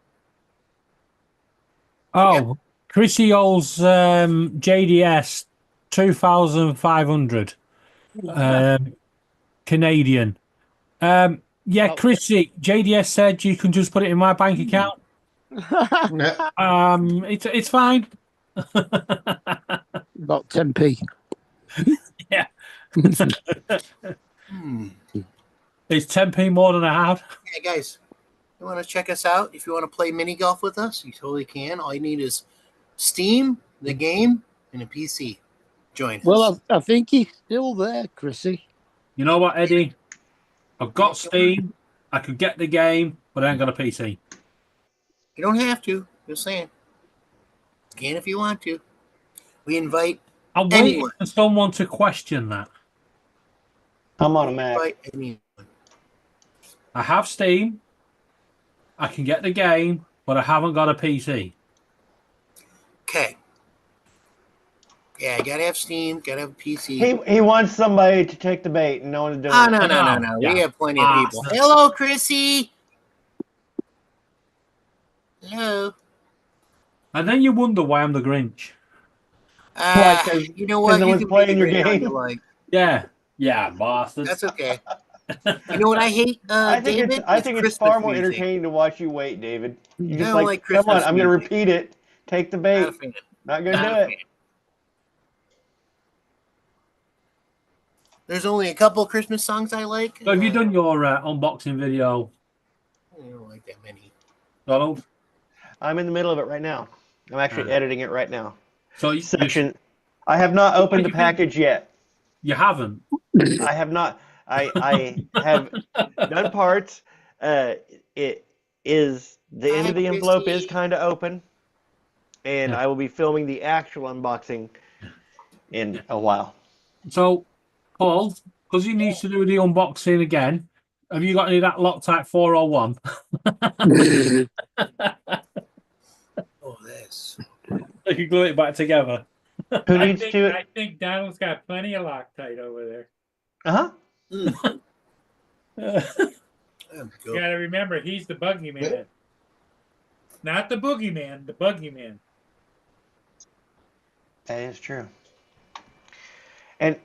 [SPEAKER 8] Oh, Chrissy owes JDS 2,500 Canadian. Yeah, Chrissy, JDS said you can just put it in my bank account. It's fine.
[SPEAKER 3] About 10p.
[SPEAKER 8] Yeah.
[SPEAKER 2] Hmm.
[SPEAKER 8] It's 10p more than I have.
[SPEAKER 2] Hey guys, you want to check us out? If you want to play mini golf with us, you totally can. All you need is Steam, the game, and a PC. Join us.
[SPEAKER 3] Well, I think he's still there, Chrissy.
[SPEAKER 8] You know what, Eddie? I've got Steam. I could get the game, but I ain't got a PC.
[SPEAKER 2] You don't have to. Just saying. You can if you want to. We invite
[SPEAKER 8] I'm waiting
[SPEAKER 2] anyone.
[SPEAKER 8] for someone to question that.
[SPEAKER 6] I'm on a Mac.
[SPEAKER 2] Invite anyone.
[SPEAKER 8] I have Steam. I can get the game, but I haven't got a PC.
[SPEAKER 2] Okay. Yeah, you gotta have Steam, gotta have a PC.
[SPEAKER 6] He wants somebody to take the bait, and no one's doing
[SPEAKER 2] Oh,
[SPEAKER 6] it.
[SPEAKER 2] no.
[SPEAKER 8] Yeah.
[SPEAKER 2] We have plenty of people.
[SPEAKER 8] Ah.
[SPEAKER 2] Hello, Chrissy. Hello.
[SPEAKER 8] And then you wonder why I'm the Grinch.
[SPEAKER 6] Why, 'cause-
[SPEAKER 2] You know what?
[SPEAKER 6] no
[SPEAKER 2] You
[SPEAKER 6] one's
[SPEAKER 2] can be
[SPEAKER 6] playing your
[SPEAKER 2] great how
[SPEAKER 6] game?
[SPEAKER 2] you like.
[SPEAKER 8] Yeah. Yeah, bastard.
[SPEAKER 2] That's okay. You know what I hate,
[SPEAKER 6] I think
[SPEAKER 2] David?
[SPEAKER 6] it's far more
[SPEAKER 2] Christmas music.
[SPEAKER 6] entertaining to watch you wait, David. You
[SPEAKER 2] I
[SPEAKER 6] just
[SPEAKER 2] don't
[SPEAKER 6] like,
[SPEAKER 2] like
[SPEAKER 6] come on,
[SPEAKER 2] Christmas
[SPEAKER 6] I'm going to
[SPEAKER 2] music.
[SPEAKER 6] repeat it. Take the
[SPEAKER 2] Not
[SPEAKER 6] bait.
[SPEAKER 2] a fan.
[SPEAKER 6] Not going to
[SPEAKER 2] Not
[SPEAKER 6] do
[SPEAKER 2] a
[SPEAKER 6] it.
[SPEAKER 2] fan. There's only a couple Christmas songs I like.
[SPEAKER 8] So have you done your unboxing video,
[SPEAKER 2] I don't like that many.
[SPEAKER 8] Donald?
[SPEAKER 6] I'm in the middle of it right now. I'm actually editing it right now.
[SPEAKER 8] So you
[SPEAKER 6] Section. I have not opened the package yet.
[SPEAKER 8] haven't?
[SPEAKER 6] I have not. I have done parts. It is the end of the envelope is kind of open, and
[SPEAKER 8] Yeah.
[SPEAKER 6] I will be filming the actual unboxing in a while.
[SPEAKER 8] So, Paul, because he needs to do the unboxing again, have you got any of that Loctite 401?
[SPEAKER 2] Oh, this.
[SPEAKER 8] I can glue it back together.
[SPEAKER 6] Who
[SPEAKER 1] I
[SPEAKER 6] needs
[SPEAKER 1] think,
[SPEAKER 6] to?
[SPEAKER 1] I think Donald's got plenty of Loctite over there.
[SPEAKER 6] Uh huh.
[SPEAKER 2] I'm
[SPEAKER 1] You
[SPEAKER 2] good.
[SPEAKER 1] gotta remember, he's the buggy man. Not the boogeyman, the buggy man.
[SPEAKER 6] That is true. And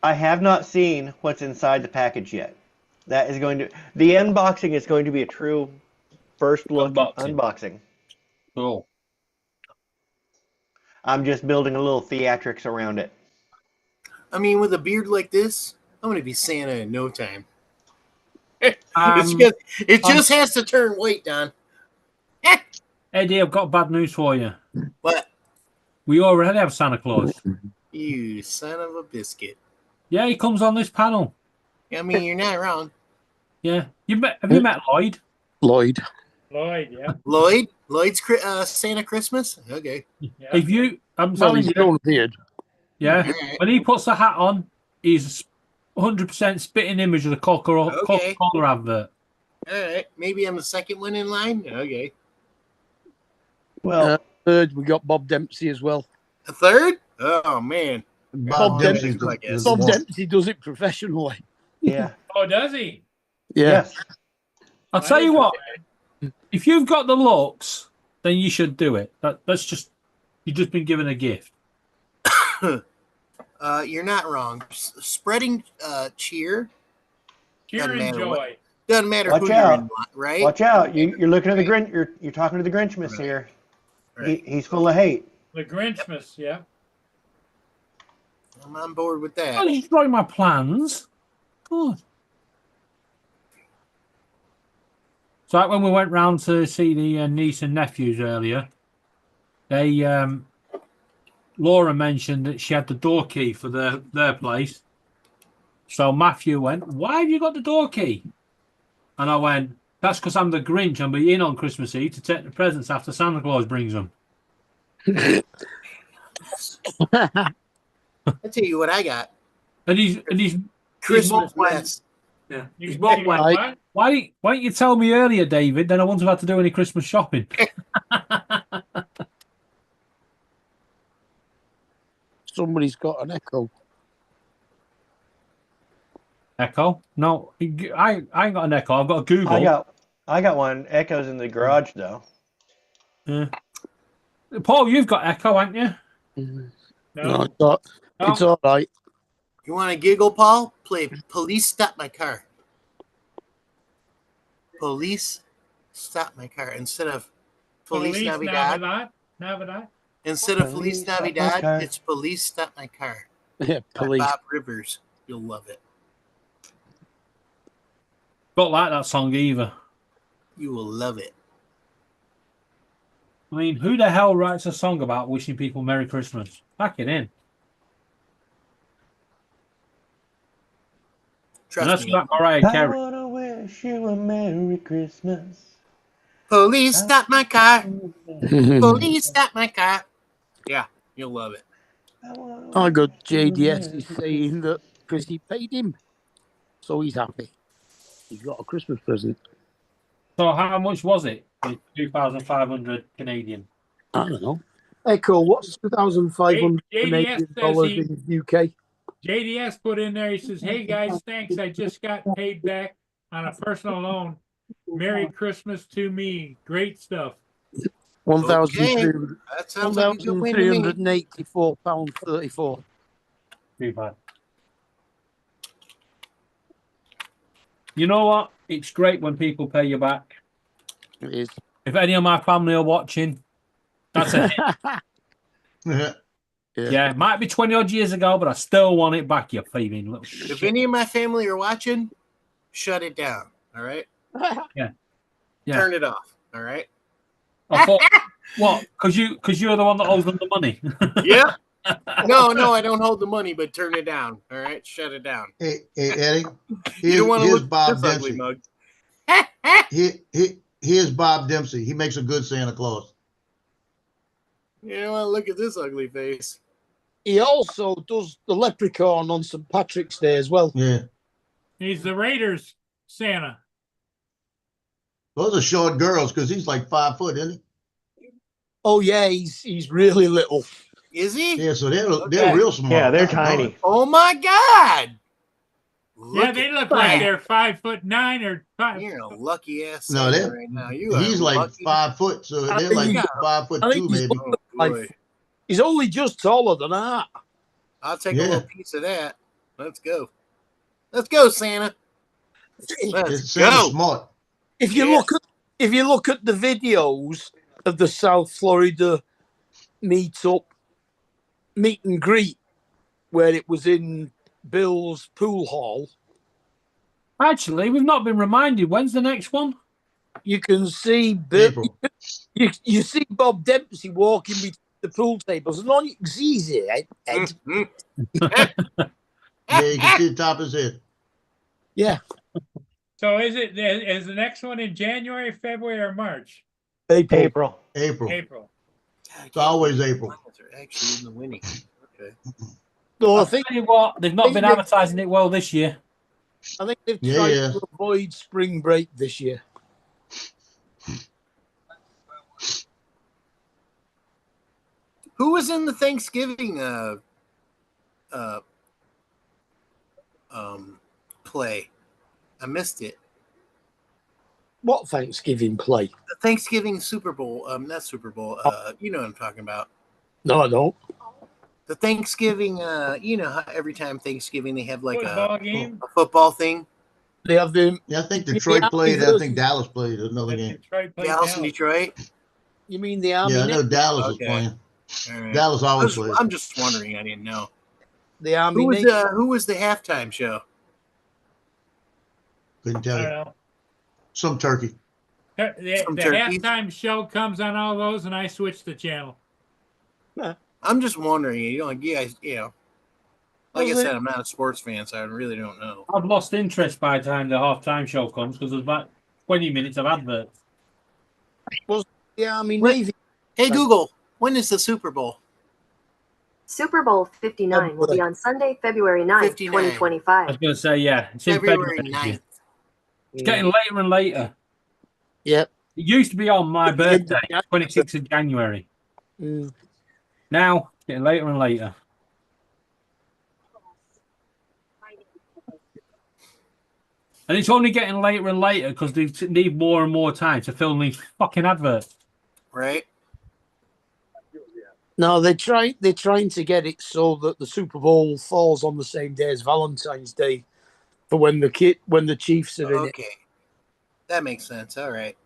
[SPEAKER 6] I have not seen what's inside the package yet. That is going to the unboxing is going to be a true first look unboxing.
[SPEAKER 8] Cool.
[SPEAKER 6] I'm just building a little theatrics around it.
[SPEAKER 2] I mean, with a beard like this, I'm going to be Santa in no time.
[SPEAKER 8] Um,
[SPEAKER 2] it just has to turn white, Don.
[SPEAKER 8] Eddie, I've got bad news for you.
[SPEAKER 2] What?
[SPEAKER 8] We already have Santa Claus.
[SPEAKER 2] You son of a biscuit.
[SPEAKER 8] Yeah, he comes on this panel.
[SPEAKER 2] I mean, you're not wrong.
[SPEAKER 8] Yeah. Have you met Lloyd?
[SPEAKER 3] Lloyd.
[SPEAKER 1] Lloyd, yeah.
[SPEAKER 2] Lloyd's Santa Christmas? Okay.
[SPEAKER 1] yeah.
[SPEAKER 8] If you, I'm
[SPEAKER 3] Well,
[SPEAKER 8] telling
[SPEAKER 3] he's
[SPEAKER 8] you,
[SPEAKER 3] grown a beard.
[SPEAKER 8] yeah.
[SPEAKER 2] All right.
[SPEAKER 8] When he puts the hat on, he's 100% spitting image of the Coca-Cola advert.
[SPEAKER 2] All right. Maybe I'm the second one in line? Okay.
[SPEAKER 6] Well,
[SPEAKER 3] Third, we got Bob Dempsey as well.
[SPEAKER 2] A third? Oh, man.
[SPEAKER 7] Bob
[SPEAKER 2] Dempsey
[SPEAKER 7] Dempsey's the,
[SPEAKER 2] I guess.
[SPEAKER 7] is the
[SPEAKER 3] Bob
[SPEAKER 7] one.
[SPEAKER 3] Dempsey does it professionally.
[SPEAKER 6] yeah.
[SPEAKER 1] Oh, does he?
[SPEAKER 3] Yeah.
[SPEAKER 6] Yes.
[SPEAKER 8] I'll tell you what, if you've got the looks, then you should do it. That's just, you've just been given a gift.
[SPEAKER 2] You're not wrong. Spreading cheer
[SPEAKER 1] Cheer
[SPEAKER 2] Doesn't
[SPEAKER 1] and
[SPEAKER 2] matter
[SPEAKER 1] joy.
[SPEAKER 2] doesn't matter
[SPEAKER 6] Watch
[SPEAKER 2] who you're
[SPEAKER 6] out.
[SPEAKER 2] in, right?
[SPEAKER 6] Watch out. You're looking at the Grinch. You're talking to the Grinchmas here.
[SPEAKER 2] Right.
[SPEAKER 6] He's full of hate.
[SPEAKER 1] The Grinchmas, yeah.
[SPEAKER 2] I'm on board with
[SPEAKER 8] Don't
[SPEAKER 2] that.
[SPEAKER 8] destroy my plans. God. So like when we went round to see the niece and nephews earlier, they Laura mentioned that she had the door key for their place. So Matthew went, "Why have you got the door key?" And I went, "That's because I'm the Grinch. I'm be in on Christmas Eve to take the presents after Santa Claus brings them."
[SPEAKER 2] I'll tell you what I got.
[SPEAKER 8] And he's
[SPEAKER 2] Christmas
[SPEAKER 8] went-
[SPEAKER 2] mess.
[SPEAKER 8] yeah.
[SPEAKER 1] You
[SPEAKER 8] His
[SPEAKER 1] can
[SPEAKER 8] mum
[SPEAKER 1] see
[SPEAKER 8] went,
[SPEAKER 1] what?
[SPEAKER 8] Why didn't you tell me earlier, David? Then I wouldn't have had to do any Christmas shopping.
[SPEAKER 3] Somebody's got an echo.
[SPEAKER 8] Echo? No, I ain't got an Echo. I've got a Google.
[SPEAKER 6] I got one. Echo's in the garage though.
[SPEAKER 8] Yeah. Paul, you've got Echo, haven't you?
[SPEAKER 3] No,
[SPEAKER 1] No.
[SPEAKER 3] it's all right.
[SPEAKER 2] You want to giggle, Paul? Play Police Stop My Car. Police stop my car instead of Feliz
[SPEAKER 1] Feliz
[SPEAKER 2] Navidad.
[SPEAKER 1] Navidad.
[SPEAKER 2] Instead of
[SPEAKER 6] Police
[SPEAKER 2] Feliz
[SPEAKER 6] Stop My
[SPEAKER 2] Navidad,
[SPEAKER 6] Car.
[SPEAKER 2] it's Police Stop My Car
[SPEAKER 3] Yeah,
[SPEAKER 2] by
[SPEAKER 3] police.
[SPEAKER 2] Bob Rivers. You'll love it.
[SPEAKER 8] Don't like that song either.
[SPEAKER 2] You will love it.
[SPEAKER 8] I mean, who the hell writes a song about wishing people Merry Christmas? Pack it in.
[SPEAKER 2] Trust
[SPEAKER 8] Unless
[SPEAKER 2] me.
[SPEAKER 8] you like Mariah
[SPEAKER 6] I
[SPEAKER 8] Carey.
[SPEAKER 6] wanna wish you a Merry Christmas.
[SPEAKER 2] Police stop my car.
[SPEAKER 3] I
[SPEAKER 2] Police stop my car. Yeah, you'll love it.
[SPEAKER 3] got JDS is saying that Chrissy paid him, so he's happy. He's got a Christmas present.
[SPEAKER 8] So how much was it? 2,500 Canadian.
[SPEAKER 3] I don't know. Echo, what's 2,500
[SPEAKER 1] JDS
[SPEAKER 3] Canadian
[SPEAKER 1] says
[SPEAKER 3] dollars
[SPEAKER 1] he-
[SPEAKER 3] in the UK?
[SPEAKER 1] JDS put in there, he says, hey guys, thanks. I just got paid back on a personal loan. Merry Christmas to me. Great stuff.
[SPEAKER 3] £1,384.34.
[SPEAKER 2] That sounds like a good win to me.
[SPEAKER 8] Too bad. You know what? It's great when people pay you back.
[SPEAKER 3] It is.
[SPEAKER 8] If any of my family are watching, that's a hit.
[SPEAKER 7] Yeah.
[SPEAKER 8] Yeah, it might be 20 odd years ago, but I still want it back, you thieving little shit.
[SPEAKER 2] If any of my family are watching, shut it down. All right.
[SPEAKER 8] Yeah.
[SPEAKER 2] Turn it off. All right.
[SPEAKER 8] I thought, what? Because you're the one that owes them the money.
[SPEAKER 2] Yeah. No, I don't hold the money, but turn it down. All right. Shut it down.
[SPEAKER 7] Hey, Eddie.
[SPEAKER 2] You don't want to
[SPEAKER 7] Here's
[SPEAKER 2] look
[SPEAKER 7] Bob
[SPEAKER 2] at this ugly
[SPEAKER 7] Dempsey.
[SPEAKER 2] mug.
[SPEAKER 7] Here's Bob Dempsey. He makes a good Santa Claus.
[SPEAKER 2] You don't want to look at this ugly face.
[SPEAKER 3] He also does the leprechaun on St. Patrick's Day as well.
[SPEAKER 7] Yeah.
[SPEAKER 1] He's the Raiders Santa.
[SPEAKER 7] Those are short girls because he's like 5 foot, isn't
[SPEAKER 3] Oh yeah, he's really little.
[SPEAKER 2] Is he?
[SPEAKER 7] he? Yeah, so they're
[SPEAKER 2] Okay.
[SPEAKER 7] real small.
[SPEAKER 6] Yeah, they're
[SPEAKER 7] God darn.
[SPEAKER 6] tiny.
[SPEAKER 2] Oh my God.
[SPEAKER 1] Yeah,
[SPEAKER 2] Look
[SPEAKER 1] they
[SPEAKER 2] at
[SPEAKER 1] look
[SPEAKER 2] that.
[SPEAKER 1] like they're 5'9" or 5.
[SPEAKER 2] You're a lucky ass.
[SPEAKER 7] No,
[SPEAKER 2] Santa
[SPEAKER 7] they-
[SPEAKER 2] right now. You are
[SPEAKER 7] He's like
[SPEAKER 2] lucky.
[SPEAKER 7] 5 foot, so
[SPEAKER 3] I
[SPEAKER 7] they're
[SPEAKER 3] think
[SPEAKER 7] like
[SPEAKER 2] he-
[SPEAKER 7] 5'2"
[SPEAKER 3] I think he's
[SPEAKER 7] maybe.
[SPEAKER 2] Oh,
[SPEAKER 3] like-
[SPEAKER 2] boy.
[SPEAKER 3] He's only just taller than that.
[SPEAKER 2] I'll take
[SPEAKER 7] Yeah.
[SPEAKER 2] a little piece of that. Let's go. Let's go, Santa. Let's
[SPEAKER 7] It's Santa's
[SPEAKER 2] go.
[SPEAKER 7] smart.
[SPEAKER 3] If you look at the videos of the South Florida meet and greet where it was in Bill's pool hall,
[SPEAKER 8] Actually, we've not been reminded. When's the next one?
[SPEAKER 3] you can see Bill,
[SPEAKER 7] April.
[SPEAKER 3] you see Bob Dempsey walking between the pool tables, and all you can see is his head.
[SPEAKER 2] Mhm.
[SPEAKER 7] Yeah, you can see the top of his head.
[SPEAKER 3] Yeah,
[SPEAKER 1] So is the next one in January, February, or March?
[SPEAKER 6] April.
[SPEAKER 7] April.
[SPEAKER 1] April.
[SPEAKER 7] It's always April.
[SPEAKER 2] Lions are actually in the winning. Okay.
[SPEAKER 3] so I
[SPEAKER 8] I'll
[SPEAKER 3] think
[SPEAKER 8] tell you what, they've not been advertising it well this year.
[SPEAKER 3] they've
[SPEAKER 7] Yeah,
[SPEAKER 3] tried
[SPEAKER 7] yeah.
[SPEAKER 3] to avoid spring break this year.
[SPEAKER 2] Who was in the Thanksgiving play? I missed it.
[SPEAKER 3] What Thanksgiving play?
[SPEAKER 2] The Thanksgiving Super Bowl. Not Super Bowl. You know what I'm talking about.
[SPEAKER 3] No, I don't.
[SPEAKER 2] The Thanksgiving. You know how every time Thanksgiving they have like
[SPEAKER 1] Football game.
[SPEAKER 2] a football thing.
[SPEAKER 3] They have them.
[SPEAKER 7] Yeah, I think Detroit played. I think Dallas played another game.
[SPEAKER 1] Detroit played
[SPEAKER 2] Dallas and Detroit.
[SPEAKER 3] You mean the Army?
[SPEAKER 7] Yeah, I know
[SPEAKER 3] Navy?
[SPEAKER 7] Dallas was
[SPEAKER 2] Okay.
[SPEAKER 7] playing.
[SPEAKER 2] All right.
[SPEAKER 7] Dallas always plays.
[SPEAKER 2] I'm just wondering. I didn't know.
[SPEAKER 3] The Army. Navy?
[SPEAKER 2] Who was the halftime show?
[SPEAKER 7] Couldn't
[SPEAKER 1] I
[SPEAKER 7] tell
[SPEAKER 1] don't
[SPEAKER 7] you.
[SPEAKER 1] know.
[SPEAKER 7] Some turkey.
[SPEAKER 1] The
[SPEAKER 2] Some turkeys.
[SPEAKER 1] halftime show comes on all those, and I switch the channel.
[SPEAKER 2] I'm just wondering. You know, like, yeah, you know. Like I
[SPEAKER 3] Was it-
[SPEAKER 2] said, I'm not a sports fan, so I really don't know.
[SPEAKER 8] I've lost interest by the time the half-time show comes because there's about 20 minutes of adverts.
[SPEAKER 3] The Army
[SPEAKER 2] What?
[SPEAKER 3] Navy.
[SPEAKER 2] Hey Google, when is the Super Bowl?
[SPEAKER 4] Super Bowl 59 will be on Sunday, February 9th,
[SPEAKER 2] 59.
[SPEAKER 8] I
[SPEAKER 4] 2025.
[SPEAKER 8] was going to say, yeah, it's in
[SPEAKER 2] February
[SPEAKER 8] February.
[SPEAKER 2] 9th.
[SPEAKER 8] It's getting later and later.
[SPEAKER 3] Yep.
[SPEAKER 8] It used to be on my birthday, 26th of January.
[SPEAKER 3] Mm.
[SPEAKER 8] Now, it's getting later and later. And it's only getting later and later because they need more and more time to film these fucking adverts.
[SPEAKER 2] Right?
[SPEAKER 3] No, they're trying to get it so that the Super Bowl falls on the same day as Valentine's Day for when the Chiefs are in it.
[SPEAKER 2] Okay. That makes sense. All right.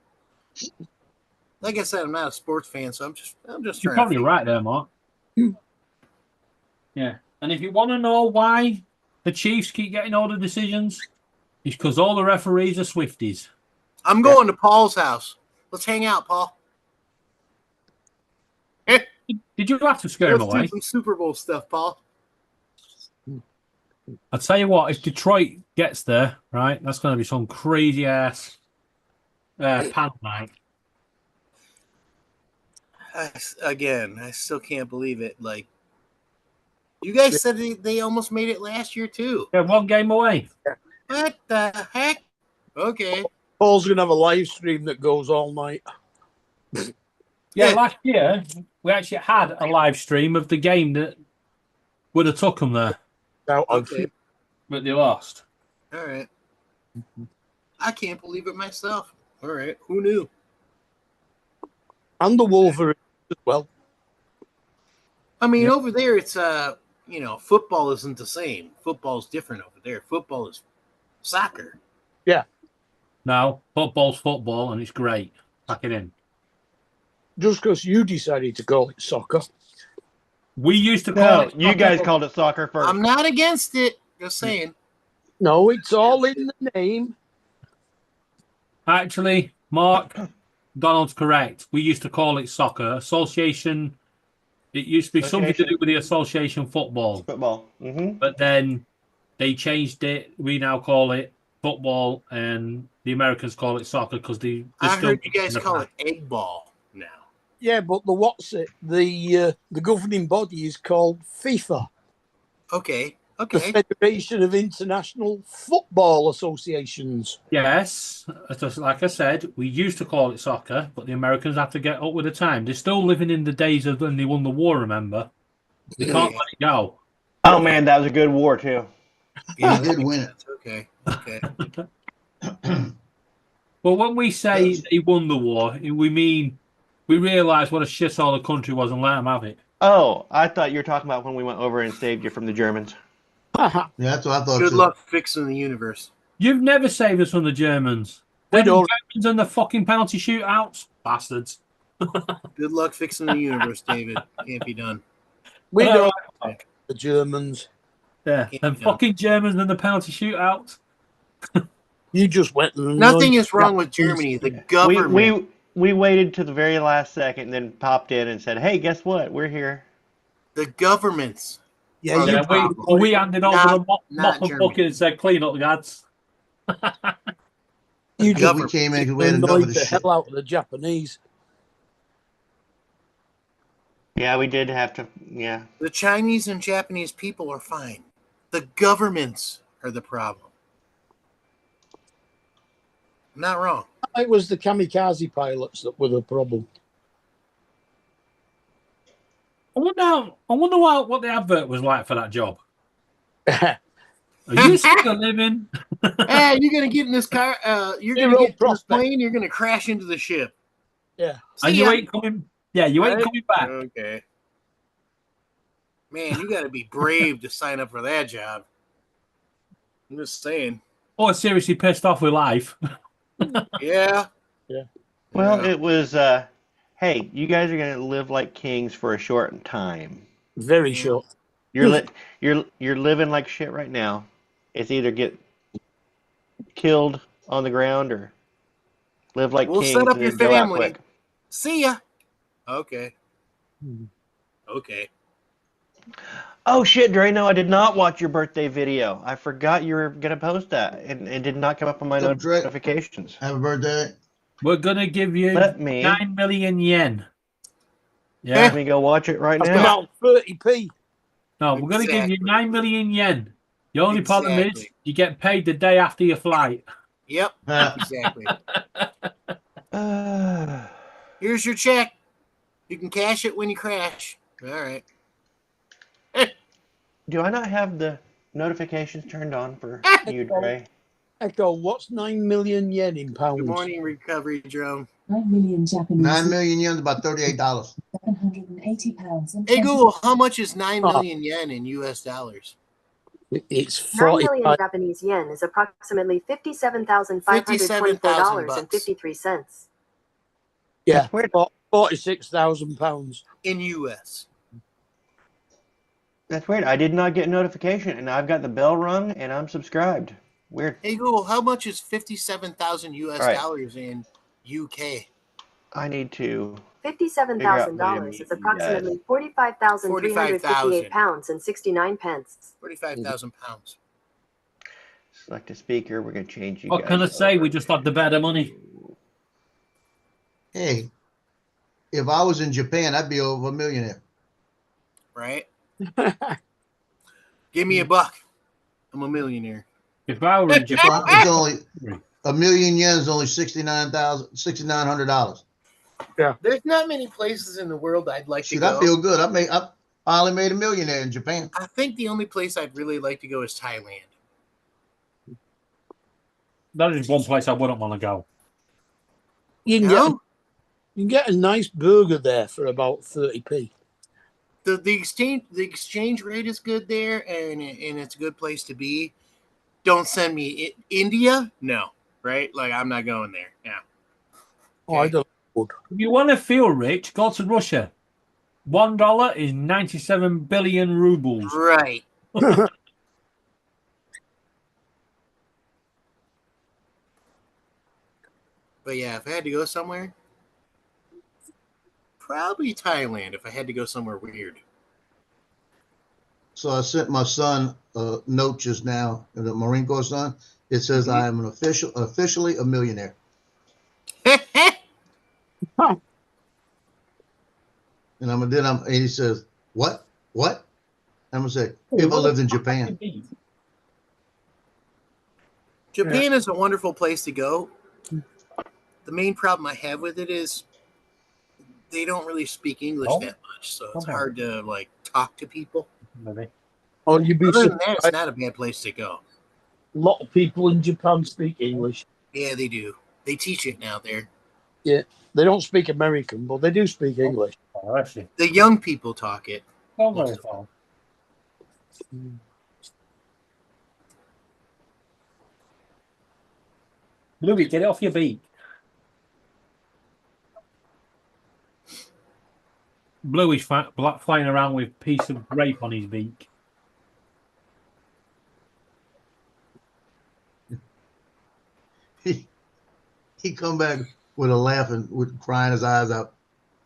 [SPEAKER 2] Like I said, I'm not a sports fan, so I'm just
[SPEAKER 8] You're
[SPEAKER 2] trying.
[SPEAKER 8] probably
[SPEAKER 2] to
[SPEAKER 8] right there, Mark. Yeah. And if you want to know why the Chiefs keep getting all the decisions, it's because all the referees are Swifties.
[SPEAKER 2] I'm going to Paul's house. Let's hang out, Paul.
[SPEAKER 8] Did you have to scare him
[SPEAKER 2] Let's do
[SPEAKER 8] away?
[SPEAKER 2] some Super Bowl stuff, Paul.
[SPEAKER 8] I'll tell you what, if Detroit gets there, right, that's going to be some crazy ass pan night.
[SPEAKER 2] I still can't believe it. Like, you guys said they almost made it last year too.
[SPEAKER 8] They're one game away.
[SPEAKER 2] What the heck? Okay.
[SPEAKER 3] Paul's gonna have a live stream that goes all night.
[SPEAKER 8] Yeah, last year we actually had a live stream of the game that would have took them there,
[SPEAKER 2] Okay.
[SPEAKER 8] but they lost.
[SPEAKER 2] All right. I can't believe it myself. All right. Who knew?
[SPEAKER 3] And the Wolverines as well.
[SPEAKER 2] I mean, over there, it's football isn't the same. Football's different over there. Football is soccer.
[SPEAKER 8] No, football's football, and it's great. Pack it in.
[SPEAKER 3] Just because you decided to call it soccer.
[SPEAKER 8] We used to call
[SPEAKER 6] No,
[SPEAKER 8] it.
[SPEAKER 6] you guys called it soccer first.
[SPEAKER 2] I'm not against it. Just saying.
[SPEAKER 3] No, it's all in the name.
[SPEAKER 8] Actually, Mark, Donald's correct. We used to call it soccer. Association. It used to be something to do with the association football.
[SPEAKER 6] Football. Mm-hmm.
[SPEAKER 8] But then they changed it. We now call it football, and the Americans call it soccer because they.
[SPEAKER 2] I heard you guys call it egg ball now.
[SPEAKER 3] Yeah, but the governing body is called FIFA,
[SPEAKER 2] Okay.
[SPEAKER 3] the
[SPEAKER 2] Okay.
[SPEAKER 3] Federation of International Football Associations.
[SPEAKER 8] Yes, just like I said, we used to call it soccer, but the Americans have to get up with the time. They're still living in the days of when they won the war. Remember, they can't let it go.
[SPEAKER 6] Oh man, that was a good war too.
[SPEAKER 2] Yeah,
[SPEAKER 7] They did win it.
[SPEAKER 2] Okay. Okay.
[SPEAKER 8] Well, when we say they won the war, we mean we realised what a shithole the country was and let them have it.
[SPEAKER 6] Oh, I thought you were talking about when we went over and saved you from the Germans.
[SPEAKER 7] Yeah, that's what I thought.
[SPEAKER 2] Good
[SPEAKER 7] too.
[SPEAKER 2] luck fixing the universe.
[SPEAKER 8] You've never saved us from the Germans.
[SPEAKER 3] We
[SPEAKER 8] Them
[SPEAKER 3] don't.
[SPEAKER 8] Germans and the fucking penalty shootouts, bastards.
[SPEAKER 2] Good luck fixing the universe, David. Can't be done.
[SPEAKER 3] We
[SPEAKER 8] Well,
[SPEAKER 3] don't the Germans.
[SPEAKER 8] Yeah,
[SPEAKER 2] Can't
[SPEAKER 8] and
[SPEAKER 2] be done.
[SPEAKER 8] fucking Germans and the penalty shootouts.
[SPEAKER 3] You just went and
[SPEAKER 2] Nothing is wrong with Germany. The government.
[SPEAKER 6] We waited to the very last second, and then popped in and said, "Hey, guess what? We're here."
[SPEAKER 2] The governments.
[SPEAKER 3] Yeah,
[SPEAKER 2] Oh,
[SPEAKER 3] you
[SPEAKER 8] Yeah,
[SPEAKER 2] problem.
[SPEAKER 8] we handed over
[SPEAKER 2] Not-
[SPEAKER 8] the mop
[SPEAKER 2] not
[SPEAKER 8] and
[SPEAKER 2] Germany.
[SPEAKER 8] bucket and said, "Clean up, lads."
[SPEAKER 3] you
[SPEAKER 7] Because
[SPEAKER 3] just
[SPEAKER 7] we came in because we had enough
[SPEAKER 3] annoyed
[SPEAKER 7] of
[SPEAKER 3] the
[SPEAKER 7] the shit.
[SPEAKER 3] hell out of the Japanese.
[SPEAKER 6] Yeah, we did have to. Yeah,
[SPEAKER 2] The Chinese and Japanese people are fine. The governments are the problem. I'm not wrong.
[SPEAKER 3] It was the kamikaze pilots that were the problem.
[SPEAKER 8] I wonder what the advert was like for that job. Are you still living?
[SPEAKER 2] Hey, you're gonna get in this car. You're gonna
[SPEAKER 3] Zero
[SPEAKER 2] get in this
[SPEAKER 3] prospect.
[SPEAKER 2] plane. You're gonna crash into the ship.
[SPEAKER 3] Yeah.
[SPEAKER 2] See
[SPEAKER 8] And you
[SPEAKER 2] ya.
[SPEAKER 8] ain't coming. Yeah, you ain't
[SPEAKER 2] Right?
[SPEAKER 8] coming back.
[SPEAKER 2] Okay. Man, you got to be brave to sign up for that job. I'm just saying.
[SPEAKER 8] Or seriously pissed off with life.
[SPEAKER 2] Yeah.
[SPEAKER 6] Well,
[SPEAKER 2] Yeah.
[SPEAKER 6] it was. Hey, you guys are gonna live like kings for a short time.
[SPEAKER 3] Very short.
[SPEAKER 6] You're living like shit right now. It's either get killed on the ground or live like
[SPEAKER 2] We'll
[SPEAKER 6] kings
[SPEAKER 2] set up
[SPEAKER 6] and
[SPEAKER 2] your
[SPEAKER 6] then go out
[SPEAKER 2] family.
[SPEAKER 6] quick.
[SPEAKER 2] See ya. Okay. Okay.
[SPEAKER 6] Oh shit, Dre! No, I did not watch your birthday video. I forgot you were gonna post that, and it did not come up on my
[SPEAKER 7] So, Dre-
[SPEAKER 6] notifications.
[SPEAKER 7] Happy birthday.
[SPEAKER 8] We're gonna give you
[SPEAKER 6] Let me
[SPEAKER 8] 9 million yen.
[SPEAKER 6] let
[SPEAKER 8] Yeah.
[SPEAKER 6] me go watch it right
[SPEAKER 3] That's
[SPEAKER 6] now.
[SPEAKER 3] about 30p.
[SPEAKER 8] No, we're gonna give you
[SPEAKER 2] Exactly.
[SPEAKER 8] 9 million yen. The only problem is
[SPEAKER 2] Exactly.
[SPEAKER 8] you get paid the day after your flight.
[SPEAKER 2] Yep.
[SPEAKER 7] Ah,
[SPEAKER 2] Exactly. Here's your check. You can cash it when you crash. All right.
[SPEAKER 6] Do I not have the notifications turned on for you, Dre?
[SPEAKER 3] Echo, what's 9 million yen in pounds?
[SPEAKER 2] Good morning, recovery drone.
[SPEAKER 5] 9 million Japanese.
[SPEAKER 7] 9 million yen is about $38.
[SPEAKER 5] £780.
[SPEAKER 2] Hey Google, how much is 9 million yen in US dollars?
[SPEAKER 3] It's
[SPEAKER 4] 9 million
[SPEAKER 3] 45.
[SPEAKER 4] Japanese yen is approximately $57,524.53.
[SPEAKER 3] Yeah,
[SPEAKER 6] That's weird.
[SPEAKER 3] £46,000.
[SPEAKER 2] In US.
[SPEAKER 6] That's weird. I did not get notification, and I've got the bell rung, and I'm subscribed. Weird.
[SPEAKER 2] Hey Google, how much is 57,000 US
[SPEAKER 6] All right.
[SPEAKER 2] dollars in UK?
[SPEAKER 6] I need to.
[SPEAKER 4] $57,000 is approximately 45,358 pounds and 69 pence.
[SPEAKER 2] 45,000 pounds.
[SPEAKER 6] Select a speaker. We're going to change you
[SPEAKER 8] What
[SPEAKER 6] guys
[SPEAKER 8] can I say?
[SPEAKER 6] over.
[SPEAKER 8] We just had the better money.
[SPEAKER 7] Hey, if I was in Japan, I'd be over a millionaire.
[SPEAKER 2] Right? Give me a buck. I'm a millionaire.
[SPEAKER 8] If I were in Japan,
[SPEAKER 7] It's only a million yen is only $6,900.
[SPEAKER 2] There's not many places in the world I'd like to
[SPEAKER 7] Shit,
[SPEAKER 2] go.
[SPEAKER 7] I feel good. I finally made a millionaire in Japan.
[SPEAKER 2] I think the only place I'd really like to go is Thailand.
[SPEAKER 8] that is one place I wouldn't want to go.
[SPEAKER 3] You can,
[SPEAKER 2] No?
[SPEAKER 3] get a nice burger there for about 30p.
[SPEAKER 2] The exchange rate is good there, and it's a good place to be. Don't send me India, no, right? Like I'm not going there. Yeah.
[SPEAKER 3] Oh, I don't know.
[SPEAKER 8] If you want to feel rich, go to Russia. $1 is 97 billion rubles.
[SPEAKER 2] Right. But yeah, if I had to go somewhere, probably Thailand. If I had to go somewhere weird.
[SPEAKER 7] So I sent my son a note just now, the Marine Corps son. It says I am officially a millionaire. And he says, what? I'm gonna say, if I lived in Japan.
[SPEAKER 2] Japan is a wonderful place to go. The main problem I have with it is they don't really speak English that much, so it's hard to like talk to people.
[SPEAKER 8] Maybe.
[SPEAKER 3] Oh, you'd be
[SPEAKER 2] Other than
[SPEAKER 3] surprised.
[SPEAKER 2] that, it's not a bad place to go.
[SPEAKER 3] A lot of people in Japan speak English.
[SPEAKER 2] Yeah, they do. They teach it now there.
[SPEAKER 3] Yeah, they don't speak American, but they do speak English.
[SPEAKER 8] Oh, actually.
[SPEAKER 2] The young people talk it.
[SPEAKER 8] Not very far. Louis, get it off your beak. Blue is flying around with a piece of grape on his beak.
[SPEAKER 7] He come back with a laugh and with crying his eyes out.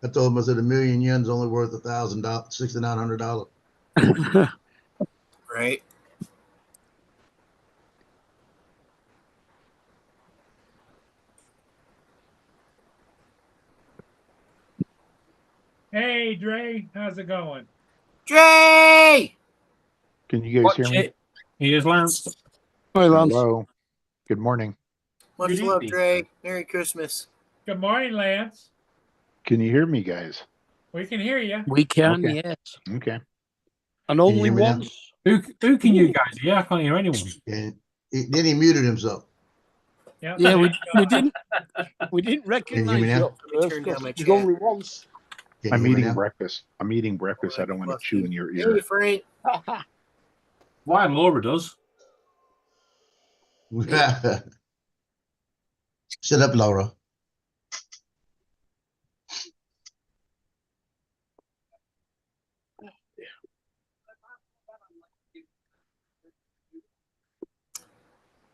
[SPEAKER 7] I told him, I said, a million yen's only worth $1,000, $6,900.
[SPEAKER 2] Right.
[SPEAKER 1] Hey, Dre, how's it going?
[SPEAKER 2] Dre!
[SPEAKER 9] Can you guys
[SPEAKER 8] Watch
[SPEAKER 9] hear me?
[SPEAKER 8] it. Here's Lance.
[SPEAKER 3] Hi, Lance.
[SPEAKER 9] Hello. Good morning.
[SPEAKER 2] Much
[SPEAKER 8] Good
[SPEAKER 2] love,
[SPEAKER 8] evening.
[SPEAKER 2] Dre. Merry Christmas.
[SPEAKER 1] Good morning, Lance.
[SPEAKER 9] Can you hear me, guys?
[SPEAKER 1] We can hear you.
[SPEAKER 3] We can,
[SPEAKER 9] Okay.
[SPEAKER 3] yes.
[SPEAKER 9] Okay.
[SPEAKER 3] And only
[SPEAKER 7] hear me now?
[SPEAKER 3] once.
[SPEAKER 8] Who can you guys hear? I can't hear anyone.
[SPEAKER 7] And then he muted himself.
[SPEAKER 1] Yeah,
[SPEAKER 3] Yeah, we didn't
[SPEAKER 7] Can
[SPEAKER 3] recognize
[SPEAKER 7] you hear me
[SPEAKER 3] you
[SPEAKER 7] now?
[SPEAKER 3] at first
[SPEAKER 2] Turn down
[SPEAKER 3] 'cause
[SPEAKER 2] my
[SPEAKER 3] it was
[SPEAKER 2] chat.
[SPEAKER 3] only once.
[SPEAKER 7] Can
[SPEAKER 9] I'm
[SPEAKER 7] you hear me
[SPEAKER 9] eating
[SPEAKER 7] now?
[SPEAKER 9] breakfast. I'm eating breakfast. I don't want to chew in your
[SPEAKER 2] Hey,
[SPEAKER 9] ear.
[SPEAKER 2] Frank.
[SPEAKER 8] Why Laura does?
[SPEAKER 7] Shut up, Laura.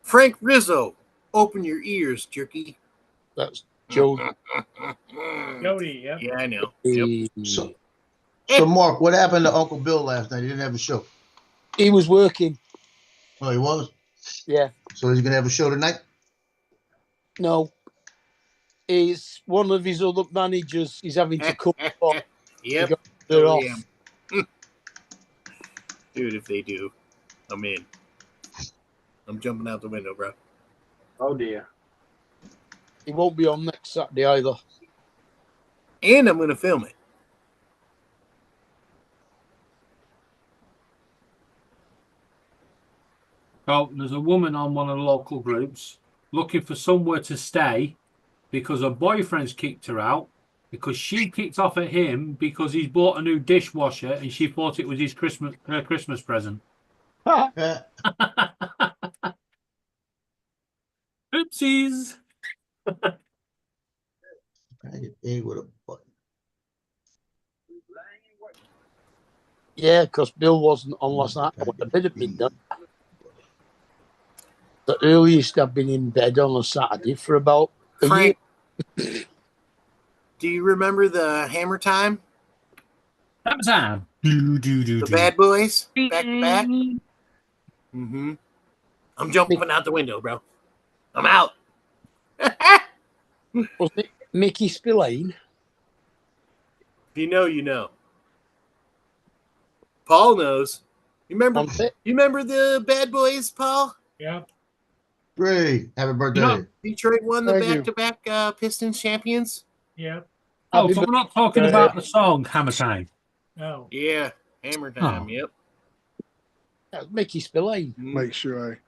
[SPEAKER 2] Frank Rizzo. Open your ears, jerky.
[SPEAKER 3] That's Joe.
[SPEAKER 1] Jody, yeah.
[SPEAKER 2] Yeah, I know. Yep.
[SPEAKER 7] So Mark, what happened to Uncle Bill last night? He didn't have a show.
[SPEAKER 3] He was working.
[SPEAKER 7] Oh, he was?
[SPEAKER 3] Yeah.
[SPEAKER 7] So he's gonna have a show tonight?
[SPEAKER 3] No. He's one of his other managers. He's having to cook.
[SPEAKER 2] Yep.
[SPEAKER 3] They're
[SPEAKER 2] Totally
[SPEAKER 3] off.
[SPEAKER 2] am. Dude, if they do, I'm in. I'm jumping out the window, bro.
[SPEAKER 8] Oh dear.
[SPEAKER 3] He won't be on next Saturday either.
[SPEAKER 2] And I'm going to film it.
[SPEAKER 8] So there's a woman on one of the local groups looking for somewhere to stay because her boyfriend's kicked her out because she kicked off at him because he's bought a new dishwasher and she thought it was her Christmas present. Oopsies.
[SPEAKER 7] Packet A with a button.
[SPEAKER 3] Yeah, because Bill wasn't on last night. I went to bed at midnight. The earliest I've been in bed on a Saturday for about a year.
[SPEAKER 2] Frank, do you remember the Hammer Time?
[SPEAKER 8] That time.
[SPEAKER 2] The Bad Boys back to back. Mm-hmm. I'm jumping out the window, bro. I'm out.
[SPEAKER 3] Was it Mickey Spillane?
[SPEAKER 2] If you know, you know. Paul knows. You remember the Bad Boys, Paul?
[SPEAKER 1] Yeah.
[SPEAKER 7] Great. Happy birthday.
[SPEAKER 2] Detroit won the
[SPEAKER 9] Thank you.
[SPEAKER 2] back-to-back Pistons champions.
[SPEAKER 1] Yeah.
[SPEAKER 8] Oh, so we're not talking about the song Hammer Time.
[SPEAKER 1] No.
[SPEAKER 2] Yeah, Hammer Time.
[SPEAKER 8] Oh.
[SPEAKER 2] Yep.
[SPEAKER 3] That was Mickey Spillane.
[SPEAKER 9] Make sure I.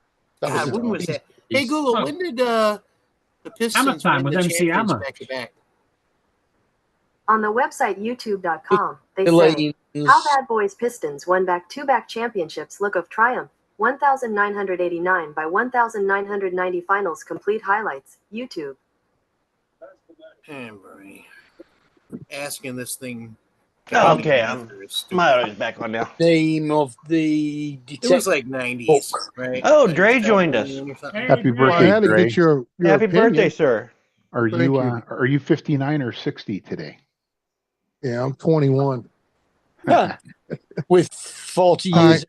[SPEAKER 3] That
[SPEAKER 2] God,
[SPEAKER 3] was
[SPEAKER 2] when was that? Hey, Google,
[SPEAKER 8] Oh.
[SPEAKER 2] when did the Pistons
[SPEAKER 8] Time
[SPEAKER 2] win
[SPEAKER 8] with
[SPEAKER 2] the
[SPEAKER 8] MC
[SPEAKER 2] champions
[SPEAKER 8] Hammer.
[SPEAKER 2] back-to-back?
[SPEAKER 4] On the website youtube.com, they say,
[SPEAKER 3] Spillane's
[SPEAKER 4] How Bad Boys Pistons won back-to-back championships look of triumph. 1989 by 1990 finals complete highlights. YouTube.
[SPEAKER 2] Hammer. Asking this thing.
[SPEAKER 6] Okay, my audio's back on now.
[SPEAKER 3] name of the
[SPEAKER 2] It
[SPEAKER 3] detective.
[SPEAKER 2] was like 90s, right?
[SPEAKER 6] Oh,
[SPEAKER 2] Like
[SPEAKER 6] Dre joined us.
[SPEAKER 2] 2000 or something.
[SPEAKER 9] Happy
[SPEAKER 1] Dre.
[SPEAKER 9] birthday,
[SPEAKER 10] I had to
[SPEAKER 9] Dre.
[SPEAKER 10] get your
[SPEAKER 6] Happy
[SPEAKER 10] opinion.
[SPEAKER 6] birthday, sir.
[SPEAKER 9] Are
[SPEAKER 10] Thank
[SPEAKER 9] you,
[SPEAKER 10] you.
[SPEAKER 9] are you 59 or 60 today?
[SPEAKER 10] Yeah, I'm 21.
[SPEAKER 3] Yeah. With 40 years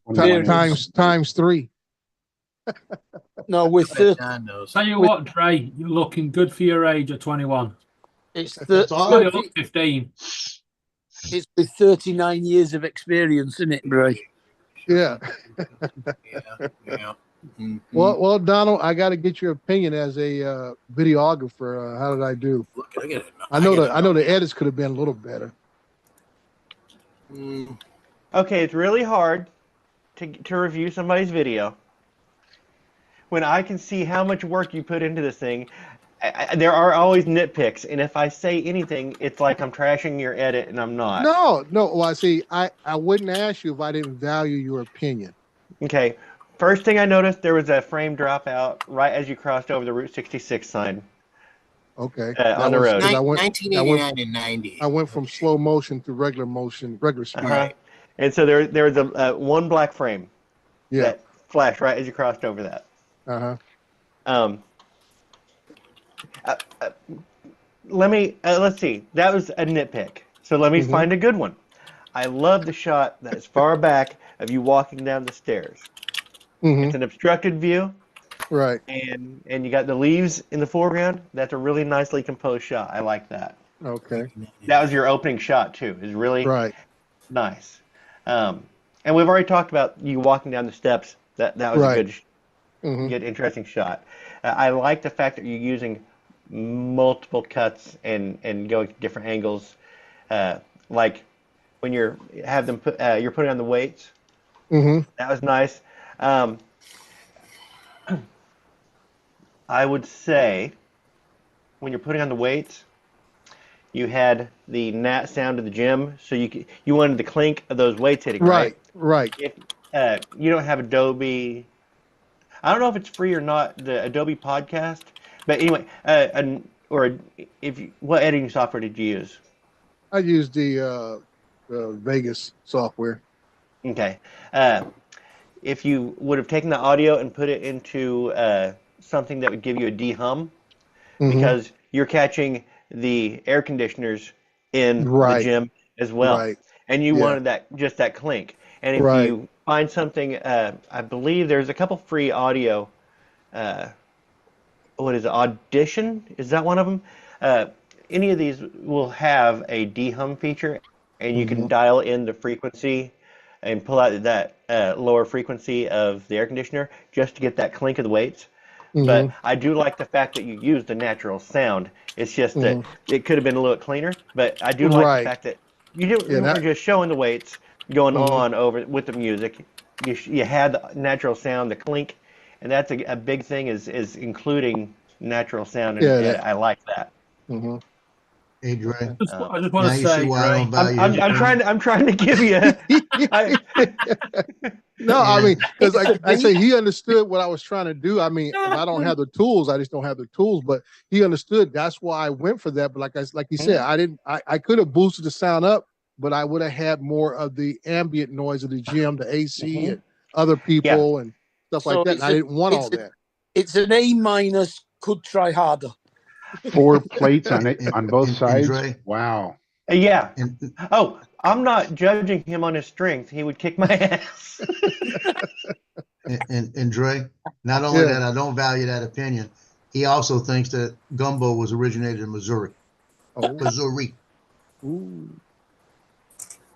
[SPEAKER 10] Times 3.
[SPEAKER 3] No, with
[SPEAKER 2] I bet
[SPEAKER 3] 30.
[SPEAKER 2] John knows.
[SPEAKER 8] Tell you what, Dre, you're looking good for your age at 21.
[SPEAKER 3] It's
[SPEAKER 7] That's all.
[SPEAKER 8] Only
[SPEAKER 3] 30,
[SPEAKER 8] 15.
[SPEAKER 3] it's with 39 years of experience, isn't it, Bray?
[SPEAKER 10] Yeah.
[SPEAKER 2] Yeah. Mhm.
[SPEAKER 10] Well, Donald, I got to get your opinion as a videographer. How did I do?
[SPEAKER 2] Look at it.
[SPEAKER 10] I know the edits could have been a little better.
[SPEAKER 6] Okay, it's really hard to review somebody's video when I can see how much work you put into this thing. There are always nitpicks, and if I say anything, it's like I'm trashing your edit, and I'm not.
[SPEAKER 10] No. Well, I see. I wouldn't ask you if I didn't value your opinion.
[SPEAKER 6] Okay, first thing I noticed, there was a frame dropout right as you crossed over the Route 66 sign.
[SPEAKER 10] Okay.
[SPEAKER 6] On the road.
[SPEAKER 2] 1989 and 90.
[SPEAKER 10] I went from slow motion to regular motion, regular speed.
[SPEAKER 6] Uh-huh. And so there was a one black frame
[SPEAKER 10] Yeah.
[SPEAKER 6] that flashed right as you crossed over that. Let's see. That was a nitpick. So let me find a good one. I love the shot that's far back of you walking down the stairs. It's an obstructed view.
[SPEAKER 10] Right.
[SPEAKER 6] And you got the leaves in the foreground. That's a really nicely composed shot. I like that.
[SPEAKER 10] Okay.
[SPEAKER 6] That was your opening shot too. It's really nice. And we've already talked about you walking down the steps. That was a good, interesting shot. I like the fact that you're using multiple cuts and going to different angles. Like when you're putting on the weights. That was nice. I would say when you're putting on the weights, you had the gnat sound of the gym, so you wanted the clink of those weights hitting. Right. If you don't have Adobe, I don't know if it's free or not, the Adobe Podcast, but anyway, what editing software did you use?
[SPEAKER 10] I used the Vegas software.
[SPEAKER 6] Okay. If you would have taken the audio and put it into something that would give you a de-hum, because you're catching the air conditioners in the gym as well, and you wanted that clink. And if you find something, I believe there's a couple free audio. What is it? Audition? Is that one of them? Any of these will have a de-hum feature, and you can dial in the frequency and pull out that lower frequency of the air conditioner just to get that clink of the weights. But I do like the fact that you use the natural sound. It's just that it could have been a little cleaner, but I do like the fact that you weren't just showing the weights going on over with the music. You had the natural sound, the clink, and that's a big thing is including natural sound, and I like that.
[SPEAKER 7] Hey, Dre.
[SPEAKER 8] I just
[SPEAKER 7] Now
[SPEAKER 8] want to
[SPEAKER 7] you see
[SPEAKER 8] say,
[SPEAKER 7] why I don't
[SPEAKER 8] Dre,
[SPEAKER 7] value
[SPEAKER 6] I'm trying to give you.
[SPEAKER 10] No, I mean, because
[SPEAKER 3] It's
[SPEAKER 10] I
[SPEAKER 3] a
[SPEAKER 10] say he understood what I was trying to do. I mean, if I don't have the tools, I just don't have the tools. But he understood. That's why I went for that. But like you said, I didn't. I could have boosted the sound up, but I would have had more of the ambient noise of the gym, the AC, and other people and stuff like
[SPEAKER 3] So
[SPEAKER 10] that. And I didn't want all that.
[SPEAKER 3] It's an A minus. Could try harder.
[SPEAKER 9] 4 plates on it on both
[SPEAKER 7] and
[SPEAKER 9] sides.
[SPEAKER 7] Dre,
[SPEAKER 9] Wow.
[SPEAKER 6] Yeah.
[SPEAKER 7] and,
[SPEAKER 6] Oh, I'm not judging him on his strength. He would kick my ass.
[SPEAKER 7] and Dre, not only that, I don't value that opinion. He also thinks that gumbo was originated in Missouri.
[SPEAKER 10] Oh,
[SPEAKER 7] Missouri.
[SPEAKER 10] ooh.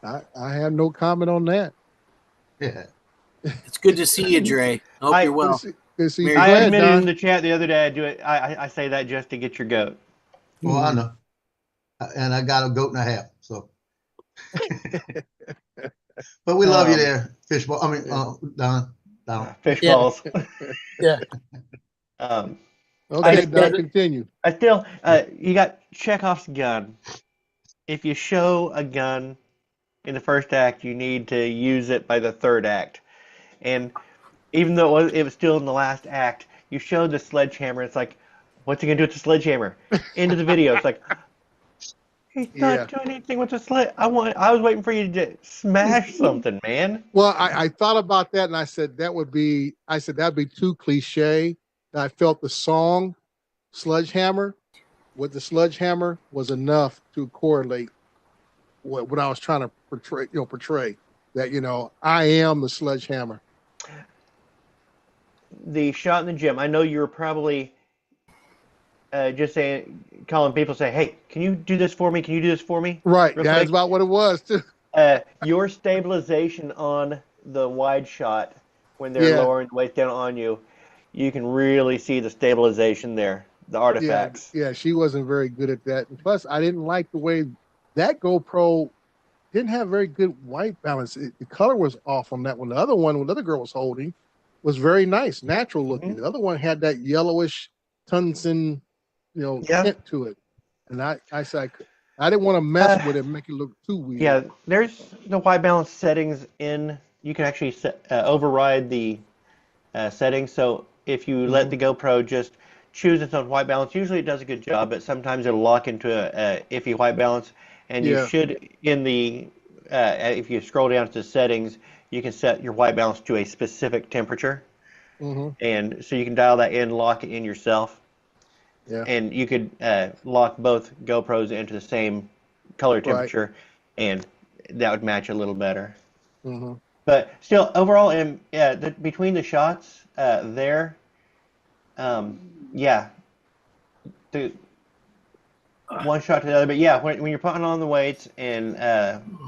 [SPEAKER 10] I have no comment on that.
[SPEAKER 7] Yeah.
[SPEAKER 2] It's good to see you, Dre. I hope you're well.
[SPEAKER 10] Good to see you.
[SPEAKER 2] Mary,
[SPEAKER 6] I
[SPEAKER 10] Go ahead,
[SPEAKER 6] admitted
[SPEAKER 10] Don.
[SPEAKER 6] in the chat the other day. I do it. I say that just to get your goat.
[SPEAKER 7] Well, I know. And I got a goat and a half. So, but we love you there, Fishball. I mean, Don.
[SPEAKER 6] Fish
[SPEAKER 3] Yeah.
[SPEAKER 6] balls.
[SPEAKER 3] Yeah.
[SPEAKER 10] Okay, Don, continue.
[SPEAKER 6] I still, you got Chekhov's gun. If you show a gun in the first act, you need to use it by the third act. And even though it was still in the last act, you showed the sledgehammer. It's like, what's he gonna do with the sledgehammer? Into the video, it's like, he's not doing anything with the sled. I was waiting for you to smash something, man.
[SPEAKER 10] Well, I thought about that and I said that'd be too cliche. And I felt the song Sledgehammer with the sledgehammer was enough to correlate what I was trying to portray that, I am the sledgehammer.
[SPEAKER 6] The shot in the gym, I know you were probably just calling people, say, hey, can you do this for me? Can you do this for me?
[SPEAKER 10] Right.
[SPEAKER 6] Real
[SPEAKER 10] That's
[SPEAKER 6] quick.
[SPEAKER 10] about what it was too.
[SPEAKER 6] Your stabilization on the wide shot when they're lowering the weight down on you, you can really see the stabilization there, the artifacts.
[SPEAKER 10] Yeah, she wasn't very good at that. And plus, I didn't like the way that GoPro didn't have very good white balance. The color was off on that one. The other one, when the other girl was holding, was very nice, natural looking. The other one had that yellowish tungsten, tint to it. And I said I didn't want to mess with it and make it look too weird.
[SPEAKER 6] Yeah, there's the white balance settings in. You can actually override the settings. So if you let the GoPro just choose its own white balance, usually it does a good job, but sometimes it'll lock into a iffy white balance. And you should, in the if you scroll down to settings, you can set your white balance to a specific temperature. And so you can dial that in, lock it in yourself.
[SPEAKER 10] Yeah.
[SPEAKER 6] And you could lock both GoPros into the same color temperature, and that would match a little better. But still, overall, between the shots the one shot to the other. But yeah, when you're putting on the weights and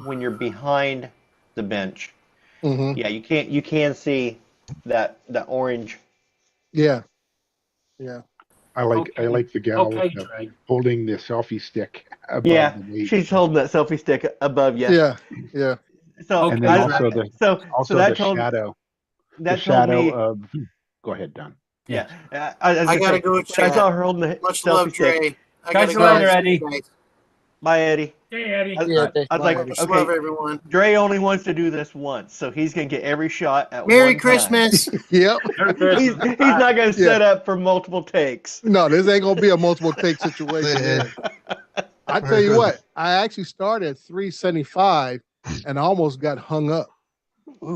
[SPEAKER 6] when you're behind the bench, you can see that orange.
[SPEAKER 10] Yeah.
[SPEAKER 9] I like the gal holding the selfie stick above the weight.
[SPEAKER 6] She's holding that selfie stick above you.
[SPEAKER 10] Yeah.
[SPEAKER 6] So
[SPEAKER 9] and then also the shadow.
[SPEAKER 6] That
[SPEAKER 9] the shadow
[SPEAKER 6] me,
[SPEAKER 9] of. Go ahead, Don.
[SPEAKER 6] Yeah.
[SPEAKER 2] I gotta go.
[SPEAKER 6] I saw her holding the
[SPEAKER 2] Much
[SPEAKER 6] selfie
[SPEAKER 2] love,
[SPEAKER 6] stick.
[SPEAKER 2] Dre. I
[SPEAKER 8] Catch
[SPEAKER 2] gotta
[SPEAKER 8] you
[SPEAKER 2] go.
[SPEAKER 8] later, Eddie.
[SPEAKER 6] Bye, Eddie.
[SPEAKER 1] Hey, Eddie.
[SPEAKER 6] I was like,
[SPEAKER 2] Much
[SPEAKER 6] okay,
[SPEAKER 2] love, everyone.
[SPEAKER 6] Dre only wants to do this once, so he's gonna get every shot at
[SPEAKER 2] Merry
[SPEAKER 6] one
[SPEAKER 2] Christmas.
[SPEAKER 10] Yep.
[SPEAKER 6] He's not gonna set up for multiple takes.
[SPEAKER 10] No, this ain't gonna be a multiple take situation. I tell you what, I actually started at 375 and I almost got hung up.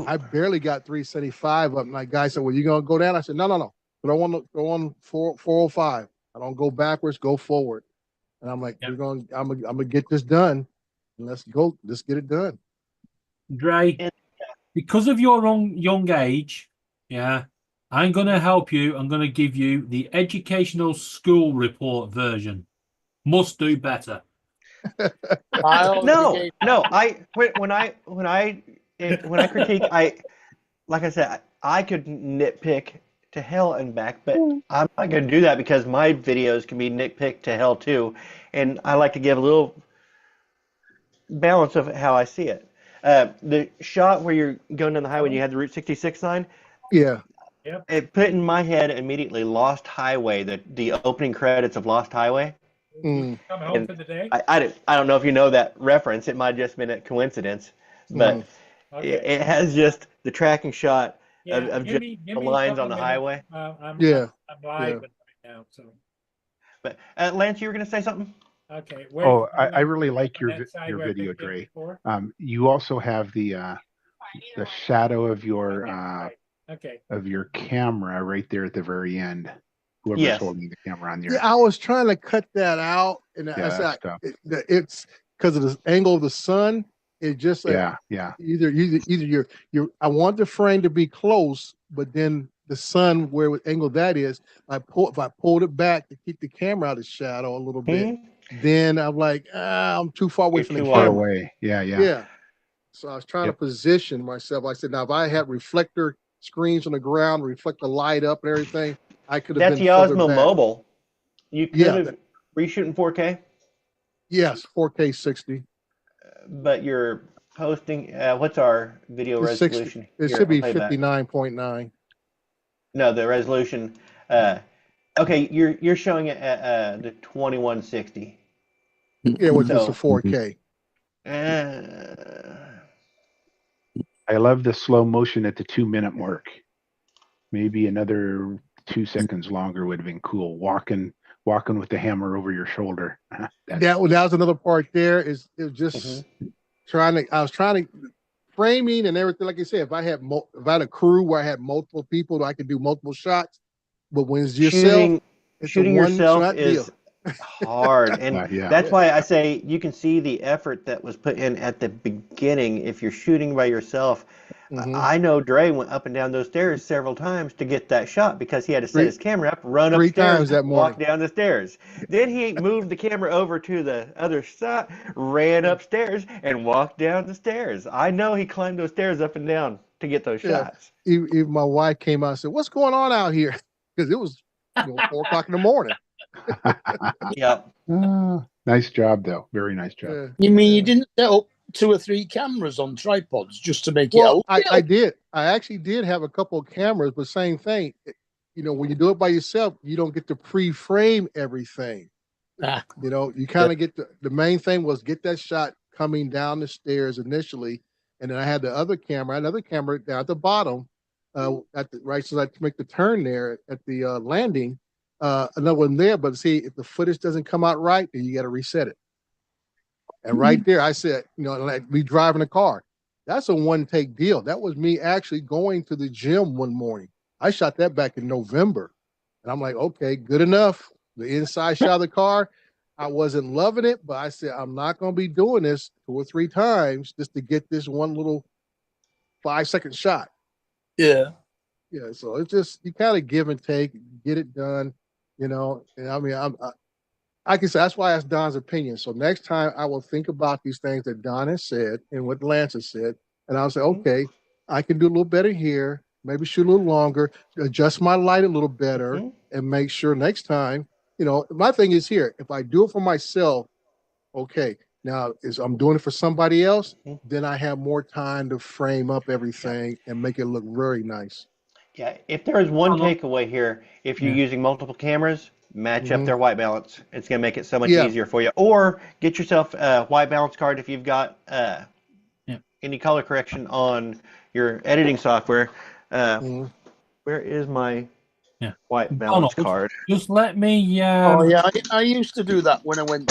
[SPEAKER 10] I barely got 375 up. My guy said, well, you gonna go down? I said, no. But I want to go on 405. I don't go backwards, go forward. And I'm like, I'm gonna get this done. And let's get it done.
[SPEAKER 8] Dre, because of your young age, I'm going to help you. I'm going to give you the educational school report version. Must do better.
[SPEAKER 6] No. When I critique, like I said, I could nitpick to hell and back, but I'm not going to do that because my videos can be nitpicked to hell too, and I like to give a little balance of how I see it. The shot where you're going down the highway and you had the Route 66 sign, it put in my head immediately Lost Highway, the opening credits of Lost Highway.
[SPEAKER 1] Coming home
[SPEAKER 6] And
[SPEAKER 1] for the day?
[SPEAKER 6] I don't know if you know that reference. It might have just been a coincidence, but
[SPEAKER 1] Okay.
[SPEAKER 6] it has just the tracking shot
[SPEAKER 1] Yeah,
[SPEAKER 6] of
[SPEAKER 1] give
[SPEAKER 6] just
[SPEAKER 1] me
[SPEAKER 6] the
[SPEAKER 1] a
[SPEAKER 6] lines
[SPEAKER 1] couple
[SPEAKER 6] on the
[SPEAKER 1] minutes.
[SPEAKER 6] highway.
[SPEAKER 1] I'm
[SPEAKER 10] Yeah.
[SPEAKER 1] live right now, so.
[SPEAKER 6] But Lance, you were going to say something?
[SPEAKER 1] Okay.
[SPEAKER 9] Oh, I really like your
[SPEAKER 1] that side
[SPEAKER 9] your
[SPEAKER 1] where I
[SPEAKER 9] video,
[SPEAKER 1] picked it
[SPEAKER 9] Dre.
[SPEAKER 1] before?
[SPEAKER 9] You also have the shadow of your
[SPEAKER 1] Okay.
[SPEAKER 9] of your camera right there at the very end. Whoever's
[SPEAKER 6] Yes.
[SPEAKER 9] holding the camera on there.
[SPEAKER 10] Yeah, I was trying to cut that out, and
[SPEAKER 9] Yeah,
[SPEAKER 10] I
[SPEAKER 9] that's
[SPEAKER 10] said
[SPEAKER 9] tough.
[SPEAKER 10] it's because of the angle of the sun. It just
[SPEAKER 9] Yeah.
[SPEAKER 10] either you're I want the frame to be close, but then the sun where what angle that is, if I pulled it back to keep the camera out of shadow a little bit, then I'm like, I'm too far away
[SPEAKER 6] You're
[SPEAKER 10] from the
[SPEAKER 6] too
[SPEAKER 10] camera.
[SPEAKER 9] Far away. Yeah.
[SPEAKER 10] Yeah. So I was trying to position myself. I said, now if I had reflector screens on the ground, reflect the light up and everything, I could have
[SPEAKER 6] That's
[SPEAKER 10] been further
[SPEAKER 6] Osmo
[SPEAKER 10] back.
[SPEAKER 6] Mobile. You could
[SPEAKER 10] Yeah.
[SPEAKER 6] have. Were you shooting 4K?
[SPEAKER 10] Yes, 4K 60.
[SPEAKER 6] But you're posting. What's our video
[SPEAKER 10] It's 60.
[SPEAKER 6] resolution?
[SPEAKER 10] It
[SPEAKER 6] here
[SPEAKER 10] should be
[SPEAKER 6] on playback?
[SPEAKER 10] 59.9.
[SPEAKER 6] No, the resolution. Okay, you're showing it at the 2160.
[SPEAKER 10] Yeah, which is a
[SPEAKER 6] So
[SPEAKER 10] 4K.
[SPEAKER 9] I love the slow motion at the 2-minute mark. Maybe another 2 seconds longer would have been cool. Walking with the hammer over your shoulder.
[SPEAKER 10] That was another part there. It was just I was trying to framing and everything. Like I said, if I had a crew where I had multiple people, I could do multiple shots. But when it's yourself,
[SPEAKER 6] shooting yourself is hard, and that's why I say you can see the effort that was put in at the beginning. If you're shooting by yourself, I know Dre went up and down those stairs several times to get that shot because he had to set his camera up, run
[SPEAKER 10] three
[SPEAKER 6] upstairs,
[SPEAKER 10] times that
[SPEAKER 6] walk
[SPEAKER 10] morning.
[SPEAKER 6] down the stairs. Then he moved the camera over to the other side, ran upstairs, and walked down the stairs. I know he climbed those stairs up and down to get those shots.
[SPEAKER 10] Even my wife came out and said, "What's going on out here?" Because it was 4 o'clock in the morning.
[SPEAKER 6] Yeah.
[SPEAKER 9] Nice job, though. Very nice job.
[SPEAKER 3] You mean you didn't set up 2 or 3 cameras on tripods just to make it
[SPEAKER 10] Well,
[SPEAKER 3] out?
[SPEAKER 10] I did. I actually did have a couple of cameras, but same thing. When you do it by yourself, you don't get to pre-frame everything. You kind of get the main thing was get that shot coming down the stairs initially, and then I had another camera down at the bottom, at the right, so I make the turn there at the landing. Another one there, but see if the footage doesn't come out right, then you got to reset it. And right there, I said, like me driving a car, that's a one-take deal. That was me actually going to the gym one morning. I shot that back in November, and I'm like, okay, good enough. The inside shot of the car, I wasn't loving it, but I said, I'm not going to be doing this 2 or 3 times just to get this one little 5-second shot.
[SPEAKER 3] Yeah.
[SPEAKER 10] Yeah. So it's just, you kind of give and take, get it done, and I mean, I can say that's why I asked Don's opinion. So next time I will think about these things that Don has said and what Lance has said, and I'll say, okay, I can do a little better here, maybe shoot a little longer, adjust my light a little better, and make sure next time, my thing is here, if I do it for myself, okay, now I'm doing it for somebody else, then I have more time to frame up everything and make it look very nice.
[SPEAKER 6] Yeah, if there is one takeaway here, if you're using multiple cameras, match up their white balance. It's going to make it so much easier for you. Or get yourself a white balance card if you've got any color correction on your editing software. Where is my white balance card?
[SPEAKER 8] Just let me...
[SPEAKER 3] I used to do that when I went...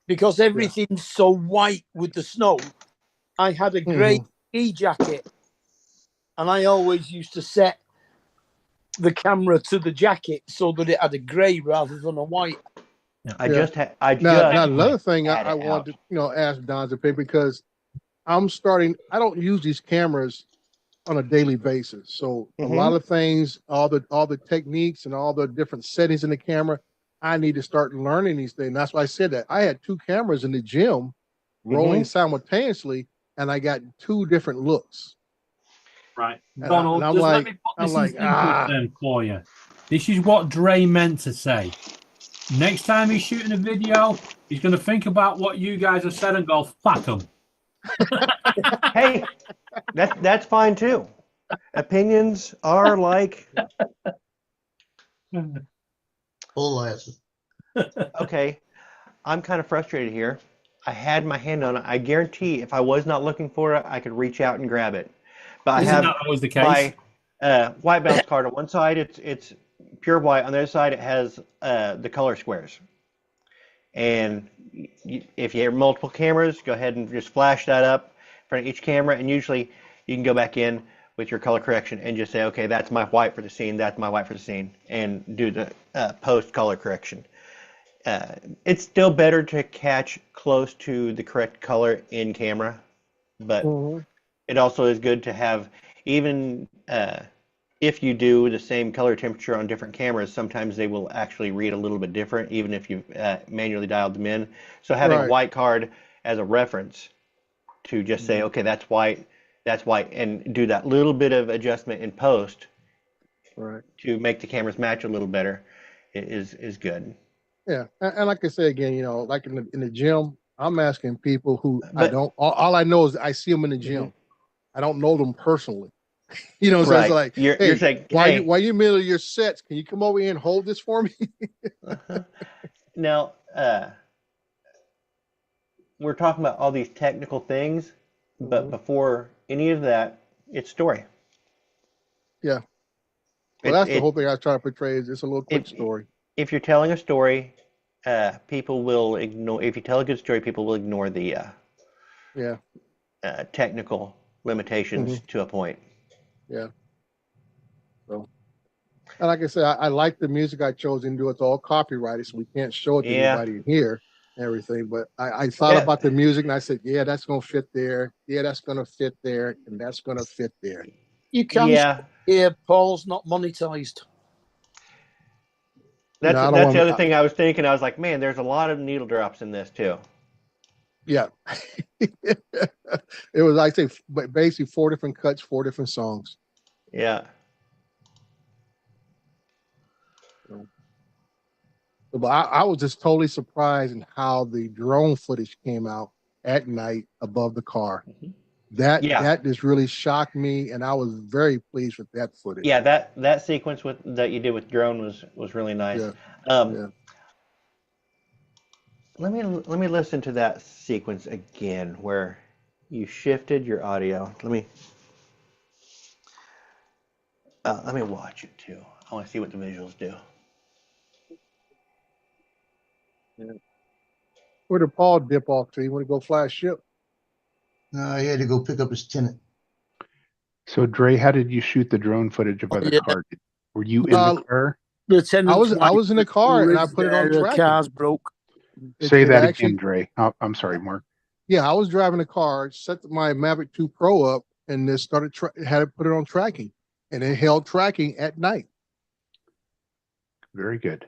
[SPEAKER 3] Because everything's so white with the snow, I had a grey ski jacket. And I always used to set the camera to the jacket so that it had a grey rather than a white.
[SPEAKER 10] Now another thing I wanted to ask Don's opinion, because I don't use these cameras on a daily basis. So a lot of things, all the techniques and all the different settings in the camera, I need to start learning these things. That's why I said that. I had 2 cameras in the gym rolling simultaneously, and I got 2 different looks.
[SPEAKER 8] Right.
[SPEAKER 10] And
[SPEAKER 8] Donald,
[SPEAKER 10] I'm
[SPEAKER 8] just
[SPEAKER 10] like,
[SPEAKER 8] let me put this in simple terms for you. This is what Dre meant to say. Next time he's shooting a video, he's going to think about what you guys have said and go, fuck him.
[SPEAKER 6] Hey, that's fine too. Opinions are like...
[SPEAKER 7] Full asses.
[SPEAKER 6] Okay, I'm kind of frustrated here. I had my hand on it. I guarantee if I was not looking for it, I could reach out and grab it. But I
[SPEAKER 8] Isn't
[SPEAKER 6] have
[SPEAKER 8] that always the case?
[SPEAKER 6] my white balance card. On one side, it's pure white. On the other side, it has the color squares. And if you have multiple cameras, go ahead and just flash that up in front of each camera. And usually you can go back in with your color correction and just say, okay, that's my white for the scene, that's my white for the scene, and do the post color correction. It's still better to catch close to the correct color in camera, but it also is good to have, even if you do the same color temperature on different cameras, sometimes they will actually read a little bit different, even if you've manually dialed them in. So having a white card as a reference to just say, okay, that's white, and do that little bit of adjustment in post to make the cameras match a little better is good.
[SPEAKER 10] Yeah, and like I say again, you know, like in the gym, I'm asking people who I
[SPEAKER 6] But-
[SPEAKER 10] don't. All I know is I see them in the gym. I don't know them personally. You know, so it's like,
[SPEAKER 6] you're
[SPEAKER 10] hey,
[SPEAKER 6] saying,
[SPEAKER 10] while
[SPEAKER 6] hey,
[SPEAKER 10] you middle of your sets, can you come over here and hold this for me?
[SPEAKER 6] now we're talking about all these technical things, but before any of that, it's story.
[SPEAKER 10] Yeah.
[SPEAKER 6] It-
[SPEAKER 10] Well, that's the
[SPEAKER 6] it-
[SPEAKER 10] whole thing I was trying to portray. Is it's a little quick story.
[SPEAKER 6] If you're telling a story, people will ignore. If you tell a good story, people will ignore the
[SPEAKER 10] Yeah.
[SPEAKER 6] technical limitations to a point.
[SPEAKER 10] Yeah. So, and like I said, I like the music I chose and do. It's all copyrighted, so we can't show it to
[SPEAKER 6] Yeah.
[SPEAKER 10] anybody in here and everything. But I thought
[SPEAKER 6] Yeah.
[SPEAKER 10] about the music and I said, yeah, that's gonna fit there. Yeah, that's gonna fit there, and that's gonna fit there.
[SPEAKER 3] You can
[SPEAKER 6] Yeah,
[SPEAKER 3] hear Paul's not monetized.
[SPEAKER 6] that's
[SPEAKER 10] No, I don't
[SPEAKER 6] that's
[SPEAKER 10] want-
[SPEAKER 6] the other thing I was thinking. I was like, man, there's a lot of needle drops in this too.
[SPEAKER 10] Yeah. It was, I say, basically 4 different cuts, 4 different songs.
[SPEAKER 6] Yeah.
[SPEAKER 10] But I was just totally surprised in how the drone footage came out at night above the car. That just really shocked me, and I was very pleased with that footage.
[SPEAKER 6] Yeah, that sequence that you did with drone was really nice.
[SPEAKER 10] Yeah.
[SPEAKER 6] Let me listen to that sequence again where you shifted your audio. Let me watch it too. I want to see what the visuals do.
[SPEAKER 10] Where did Paul dip off to? You want to go fly a ship?
[SPEAKER 7] No, he had to go pick up his tenant.
[SPEAKER 9] So Dre, how did you shoot the drone footage of the car? Were you in the car?
[SPEAKER 10] I was in the car and I put it on
[SPEAKER 3] The
[SPEAKER 10] track.
[SPEAKER 3] car's broke.
[SPEAKER 9] Say that
[SPEAKER 10] actually-
[SPEAKER 9] again, Dre. Oh, I'm sorry, Mark.
[SPEAKER 10] Yeah, I was driving the car, set my Mavic 2 Pro up, and then had to put it on tracking, and it held tracking at night.
[SPEAKER 9] Very good.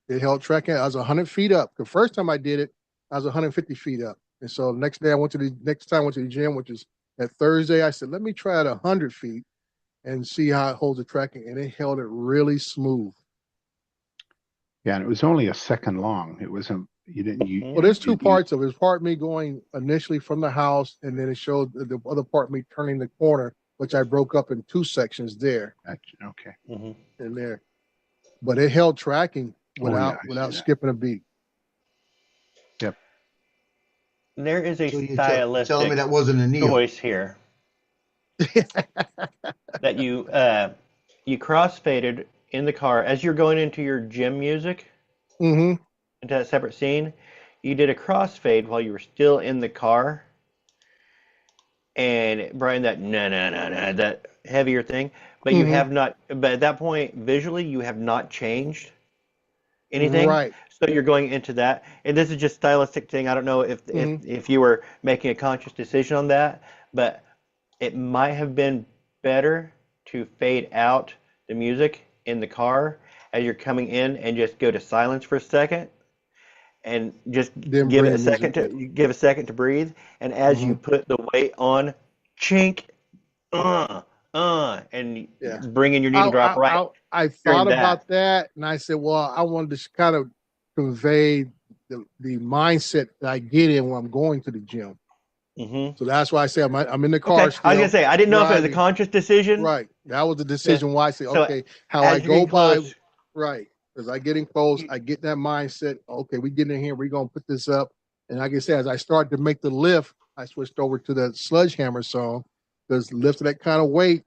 [SPEAKER 10] It held tracking. I was 100 feet up. The first time I did it, I was 150 feet up. And so the next day I went to the gym, which is that Thursday. I said, let me try it 100 feet and see how it holds the tracking. And it held it really smooth.
[SPEAKER 9] Yeah, and it was only a second long. It wasn't. You didn't.
[SPEAKER 10] Well, there's 2 parts of it. There's part of me going initially from the house, and then it showed the other part of me turning the corner, which I broke up in 2 sections there
[SPEAKER 9] Okay.
[SPEAKER 10] and there. But it held tracking
[SPEAKER 9] I see
[SPEAKER 10] without
[SPEAKER 9] that.
[SPEAKER 10] skipping a beat.
[SPEAKER 9] Yep.
[SPEAKER 6] There is a
[SPEAKER 7] So you're
[SPEAKER 6] stylistic
[SPEAKER 7] telling me that wasn't a Neo?
[SPEAKER 6] choice here that you crossfaded in the car as you're going into your gym music
[SPEAKER 10] Mm-hmm.
[SPEAKER 6] into that separate scene. You did a crossfade while you were still in the car, and Brian, that that heavier thing, but you have not. But at that point, visually, you have not changed anything.
[SPEAKER 10] Right.
[SPEAKER 6] So you're going into that, and this is just stylistic thing. I don't know if you were making a conscious decision on that, but it might have been better to fade out the music in the car as you're coming in and just go to silence for a second, and just
[SPEAKER 10] Then
[SPEAKER 6] give it
[SPEAKER 10] bring
[SPEAKER 6] a
[SPEAKER 10] the
[SPEAKER 6] second
[SPEAKER 10] music
[SPEAKER 6] to give a second to breathe. And as you put the weight on, chink, and bring in your needle drop right.
[SPEAKER 10] I
[SPEAKER 6] during
[SPEAKER 10] thought
[SPEAKER 6] that.
[SPEAKER 10] about that, and I said, well, I wanted to kind of convey the mindset that I get in when I'm going to the gym. So that's why I say I'm in the car.
[SPEAKER 6] Okay. I was gonna say I didn't know if it was a
[SPEAKER 10] driving.
[SPEAKER 6] conscious decision.
[SPEAKER 10] Right. That was the decision why I say,
[SPEAKER 6] So
[SPEAKER 10] okay, how
[SPEAKER 6] as
[SPEAKER 10] I
[SPEAKER 6] you're
[SPEAKER 10] go
[SPEAKER 6] getting
[SPEAKER 10] by.
[SPEAKER 6] close-
[SPEAKER 10] Right. As I get in close, I get that mindset. Okay, we get in here, we're gonna put this up. And like I said, as I start to make the lift, I switched over to the Sledgehammer song because lifting that kind of weight,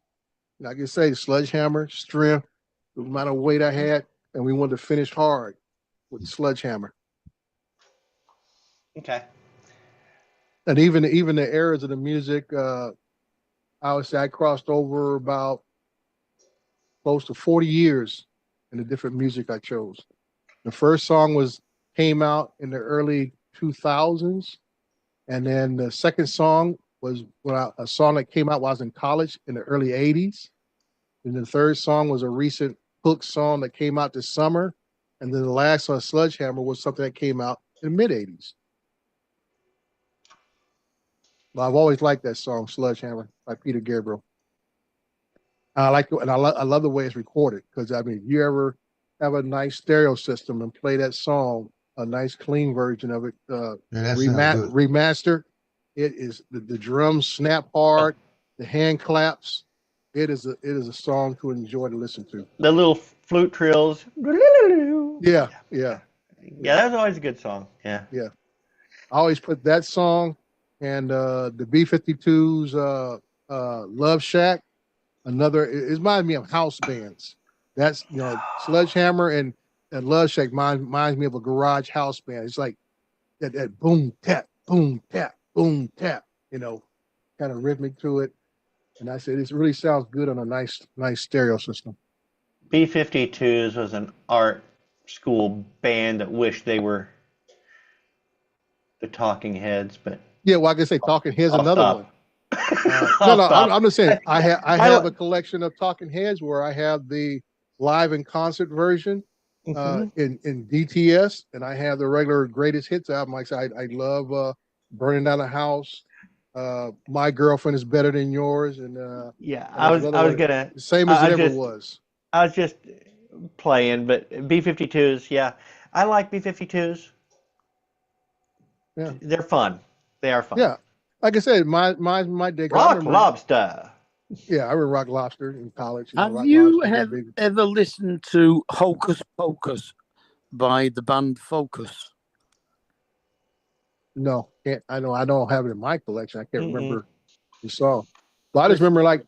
[SPEAKER 10] like I say, Sledgehammer, strength, the amount of weight I had, and we wanted to finish hard with the Sledgehammer.
[SPEAKER 6] Okay.
[SPEAKER 10] And even the eras of the music, I would say I crossed over about close to 40 years in the different music I chose. The first song came out in the early 2000s, and then the second song was a song that came out while I was in college in the early 80s. And the third song was a recent Hook song that came out this summer, and then the last song, Sledgehammer, was something that came out in the mid 80s. Well, I've always liked that song, Sledgehammer, by Peter Gabriel. I like it, and I love the way it's recorded, because I mean, you ever have a nice stereo system and play that song, a nice clean version of it, remastered, it is the drums snap hard, the hand claps. It is a song to enjoy to listen to.
[SPEAKER 6] The little flute trills.
[SPEAKER 10] Yeah.
[SPEAKER 6] Yeah, that was always a good song. Yeah.
[SPEAKER 10] I always put that song and the B-52's Love Shack. It reminds me of house bands. That's, Sledgehammer and Love Shack reminds me of a garage house band. It's like that boom tap, boom tap, boom tap, kind of rhythmic to it. And I said, it really sounds good on a nice stereo system.
[SPEAKER 6] B-52s was an art school band that wished they were the Talking Heads, but
[SPEAKER 10] yeah, well, I can say Talking Heads, another one. I'm just saying I have a collection of Talking Heads where I have the live and concert version in DTS, and I have the regular greatest hits album. Like I said, I love Burning Down a House. My Girlfriend Is Better Than Yours, and
[SPEAKER 6] I was gonna
[SPEAKER 10] same as it ever was.
[SPEAKER 6] I was just playing, but B-52s, yeah, I like B-52s.
[SPEAKER 10] Yeah,
[SPEAKER 6] they're fun. They are fun.
[SPEAKER 10] Yeah, like I said, my day.
[SPEAKER 6] Rock Lobster.
[SPEAKER 10] Yeah, I remember Rock Lobster in college.
[SPEAKER 3] Have you ever listened to Hocus Pocus by the band Focus?
[SPEAKER 10] No, I don't have it in my collection. I can't remember the song. But I just remember,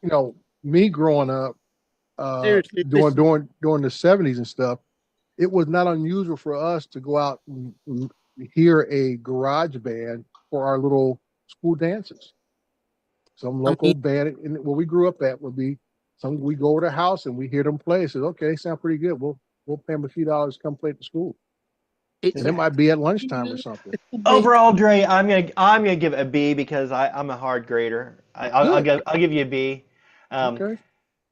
[SPEAKER 10] me growing up,
[SPEAKER 3] Seriously,
[SPEAKER 10] during the 70s and stuff, it was not unusual for us to go out and hear a garage band for our little school dances. Some local band where we grew up at would be we go over to the house and we hear them play. It says, okay, they sound pretty good. We'll pay them a few dollars to come play at the school. And it might be at lunchtime or something.
[SPEAKER 6] Overall, Dre, I'm gonna give it a B because I'm a hard grader. I'll give you a B.
[SPEAKER 10] Okay.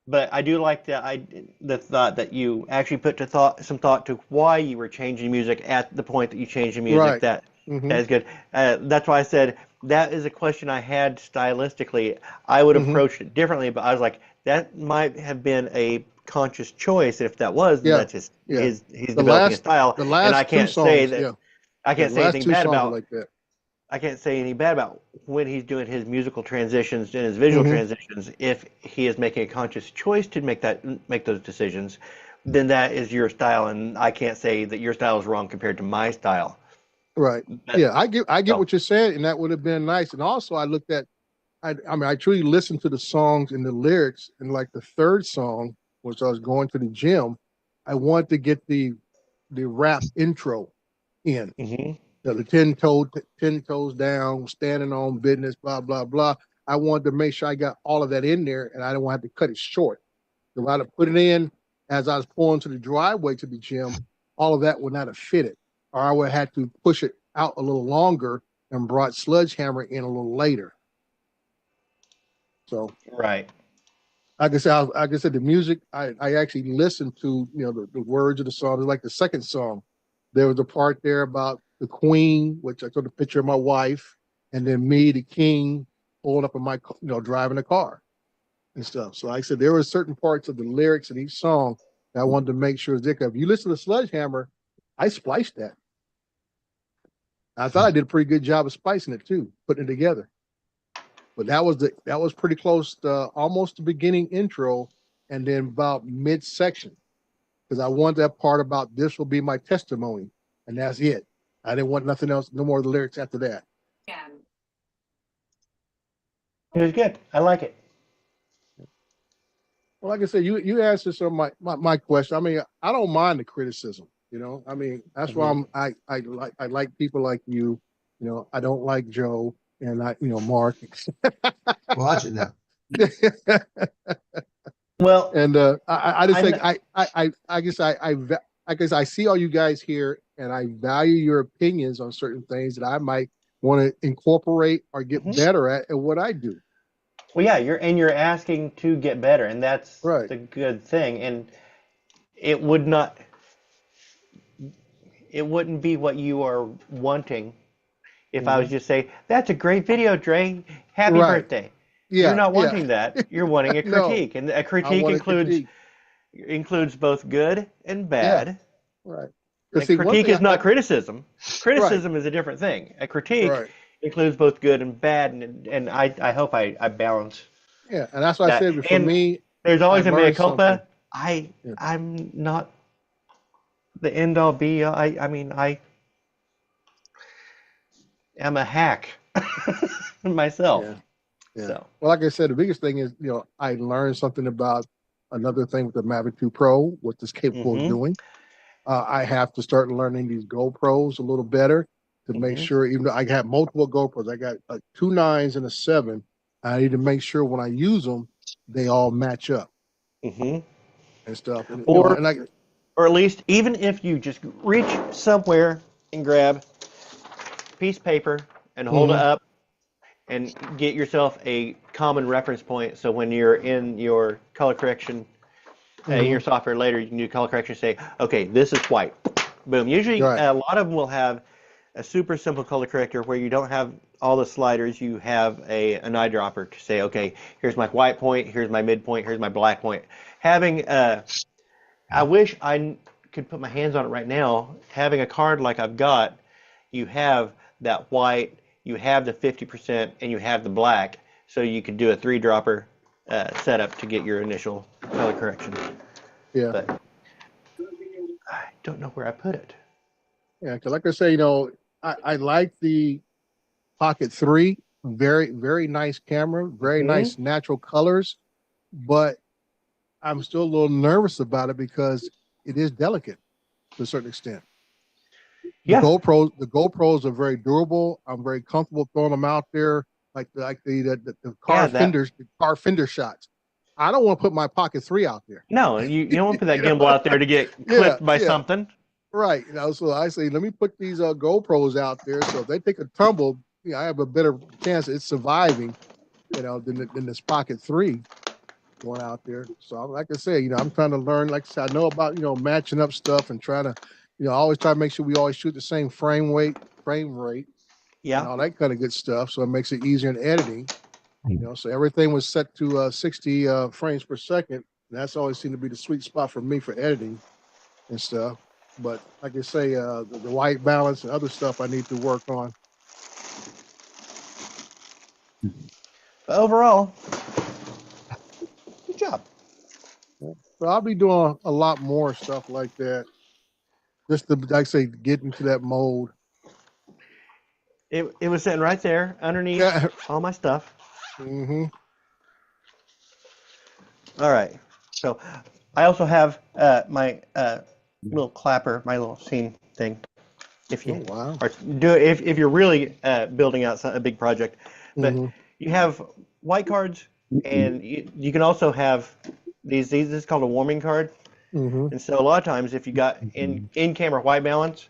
[SPEAKER 6] But I do like the thought that you actually put some thought to why you were changing music at the point that you changed the music.
[SPEAKER 10] Right.
[SPEAKER 6] That is good. That's why I said that is a question I had stylistically. I would have approached it differently, but I was like, that might have been a conscious choice. If that was, then that's just he's developing a style. And I can't say that. I can't say anything bad about
[SPEAKER 10] like that.
[SPEAKER 6] I can't say anything bad about when he's doing his musical transitions and his visual transitions. If he is making a conscious choice to make those decisions, then that is your style, and I can't say that your style is wrong compared to my style.
[SPEAKER 10] Right. I get what you're saying, and that would have been nice. And also, I looked at, I truly listened to the songs and the lyrics, and like the third song, which I was going to the gym, I wanted to get the rap intro in. The 10 toes down, standing on business, blah, blah, blah. I wanted to make sure I got all of that in there, and I didn't want to have to cut it short. If I'd have put it in as I was pulling to the driveway to the gym, all of that would not have fitted. Or I would have had to push it out a little longer and brought Sledgehammer in a little later. So,
[SPEAKER 6] right.
[SPEAKER 10] Like I said, the music, I actually listened to, the words of the song. It's like the second song. There was a part there about the Queen, which I took a picture of my wife, and then me, the King, pulling up in my, driving a car and stuff. So like I said, there were certain parts of the lyrics in each song that I wanted to make sure Dick. If you listen to Sledgehammer, I spliced that. I thought I did a pretty good job of splicing it too, putting it together. But that was pretty close to almost the beginning intro, and then about midsection. because I want that part about this will be my testimony, and that's it. I didn't want nothing else, no more of the lyrics after that.
[SPEAKER 6] It was good. I like it.
[SPEAKER 10] Well, like I said, you answered some of my question. I mean, I don't mind the criticism. You know, I mean, that's why I like people like you. You know, I don't like Joe and Mark.
[SPEAKER 7] Watch it now.
[SPEAKER 6] Well,
[SPEAKER 10] and I just think I guess I see all you guys here, and I value your opinions on certain things that I might want to incorporate or get better at what I do.
[SPEAKER 6] Well, yeah, you're asking to get better, and that's
[SPEAKER 10] Right.
[SPEAKER 6] the good thing. And it wouldn't be what you are wanting if I was just say, "That's a great video, Dre. Happy
[SPEAKER 10] Right.
[SPEAKER 6] birthday."
[SPEAKER 10] Yeah,
[SPEAKER 6] You're not
[SPEAKER 10] yeah.
[SPEAKER 6] wanting that. You're wanting a
[SPEAKER 10] No.
[SPEAKER 6] critique, and a
[SPEAKER 10] I
[SPEAKER 6] critique
[SPEAKER 10] want a
[SPEAKER 6] includes
[SPEAKER 10] critique.
[SPEAKER 6] includes both good and bad.
[SPEAKER 10] Right.
[SPEAKER 6] A
[SPEAKER 10] 'Cause see, one
[SPEAKER 6] critique
[SPEAKER 10] thing
[SPEAKER 6] is not criticism. Criticism is a different thing. A critique
[SPEAKER 10] Right.
[SPEAKER 6] includes both good and bad, and I hope I balance
[SPEAKER 10] Yeah, and that's what I
[SPEAKER 6] that.
[SPEAKER 10] said. For
[SPEAKER 6] And
[SPEAKER 10] me,
[SPEAKER 6] there's always
[SPEAKER 10] I
[SPEAKER 6] a mea
[SPEAKER 10] learned
[SPEAKER 6] culpa.
[SPEAKER 10] something.
[SPEAKER 6] I'm not the end all be all. I mean I am a hack myself.
[SPEAKER 10] Yeah. Yeah.
[SPEAKER 6] So
[SPEAKER 10] Well, like I said, the biggest thing is, I learned something about another thing with the Mavic 2 Pro, what it's capable of doing. I have to start learning these GoPros a little better to make sure, even though I have multiple GoPros, I got 2 9s and a 7. I need to make sure when I use them, they all match up and stuff. And,
[SPEAKER 6] or
[SPEAKER 10] and
[SPEAKER 6] at least even if you just reach somewhere and grab a piece of paper and hold it up and get yourself a common reference point, so when you're in your color correction in your software later, you can do color correction, say, okay, this is white. Boom. Usually a lot of them will have a super simple color corrector where you don't have all the sliders. You have an eyedropper to say, okay, here's my white point, here's my midpoint, here's my black point. Having I wish I could put my hands on it right now. Having a card like I've got, you have that white, you have the 50%, and you have the black, so you could do a 3-dropper setup to get your initial color correction.
[SPEAKER 10] Yeah.
[SPEAKER 6] But I don't know where I put it.
[SPEAKER 10] Yeah, because like I say, I like the Pocket 3. Very, very nice camera, very nice natural colors, but I'm still a little nervous about it because it is delicate to a certain extent.
[SPEAKER 6] Yeah.
[SPEAKER 10] The GoPros are very durable. I'm very comfortable throwing them out there, like the car fenders, the car fender shots. I don't want to put my Pocket 3 out there.
[SPEAKER 6] No, you don't want to put that gimbal out there to get clipped by something.
[SPEAKER 10] Right. So I say, let me put these GoPros out there, so if they take a tumble, I have a better chance of it surviving, than this Pocket 3 going out there. So like I say, I'm trying to learn. Like I said, I know about matching up stuff and trying to, I always try to make sure we always shoot the same frame rate, and all that kind of good stuff. So it makes it easier in editing. So everything was set to 60 frames per second. And that's always seemed to be the sweet spot for me for editing and stuff. But like I say, the white balance and other stuff I need to work on.
[SPEAKER 6] But overall, good job.
[SPEAKER 10] So I'll be doing a lot more stuff like that. Just to, like I say, get into that mode.
[SPEAKER 6] It was sitting right there underneath all my stuff.
[SPEAKER 10] Mm-hmm.
[SPEAKER 6] All right. So I also have my little clapper, my little scene thing. If you are if you're really building out a big project, but you have white cards, and you can also have these. This is called a warming card. And so a lot of times, if you got in-camera white balance,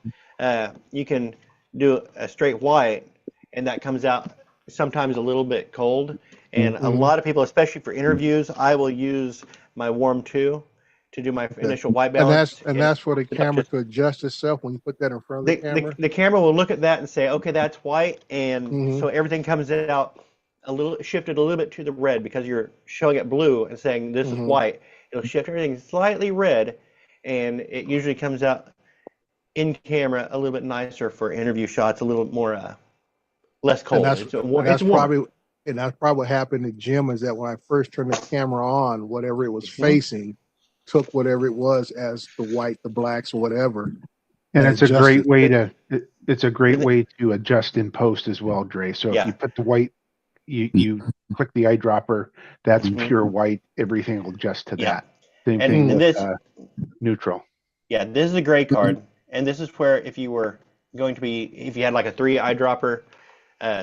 [SPEAKER 6] you can do a straight white, and that comes out sometimes a little bit cold. And a lot of people, especially for interviews, I will use my Warm 2 to do my initial white balance.
[SPEAKER 10] And that's for the camera to adjust itself when you put that in front of the camera.
[SPEAKER 6] The camera will look at that and say, okay, that's white, and so everything comes out shifted a little bit to the red because you're showing it blue and saying this is white. It'll shift everything slightly red, and it usually comes out in camera a little bit nicer for interview shots, a little more less cold.
[SPEAKER 10] And that's probably what happened to Jim, is that when I first turned the camera on, whatever it was facing, took whatever it was as the white, the blacks, or whatever.
[SPEAKER 9] And it's a great
[SPEAKER 10] adjusted.
[SPEAKER 9] way to it's a great way to adjust in post as well, Dre. So if
[SPEAKER 6] Yeah.
[SPEAKER 9] you put the white, you click the eyedropper, that's
[SPEAKER 6] Mhm.
[SPEAKER 9] pure white. Everything will adjust to
[SPEAKER 6] Yeah.
[SPEAKER 9] that. Same
[SPEAKER 6] And-
[SPEAKER 9] thing
[SPEAKER 6] and
[SPEAKER 9] with
[SPEAKER 6] this-
[SPEAKER 9] neutral.
[SPEAKER 6] Yeah, this is a gray card, and this is where if you were going to be, if you had like a 3 eyedropper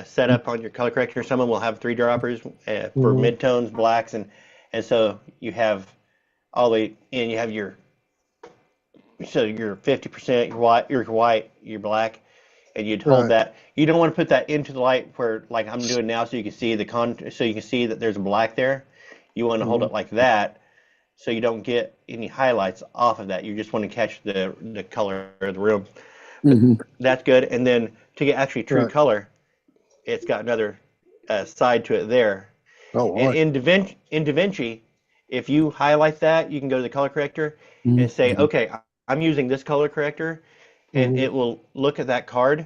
[SPEAKER 6] set up on your color corrector, someone will have 3 droppers for
[SPEAKER 10] Mhm.
[SPEAKER 6] midtones, blacks, and so you have all the way in. You have your 50%, your white, your black, and you'd hold
[SPEAKER 10] Right.
[SPEAKER 6] that. You don't want to put that into the light where like I'm doing now, so you can see so you can see that there's a black there. You want to hold
[SPEAKER 10] Mhm.
[SPEAKER 6] it like that, so you don't get any highlights off of that. You just want to catch the color of the room.
[SPEAKER 3] Mhm.
[SPEAKER 6] That's good. And then to get actually true
[SPEAKER 10] Right.
[SPEAKER 6] color, it's got another side to it there.
[SPEAKER 10] Oh,
[SPEAKER 6] And
[SPEAKER 10] right.
[SPEAKER 6] in DaVinci, if you highlight that, you can go to the color corrector
[SPEAKER 3] Mm-hmm.
[SPEAKER 6] and say, okay, I'm using this color corrector, and
[SPEAKER 10] Mhm.
[SPEAKER 6] it will look at that card,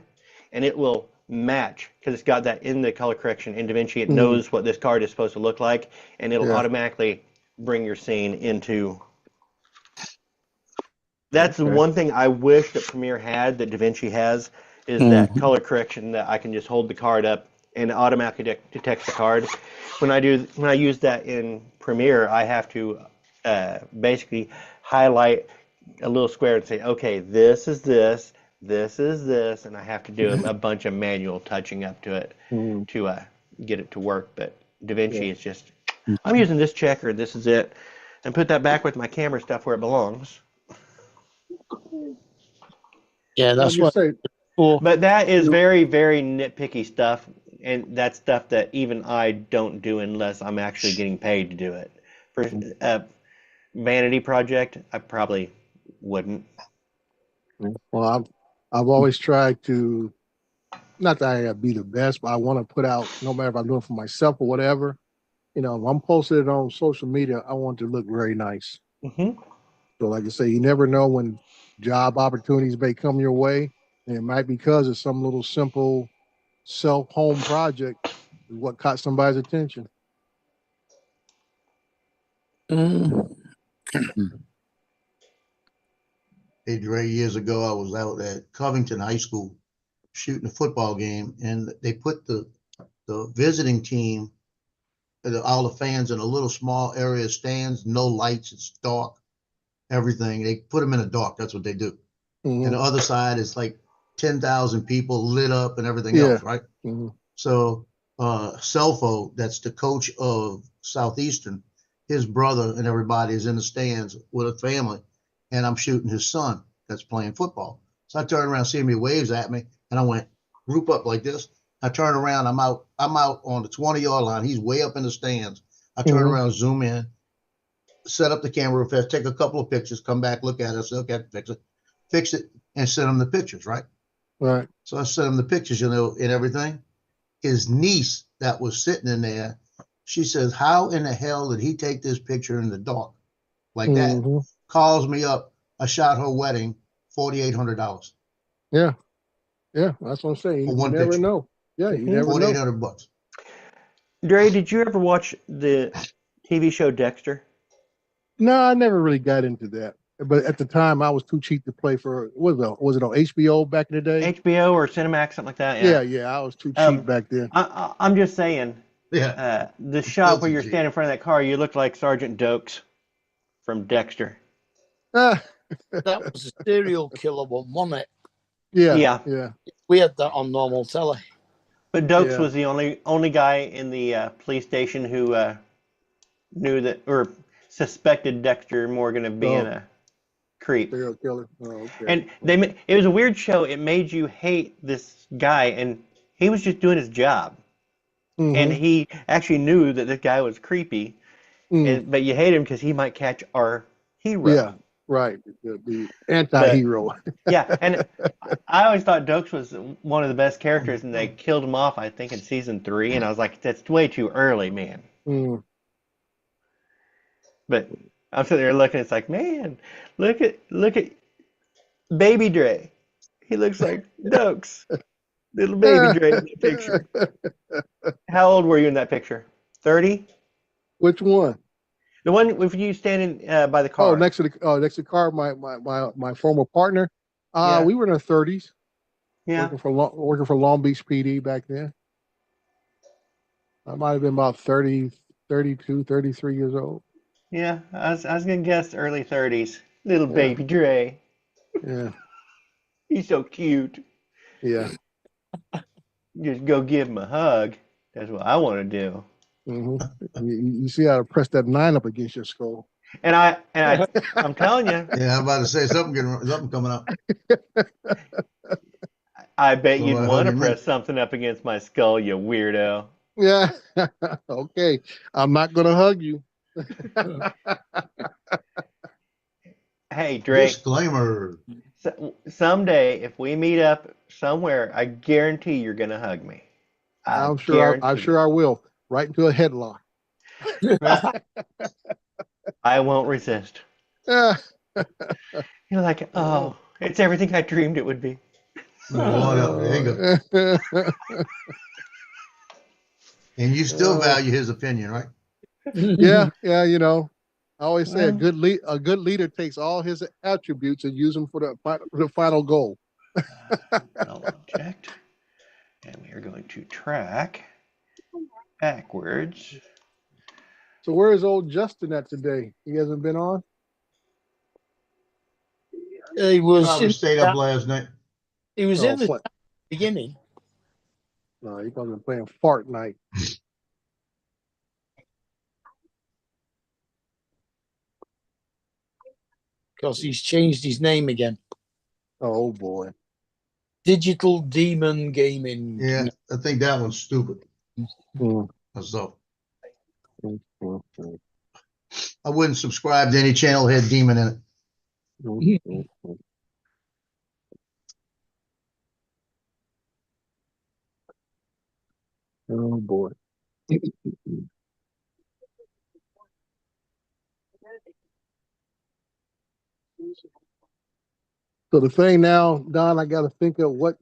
[SPEAKER 6] and it will match because it's got that in the color correction in DaVinci. It
[SPEAKER 10] Mhm.
[SPEAKER 6] knows what this card is supposed to look like, and it'll
[SPEAKER 10] Yeah.
[SPEAKER 6] automatically bring your scene into. That's the
[SPEAKER 10] Okay.
[SPEAKER 6] one thing I wish that Premiere had that DaVinci has is that color correction that I can just hold the card up and it automatically detects the card. When I use that in Premiere, I have to basically highlight a little square and say, okay, this is this, this is this, and I have to do a bunch of manual touching up to it
[SPEAKER 10] Mhm.
[SPEAKER 6] to get it to work. But DaVinci
[SPEAKER 10] Yeah.
[SPEAKER 6] is just, I'm using this checker, this is it, and put that back with my camera stuff where it belongs.
[SPEAKER 3] Yeah,
[SPEAKER 10] Like
[SPEAKER 3] that's
[SPEAKER 10] you
[SPEAKER 3] what.
[SPEAKER 10] say,
[SPEAKER 3] Oh,
[SPEAKER 6] But that is very, very nitpicky stuff, and that's stuff that even I don't do unless I'm actually getting paid to do it. For a vanity project, I probably wouldn't.
[SPEAKER 10] well, I've always tried to, not that I gotta be the best, but I want to put out, no matter if I'm doing it for myself or whatever, if I'm posting it on social media, I want it to look very nice.
[SPEAKER 6] Mm-hmm.
[SPEAKER 10] So like I say, you never know when job opportunities may come your way. And it might be because of some little simple self-home project is what caught somebody's attention.
[SPEAKER 3] mm.
[SPEAKER 7] Hey, Dre, years ago, I was out at Covington High School shooting a football game, and they put the visiting team, all the fans in a little small area stands, no lights, it's dark, everything. They put them in a dark. That's what they do.
[SPEAKER 10] Mhm.
[SPEAKER 7] And the other side is like 10,000 people lit up and everything
[SPEAKER 10] Yeah.
[SPEAKER 7] else, right?
[SPEAKER 10] Mhm.
[SPEAKER 7] So Selfo, that's the coach of Southeastern, his brother and everybody is in the stands with a family, and I'm shooting his son that's playing football. So I turned around, see him, he waves at me, and I went, group up like this. I turn around, I'm out on the 20-yard line. He's way up in the stands. I turn
[SPEAKER 10] Mhm.
[SPEAKER 7] around, zoom in, set up the camera real fast, take a couple of pictures, come back, look at it, say, okay, fix it, and send him the pictures, right?
[SPEAKER 10] Right.
[SPEAKER 7] So I sent him the pictures, and everything. His niece that was sitting in there, she says, how in the hell did he take this picture in the dark like that?
[SPEAKER 10] Mhm.
[SPEAKER 7] Calls me up. I shot her wedding, $4,800
[SPEAKER 10] Yeah. Yeah. That's what I'm saying.
[SPEAKER 7] for
[SPEAKER 10] You
[SPEAKER 7] one
[SPEAKER 10] never
[SPEAKER 7] picture.
[SPEAKER 10] know. Yeah. You
[SPEAKER 6] Mhm.
[SPEAKER 10] never know.
[SPEAKER 7] $4,800.
[SPEAKER 6] Dre, did you ever watch the TV show Dexter?
[SPEAKER 10] No, I never really got into that. But at the time, I was too cheap to play for. Was it on HBO back in the day?
[SPEAKER 6] HBO or Cinemax, something like that?
[SPEAKER 10] Yeah. I was too cheap back then.
[SPEAKER 6] I'm just saying,
[SPEAKER 7] Yeah.
[SPEAKER 6] the shot where
[SPEAKER 7] Filthy
[SPEAKER 6] you're
[SPEAKER 7] cheap.
[SPEAKER 6] standing in front of that car, you look like Sergeant Dokes from Dexter.
[SPEAKER 10] Ah,
[SPEAKER 3] That was a serial killer one, wasn't it?
[SPEAKER 10] yeah.
[SPEAKER 6] Yeah.
[SPEAKER 10] Yeah.
[SPEAKER 3] We had that on normal telly.
[SPEAKER 6] But Dokes
[SPEAKER 10] Yeah.
[SPEAKER 6] was the only guy in the police station who knew that or suspected Dexter Morgan of being
[SPEAKER 10] Oh.
[SPEAKER 6] a creep.
[SPEAKER 10] Serial killer. Oh, okay.
[SPEAKER 6] And it was a weird show. It made you hate this guy, and he was just doing his job.
[SPEAKER 10] Mhm.
[SPEAKER 6] And he actually knew that this guy was creepy,
[SPEAKER 10] Mm.
[SPEAKER 6] but you hate him because he might catch our hero.
[SPEAKER 10] Yeah. Right. The anti-hero.
[SPEAKER 6] Yeah, and I always thought Dokes was one of the best characters, and they killed him off, I think, in season 3, and I was like, that's way too early, man.
[SPEAKER 10] Mm.
[SPEAKER 6] But I'm sitting there looking, it's like, man, look at Baby Dre. He looks like Dokes. Little Baby Dre in that picture. How old were you in that picture? 30?
[SPEAKER 10] Which one?
[SPEAKER 6] The one with you standing by the car.
[SPEAKER 10] Oh, next to the car, my former partner.
[SPEAKER 6] Yeah.
[SPEAKER 10] We were in our 30s,
[SPEAKER 6] Yeah.
[SPEAKER 10] working for Long Beach PD back then. I might have been about 30, 32, 33 years old.
[SPEAKER 6] Yeah. I was gonna guess early 30s. Little
[SPEAKER 10] Yeah.
[SPEAKER 6] baby Dre.
[SPEAKER 10] Yeah,
[SPEAKER 6] He's so cute.
[SPEAKER 10] yeah.
[SPEAKER 6] Just go give him a hug. That's what I want to do.
[SPEAKER 10] hmm You see how to press that 9 up against your skull.
[SPEAKER 6] And I'm telling you,
[SPEAKER 7] Yeah, I'm about to say something coming up.
[SPEAKER 6] I bet
[SPEAKER 7] Well,
[SPEAKER 6] you'd
[SPEAKER 7] I
[SPEAKER 6] want to
[SPEAKER 7] hug him
[SPEAKER 6] press something up against my skull, you weirdo.
[SPEAKER 10] Yeah. Okay. I'm not gonna hug you.
[SPEAKER 6] Hey, Drake.
[SPEAKER 7] Disclaimer.
[SPEAKER 6] Someday, if we meet up somewhere, I guarantee you're gonna hug me.
[SPEAKER 10] I'm sure I will. Right into a headlock.
[SPEAKER 6] I won't resist.
[SPEAKER 10] Yeah.
[SPEAKER 6] You're like, oh, it's everything I dreamed it would be.
[SPEAKER 7] There you go. And you still value his opinion, right?
[SPEAKER 10] Yeah, you know. I always say a good leader takes all his attributes and use them for the final goal.
[SPEAKER 6] Null object. And we are going to track backwards.
[SPEAKER 10] So where is old Justin at today? He hasn't been on?
[SPEAKER 3] He was
[SPEAKER 7] Probably stayed up last night.
[SPEAKER 3] He was
[SPEAKER 10] Oh,
[SPEAKER 3] in the beginning.
[SPEAKER 10] No, he wasn't playing Fortnite.
[SPEAKER 3] Because he's changed his name again.
[SPEAKER 10] Oh boy.
[SPEAKER 3] Digital Demon Gaming.
[SPEAKER 7] Yeah, I think that one's stupid. So I wouldn't subscribe to any channel that had demon in it.
[SPEAKER 10] Oh boy. So the thing now, Don, I got to think of what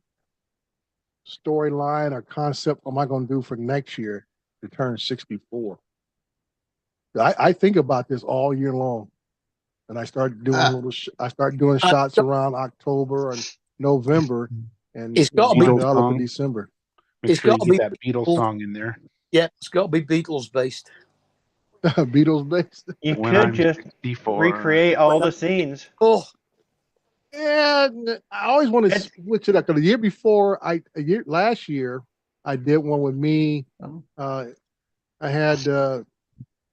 [SPEAKER 10] storyline or concept am I going to do for next year to turn 64. I think about this all year long, and I start doing shots around October and November, and
[SPEAKER 3] It's got to be
[SPEAKER 10] all up in December.
[SPEAKER 9] Make sure you get that Beatles song in there.
[SPEAKER 3] Yeah, it's got to be Beatles based.
[SPEAKER 10] Beatles based.
[SPEAKER 6] You could just recreate all the scenes.
[SPEAKER 3] Oh,
[SPEAKER 10] yeah. I always want to switch it up. Because the year before, last year, I did one with me. I had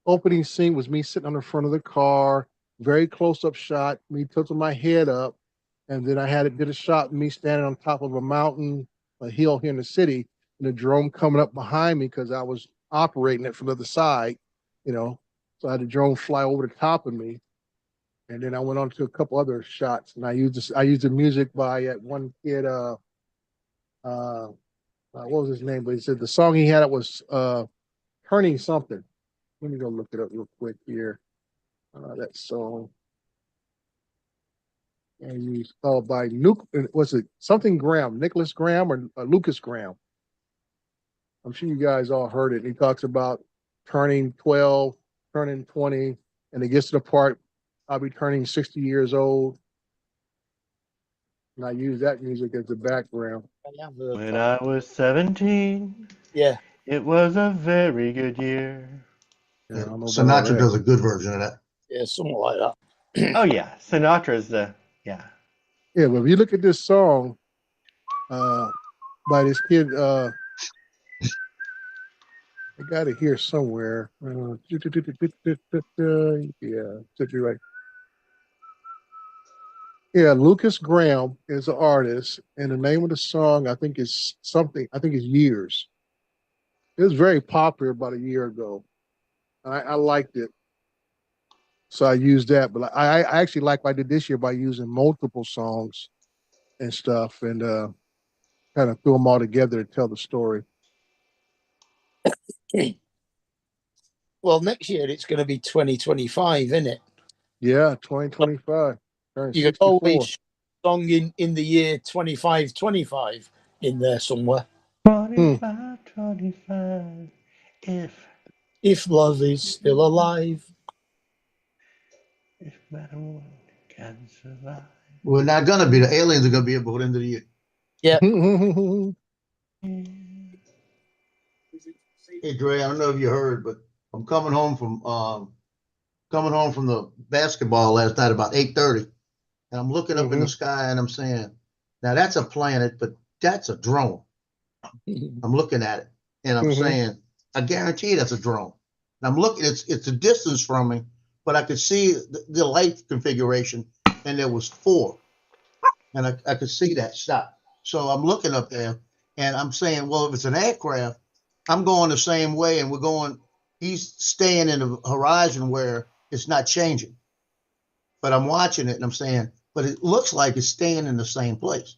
[SPEAKER 10] opening scene was me sitting on the front of the car, very close up shot, me tilting my head up, and then I did a shot of me standing on top of a mountain, a hill here in the city, and the drone coming up behind me because I was operating it from the other side, you know. So I had the drone fly over the top of me, and then I went on to a couple other shots, and I used the music by one kid. What was his name? But he said the song he had was "Turning Something." Let me go look it up real quick here. That song. And he's called by was it something Graham, Nicholas Graham or Lucas Graham? I'm sure you guys all heard it. He talks about turning 12, turning 20, and it gets to the part I'll be turning 60 years old. And I use that music as the background.
[SPEAKER 6] When I was 17,
[SPEAKER 3] yeah,
[SPEAKER 6] it was a very good year.
[SPEAKER 10] Yeah,
[SPEAKER 7] Sinatra does a good version of that.
[SPEAKER 3] Yeah, something like that.
[SPEAKER 6] Oh yeah, Sinatra's yeah.
[SPEAKER 10] Yeah, but if you look at this song by this kid, I got it here somewhere. Yeah, should be right. Yeah, Lucas Graham is an artist, and the name of the song I think is Years. It was very popular about a year ago. I liked it. So I used that, but I actually like what I did this year by using multiple songs and stuff, and kind of threw them all together to tell the story.
[SPEAKER 3] Well, next year it's going to be 2025, isn't it?
[SPEAKER 10] Yeah, 2025.
[SPEAKER 3] You could always song in the year 2525 in there somewhere.
[SPEAKER 6] 25, if
[SPEAKER 3] love is still alive.
[SPEAKER 6] matter what, can survive.
[SPEAKER 7] We're not gonna be. The aliens are gonna be here before the end of the year.
[SPEAKER 3] Yeah.
[SPEAKER 7] Hey Dre, I don't know if you heard, but I'm coming home from the basketball last night about 8:30, and I'm looking up in the sky and I'm saying, now that's a planet, but that's a drone. I'm looking at it and I'm saying, I guarantee that's a drone. And I'm looking, it's a distance from me, but I could see the light configuration, and there was 4, and I could see that shot. So I'm looking up there and I'm saying, well, if it's an aircraft, I'm going the same way, and he's staying in the horizon where it's not changing. But I'm watching it and I'm saying, but it looks like it's staying in the same place.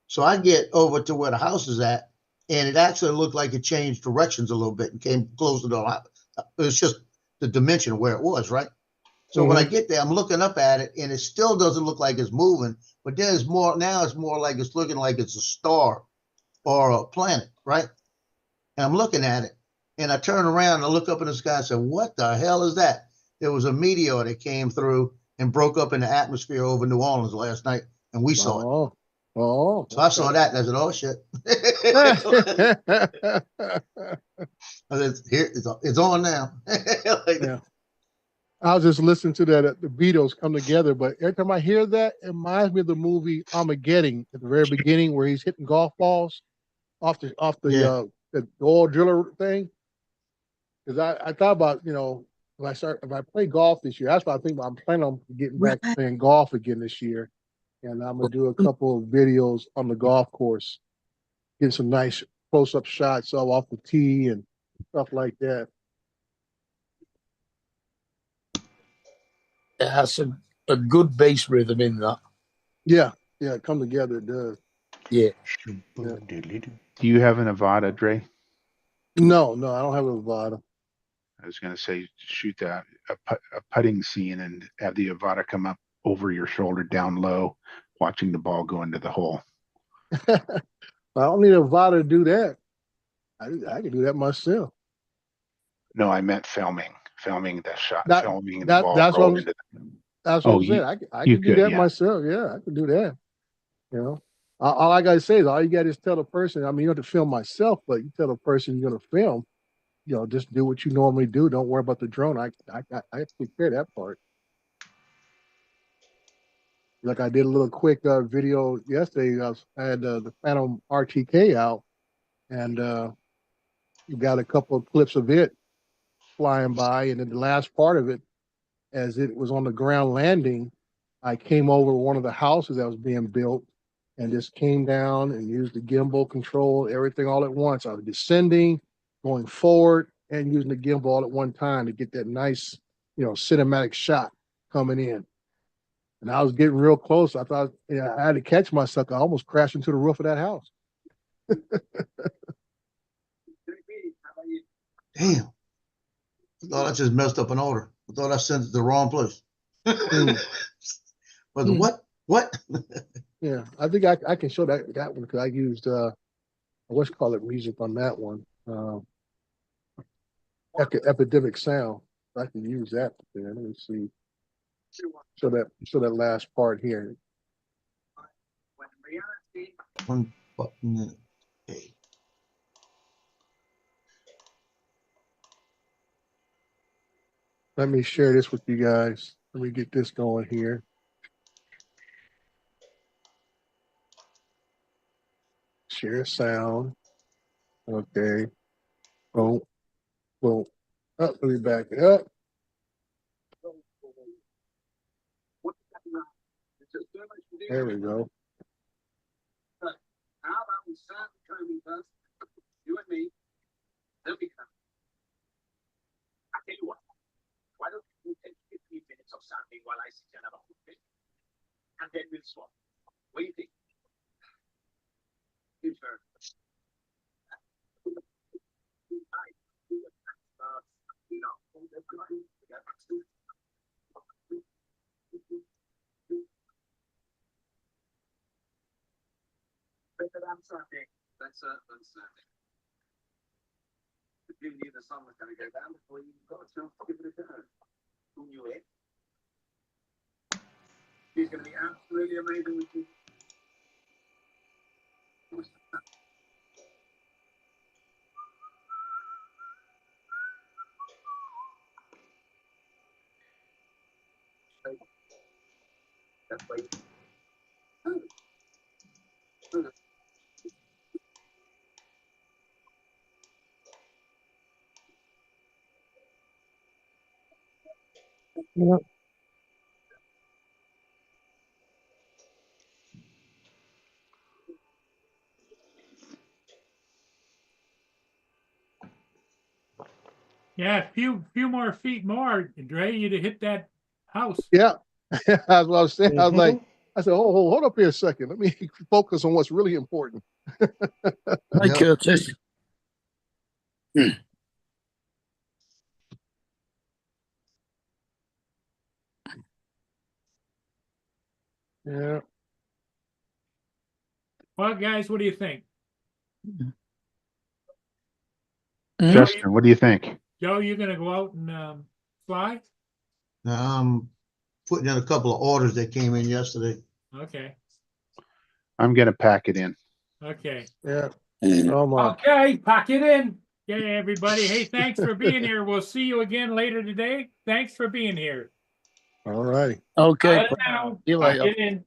[SPEAKER 7] So I get over to where the house is at, and it actually looked like it changed directions a little bit and came closer to the house. It was just the dimension of where it was, right? So when I get there, I'm looking up at it, and it still doesn't look like it's moving, but there's more, now it's more like it's looking like it's a star or a planet, right? And I'm looking at it, and I turn around and I look up in the sky and say, what the hell is that? There was a meteor that came through and broke up in the atmosphere over New Orleans last night, and we saw it.
[SPEAKER 10] Oh,
[SPEAKER 7] So I saw that and I said, oh shit. I said, here, it's on now.
[SPEAKER 10] yeah. I was just listening to that the Beatles come together, but every time I hear that, it reminds me of the movie Armageddon at the very beginning, where he's hitting golf balls off the oil driller thing. Because I thought about, if I play golf this year, that's what I think about. I'm planning on getting back to playing golf again this year, and I'm gonna do a couple of videos on the golf course, getting some nice close-up shots off the tee and stuff like that.
[SPEAKER 3] It has a good bass rhythm in that.
[SPEAKER 10] Yeah, come together, it does.
[SPEAKER 3] Yeah.
[SPEAKER 9] Do you have an Avada, Dre?
[SPEAKER 10] No, I don't have a Avada.
[SPEAKER 9] I was going to say, shoot a putting scene and have the Avada come up over your shoulder down low, watching the ball go into the hole.
[SPEAKER 10] I don't need a Avada to do that. I can do that myself.
[SPEAKER 9] No, I meant filming the shot, filming the ball.
[SPEAKER 10] That's what I'm saying. I can do that myself. Yeah, I can do that. All I gotta say is all you gotta is tell the person. I mean, you don't have to film myself, but you tell the person you're gonna film. Just do what you normally do. Don't worry about the drone. I take care of that part. Like I did a little quick video yesterday. I had the Phantom RTK out, and you got a couple of clips of it flying by, and then the last part of it, as it was on the ground landing, I came over one of the houses that was being built and just came down and used the gimbal control, everything all at once. I was descending, going forward, and using the gimbal all at one time to get that nice, cinematic shot coming in. And I was getting real close. I thought I had to catch myself. I almost crashed into the roof of that house.
[SPEAKER 7] Damn. I thought I just messed up an order. I thought I sent it to the wrong place. But what?
[SPEAKER 10] Yeah, I think I can show that one because I used music on that one. Epidemic Sound. I can use that there. Let me see. Show that last part here.
[SPEAKER 7] One button. Okay.
[SPEAKER 10] Let me share this with you guys. Let me get this going here. Share sound. Okay. Boom. Boom. Let me back it up. There we go.
[SPEAKER 11] How about we start the training first? You and me. Then we come. I tell you what. Why don't you take 15 minutes of something while I sit down about it? And then we'll swap. What do you think? Sure. Sunday. That's Sunday. If you knew the sun was going to go down before you got a chance to give it a go. Who knew it? He's going to be absolutely amazing with you. That's right.
[SPEAKER 10] Yeah.
[SPEAKER 1] Yeah, a few more feet more, Dre, you'd have hit that house.
[SPEAKER 10] Yeah. That's what I was saying. I was like,
[SPEAKER 6] Mhm.
[SPEAKER 10] I said, oh, hold up here a second. Let me focus on what's really important.
[SPEAKER 3] Hi,
[SPEAKER 7] Yep.
[SPEAKER 3] Curtis.
[SPEAKER 10] Yeah.
[SPEAKER 1] Well, guys, what do you think?
[SPEAKER 3] Hmm?
[SPEAKER 9] Justin, what do you think?
[SPEAKER 1] Joe, you gonna go out and fly?
[SPEAKER 7] Now I'm putting in a couple of orders that came in yesterday.
[SPEAKER 1] Okay,
[SPEAKER 9] I'm gonna pack it in.
[SPEAKER 1] okay.
[SPEAKER 10] Yeah. Oh my.
[SPEAKER 8] Okay, pack it in.
[SPEAKER 1] Okay, everybody. Hey, thanks for being here. We'll see you again later today. Thanks for being here.
[SPEAKER 10] All righty.
[SPEAKER 3] Okay.
[SPEAKER 1] Bye now.
[SPEAKER 3] See you
[SPEAKER 1] Pack
[SPEAKER 3] later.
[SPEAKER 1] it in.